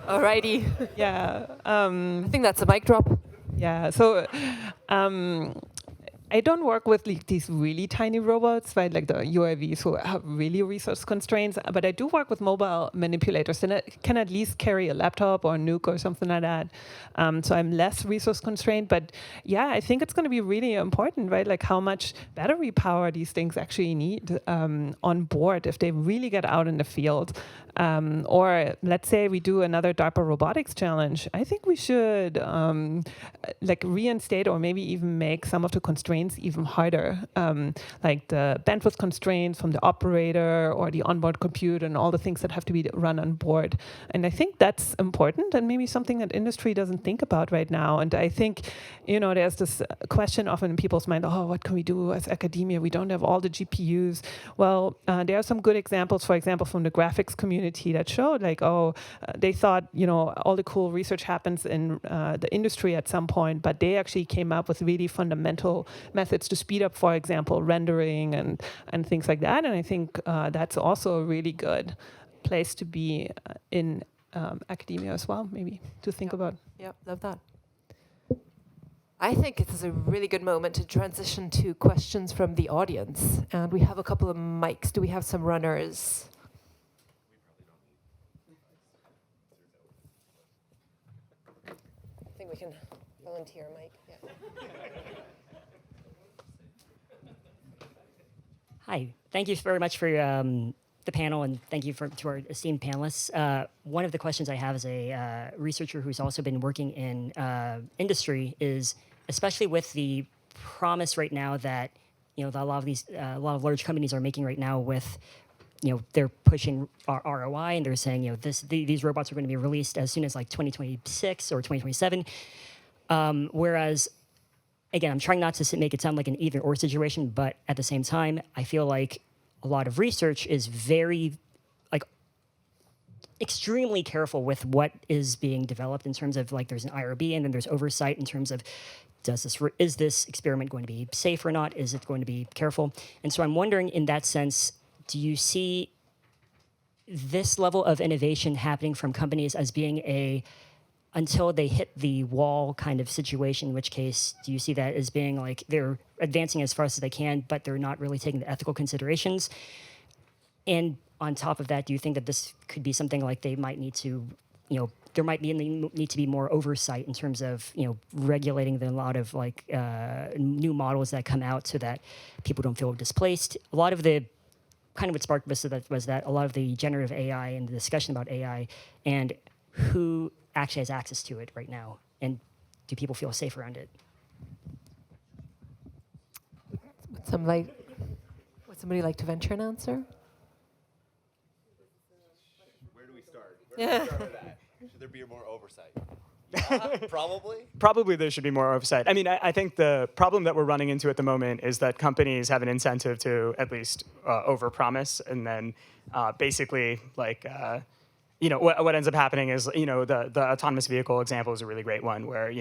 Alrighty. Yeah. I think that's a mic drop. Yeah. So I don't work with like these really tiny robots, right? Like the UAVs who have really resource constraints. But I do work with mobile manipulators and can at least carry a laptop or a nuke or something like that. So I'm less resource constrained. But yeah, I think it's going to be really important, right? Like how much battery power these things actually need on board if they really get out in the field. Or let's say we do another DARPA robotics challenge. I think we should like reinstate or maybe even make some of the constraints even harder, like the bandwidth constraints from the operator or the onboard compute and all the things that have to be run on board. And I think that's important and maybe something that industry doesn't think about right now. And I think, there's this question often in people's mind, oh, what can we do as academia? We don't have all the GPUs. Well, there are some good examples, for example, from the graphics community that showed like, they thought, all the cool research happens in the industry at some point, but they actually came up with really fundamental methods to speed up, for example, rendering and things like that. And I think that's also a really good place to be in academia as well, maybe, to think about. Yep, love that. I think this is a really good moment to transition to questions from the audience. And we have a couple of mics. Do we have some runners? I think we can volunteer a mic. Yeah. Hi, thank you very much for the panel, and thank you to our esteemed panelists. One of the questions I have as a researcher who's also been working in industry is, especially with the promise right now that a lot of large companies are making right now with, they're pushing ROI and they're saying, these robots are going to be released as soon as like 2026 or 2027, whereas. Again, I'm trying not to make it sound like an either or situation, but at the same time, I feel like a lot of research is very, extremely careful with what is being developed in terms of there's an IRB and then there's oversight in terms of is this experiment going to be safe or not? Is it going to be careful? And so I'm wondering, in that sense, do you see this level of innovation happening from companies as being until they hit the wall kind of situation, in which case do you see that as being they're advancing as fast as they can, but they're not really taking the ethical considerations? And on top of that, do you think that this could be something they might need to, there might need to be more oversight in terms of, regulating a lot of new models that come out so that people don't feel displaced? A lot of the kind of what sparked this was that a lot of the generative AI and the discussion about AI and who actually has access to it right now, and do people feel safe around it? Would somebody like to venture an answer? Where do we start? Yeah. Should there be more oversight? Probably. Probably there should be more oversight. I mean, I think the problem that we're running into at the moment is that companies have an incentive to at least overpromise, and then basically what ends up happening is the autonomous vehicle example is a really great one where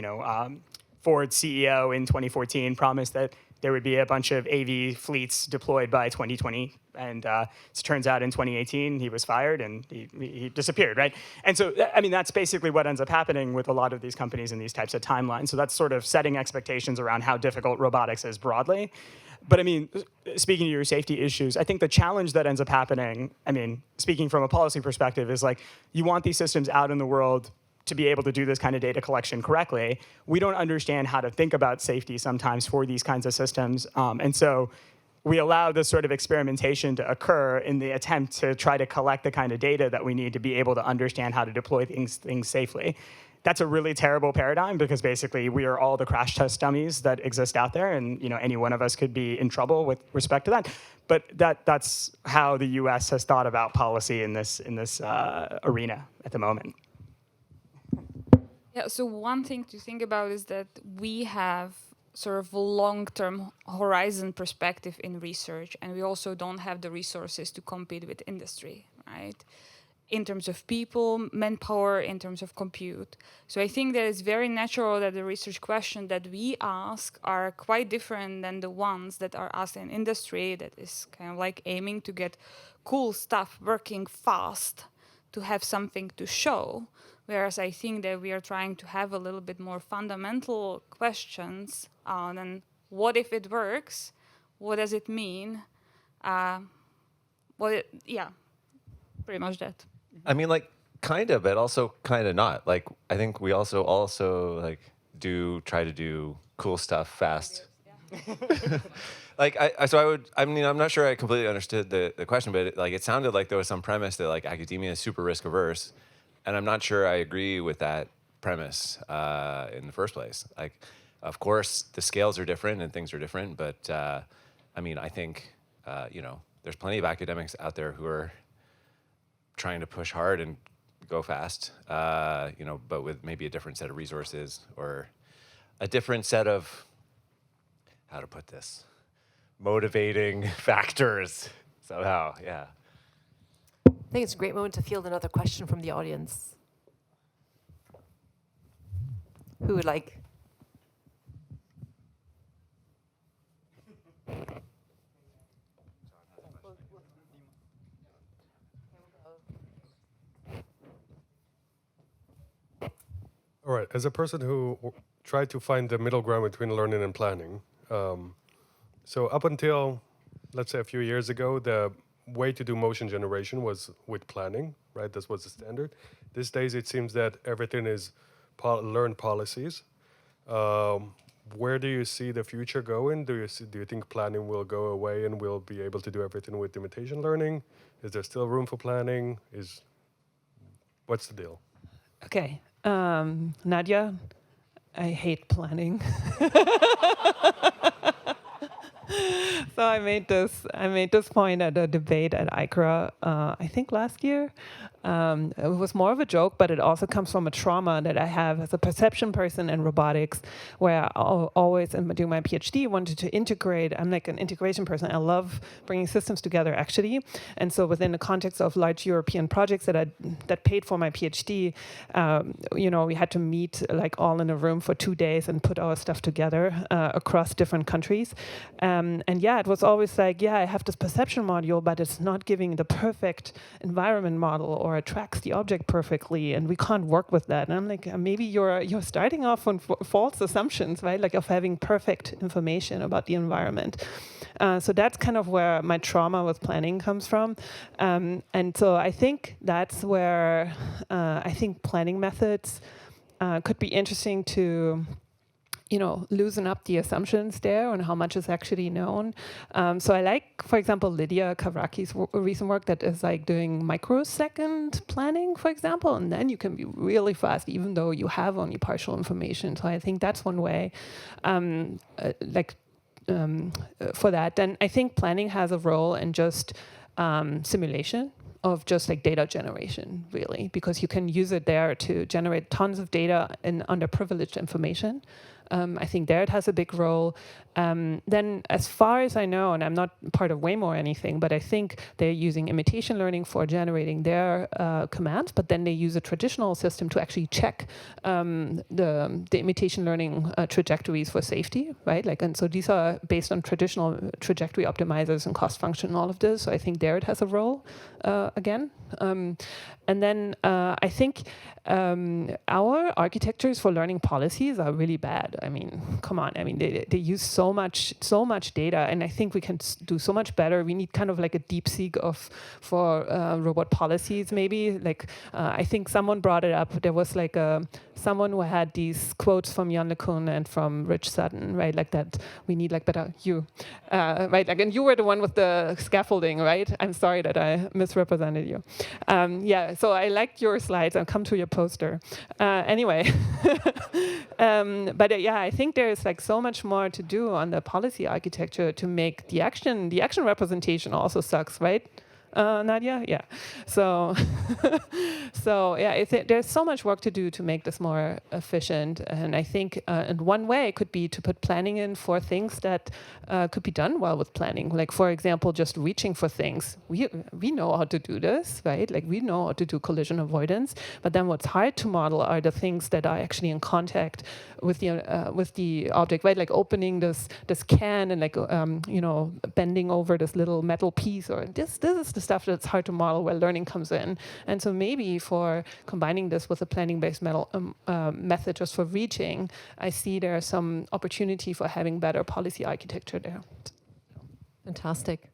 Ford's CEO in 2014 promised that there would be a bunch of AV fleets deployed by 2020. And it turns out in 2018, he was fired and he disappeared, right? And so, I mean, that's basically what ends up happening with a lot of these companies in these types of timelines. So that's sort of setting expectations around how difficult robotics is broadly. But I mean, speaking to your safety issues, I think the challenge that ends up happening, I mean, speaking from a policy perspective, is you want these systems out in the world to be able to do this kind of data collection correctly. We don't understand how to think about safety sometimes for these kinds of systems. And so we allow this sort of experimentation to occur in the attempt to try to collect the kind of data that we need to be able to understand how to deploy things safely. That's a really terrible paradigm because basically we are all the crash test dummies that exist out there, and any one of us could be in trouble with respect to that. But that's how the U.S. has thought about policy in this arena at the moment. Yeah, so one thing to think about is that we have sort of a long-term horizon perspective in research, and we also don't have the resources to compete with industry, right? In terms of people, manpower, in terms of compute. So I think that it's very natural that the research questions that we ask are quite different than the ones that are asked in industry that is kind of aiming to get cool stuff working fast to have something to show. Whereas I think that we are trying to have a little bit more fundamental questions on what if it works? What does it mean? Pretty much that. I mean, kind of, but also kind of not. I think we also try to do cool stuff fast. I'm not sure I completely understood the question, but it sounded like there was some premise that academia is super risk averse. And I'm not sure I agree with that premise in the first place. Of course, the scales are different and things are different, but I think there's plenty of academics out there who are trying to push hard and go fast, but with maybe a different set of resources or a different set of, how to put this, motivating factors somehow, yeah. I think it's a great moment to field another question from the audience. Who would like? All right, as a person who tried to find the middle ground between learning and planning, so up until, let's say, a few years ago, the way to do motion generation was with planning, right? This was the standard. These days, it seems that everything is learned policies. where do you see the future going? Do you think planning will go away and we'll be able to do everything with imitation learning? Is there still room for planning? What's the deal? Okay, Nadia, I hate planning. So I made this point at a debate at ICRA, I think last year. It was more of a joke, but it also comes from a trauma that I have as a perception person in robotics, where I always, doing my PhD, wanted to integrate. I'm like an integration person. I love bringing systems together, actually. And so within the context of large European projects that paid for my PhD, we had to meet like all in a room for 2 days and put our stuff together across different countries. And yeah, it was always like, yeah, I have this perception module, but it's not giving the perfect environment model or it tracks the object perfectly, and we can't work with that. And I'm like, maybe you're starting off on false assumptions, right? Like of having perfect information about the environment. So that's kind of where my trauma with planning comes from. And so I think that's where I think planning methods could be interesting to loosen up the assumptions there on how much is actually known. So I like, for example, Lydia Kavraki's recent work that is like doing microsecond planning, for example, and then you can be really fast, even though you have only partial information. So I think that's one way, for that. Then I think planning has a role in just simulation of just like data generation, really, because you can use it there to generate tons of data in underprivileged information. I think there it has a big role. Then as far as I know, and I'm not part of Waymo or anything, but I think they're using imitation learning for generating their commands, but then they use a traditional system to actually check the imitation learning trajectories for safety, right? And so these are based on traditional trajectory optimizers and cost function and all of this. So I think there it has a role again. And then I think our architectures for learning policies are really bad. I mean, come on. I mean, they use so much data, and I think we can do so much better. We need kind of like a DeepSeek for robot policies, maybe. I think someone brought it up. There was like someone who had these quotes from Jan LeCun and from Rich Sutton, right? Like that we need like better right? And you were the one with the scaffolding, right? I'm sorry that I misrepresented you. So I liked your slides. I'll come to your poster. Anyway, but I think there's like so much more to do on the policy architecture to make the action representation also sucks, right? Nadia? Yeah. So, there's so much work to do to make this more efficient. And I think and one way could be to put planning in for things that could be done well with planning. Like, for example, just reaching for things. We know how to do this, right? Like, we know how to do collision avoidance. But then what's hard to model are the things that are actually in contact with the object, right? Like opening this can and like bending over this little metal piece, or this is the stuff that's hard to model where learning comes in. And so maybe for combining this with a planning-based method just for reaching, I see there's some opportunity for having better policy architecture there. Fantastic.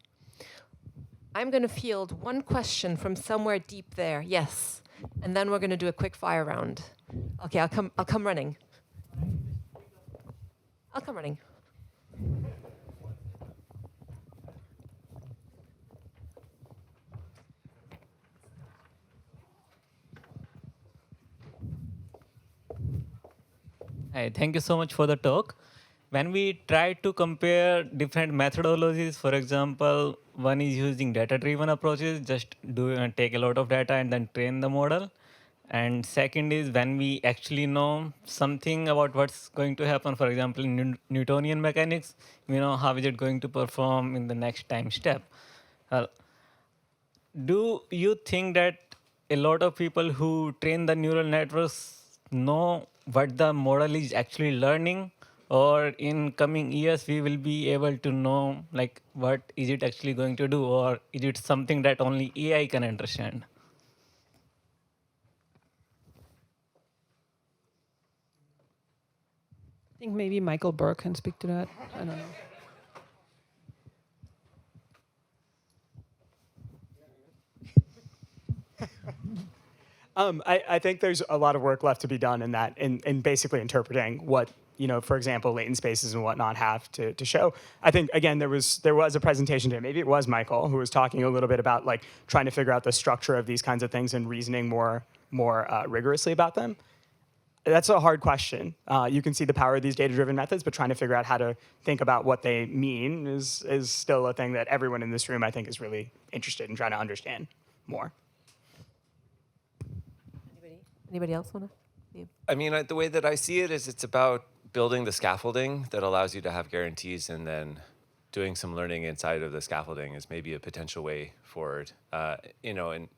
I'm going to field one question from somewhere deep there. Yes. And then we're going to do a quick fire round. Okay, I'll come running. I'll come running. Hi, thank you so much for the talk. When we try to compare different methodologies, for example, one is using data-driven approaches, just take a lot of data and then train the model. And second is when we actually know something about what's going to happen, for example, in Newtonian mechanics, we know how is it going to perform in the next time step. Do you think that a lot of people who train the neural networks know what the model is actually learning, or in coming years we will be able to know like what is it actually going to do, or is it something that only AI can understand? I think maybe Michael Burke can speak to that. I don't know. I think there's a lot of work left to be done in that, in basically interpreting what for example, latent spaces and whatnot have to show. I think, again, there was a presentation today, maybe it was Michael, who was talking a little bit about like trying to figure out the structure of these kinds of things and reasoning more rigorously about them. That's a hard question. You can see the power of these data-driven methods, but trying to figure out how to think about what they mean is still a thing that everyone in this room, I think, is really interested in trying to understand more. Anybody else want to? Yeah. I mean, the way that I see it is it's about building the scaffolding that allows you to have guarantees, and then doing some learning inside of the scaffolding is maybe a potential way forward. And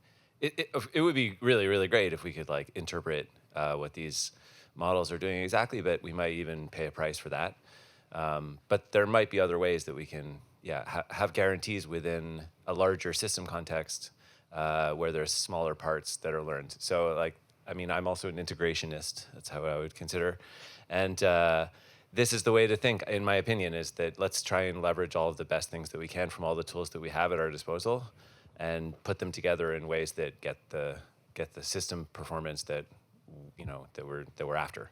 it would be really, really great if we could like interpret what these models are doing exactly, but we might even pay a price for that. But there might be other ways that we can, have guarantees within a larger system context where there's smaller parts that are learned. So like, I mean, I'm also an integrationist. That's how I would consider. And this is the way to think, in my opinion, is that let's try and leverage all of the best things that we can from all the tools that we have at our disposal and put them together in ways that get the system performance that we're after.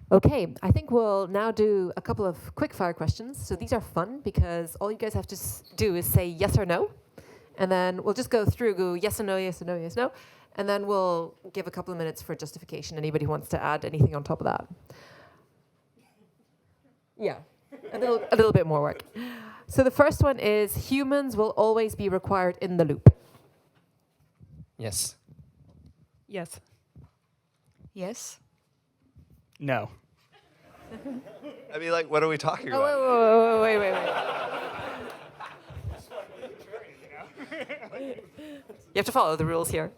Okay, I think we'll now do a couple of quick fire questions. So these are fun because all you guys have to do is say yes or no. And then we'll just go yes or no, yes or no, yes or no. And then we'll give a couple of minutes for justification. Anybody who wants to add anything on top of that? Yeah, a little bit more work. So the first one is humans will always be required in the loop. Yes. Yes. Yes. No. I mean, like, what are we talking about? Wait. You have to follow the rules here.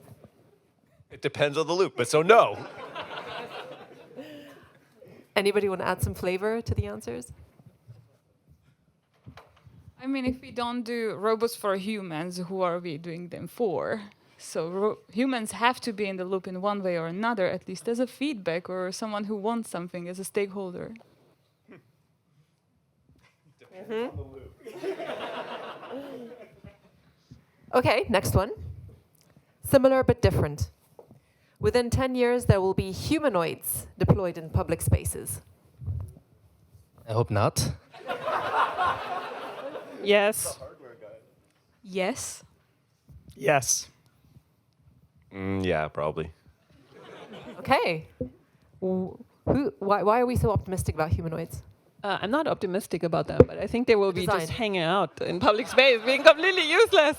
It depends on the loop, but so no. Anybody want to add some flavor to the answers? I mean, if we don't do robots for humans, who are we doing them for? So humans have to be in the loop in one way or another, at least as a feedback or someone who wants something as a stakeholder. Mm-hmm. Okay, next one. Similar but different. Within 10 years, there will be humanoids deployed in public spaces. I hope not. Yes. Yes. Yes. Yeah, probably. Okay. Why are we so optimistic about humanoids? I'm not optimistic about them, but I think they will be just hanging out in public space, being completely useless.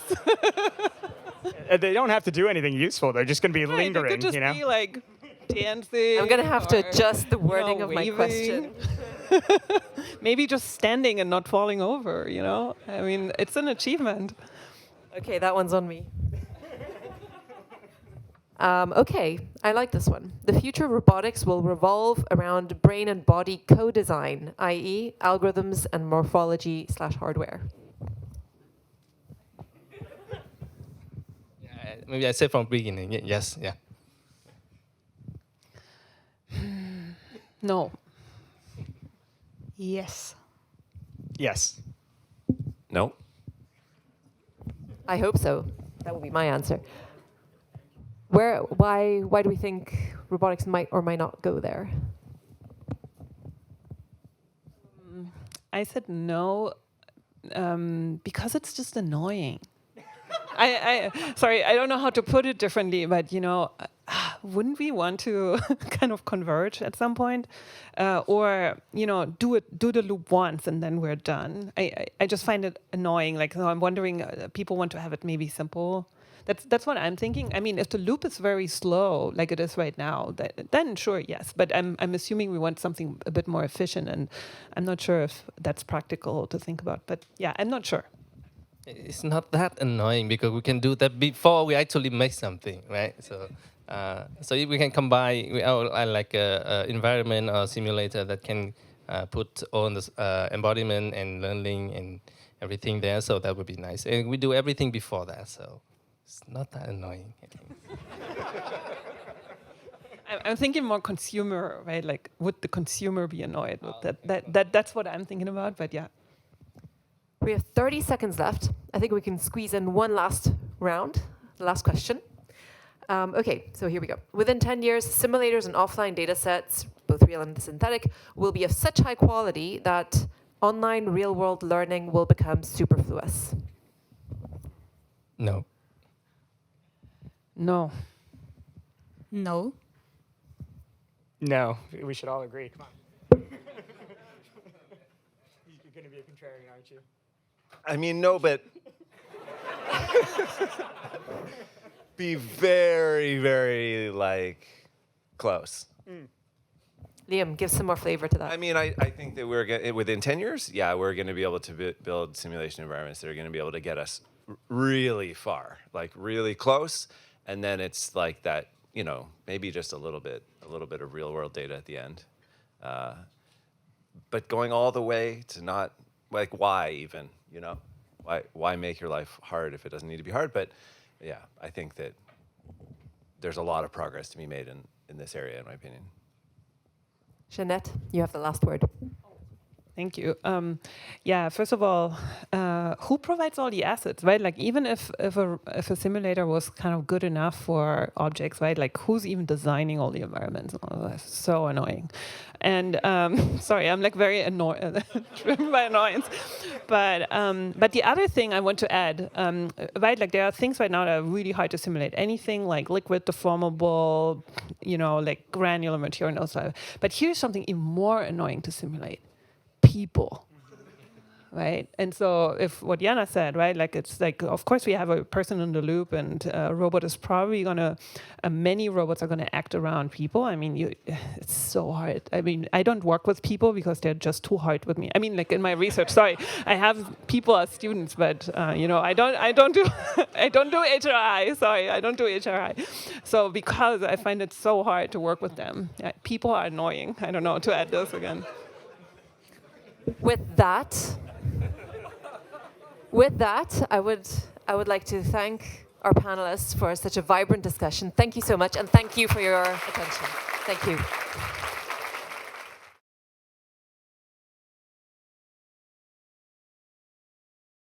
They don't have to do anything useful. They're just going to be lingering, They could just be like dancing. I'm going to have to adjust the wording of my waving. question. Maybe just standing and not falling over, I mean, it's an achievement. Okay, that one's on me. Okay, I like this one. The future of robotics will revolve around brain and body co-design, i.e. algorithms and morphology/hardware. Maybe I say from beginning. Yes, yeah. No. Yes. Yes. No. I hope so. That will be my answer. Why do we think robotics might or might not go there? I said no because it's just annoying. Sorry, I don't know how to put it differently, but wouldn't we want to kind of converge at some point, or do the loop once and then we're done? I just find it annoying. Like, I'm wondering, people want to have it maybe simple. That's what I'm thinking. I mean, if the loop is very slow, like it is right now, then sure, yes. But I'm assuming we want something a bit more efficient, and I'm not sure if that's practical to think about. But yeah, I'm not sure. It's not that annoying because we can do that before we actually make something, right? So if we can combine like a environment or simulator that can put all the embodiment and learning and everything there, so that would be nice. And we do everything before that, so it's not that annoying. I'm thinking more consumer, right? Like, would the consumer be annoyed with that? That's what I'm thinking about. But yeah. We have 30 seconds left. I think we can squeeze in one last round, the last question. Okay, so here we go. Within 10 years, simulators and offline data sets both real and synthetic, will be of such high quality that online real-world learning will become superfluous? No. No. No. No, we should all agree. Come on. You're going to be a contrarian, aren't you? I mean, no, but be very, very, like, close. Liam, give some more flavor to that. I mean, I think that within 10 years, yeah, we're going to be able to build simulation environments that are going to be able to get us really far, like really close. And then it's like that, you know, maybe just a little bit of real world data at the end. But going all the way to not, like, why even, you know? Why make your life hard if it doesn't need to be hard? But yeah, I think that there's a lot of progress to be made in this area, in my opinion. Jeanette, you have the last word. Thank you. Yeah, first of all, who provides all the assets, right? Like, even if a simulator was kind of good enough for objects, right? Like, who's even designing all the environments? Oh, that's so annoying. And sorry, I'm like very driven by annoyance. But the other thing I want to add, right? Like, there are things right now that are really hard to simulate. Anything like liquid, deformable, you know, like granular materials. But here's something even more annoying to simulate. People, right? And so if what Jana said, right, like, it's like, of course we have a person in the loop, and a robot is probably gonna, many robots are gonna act around people. I mean, it's so hard. I mean, I don't work with people because they're just too hard with me. I mean, like, in my research, sorry, I have people as students, but you know, I don't do I don't do HRI. Sorry, I don't do HRI. So because I find it so hard to work with them, people are annoying. I don't know, to add this again. With that, I would like to thank our panelists for such a vibrant discussion. Thank you so much, and thank you for your attention. Thank you.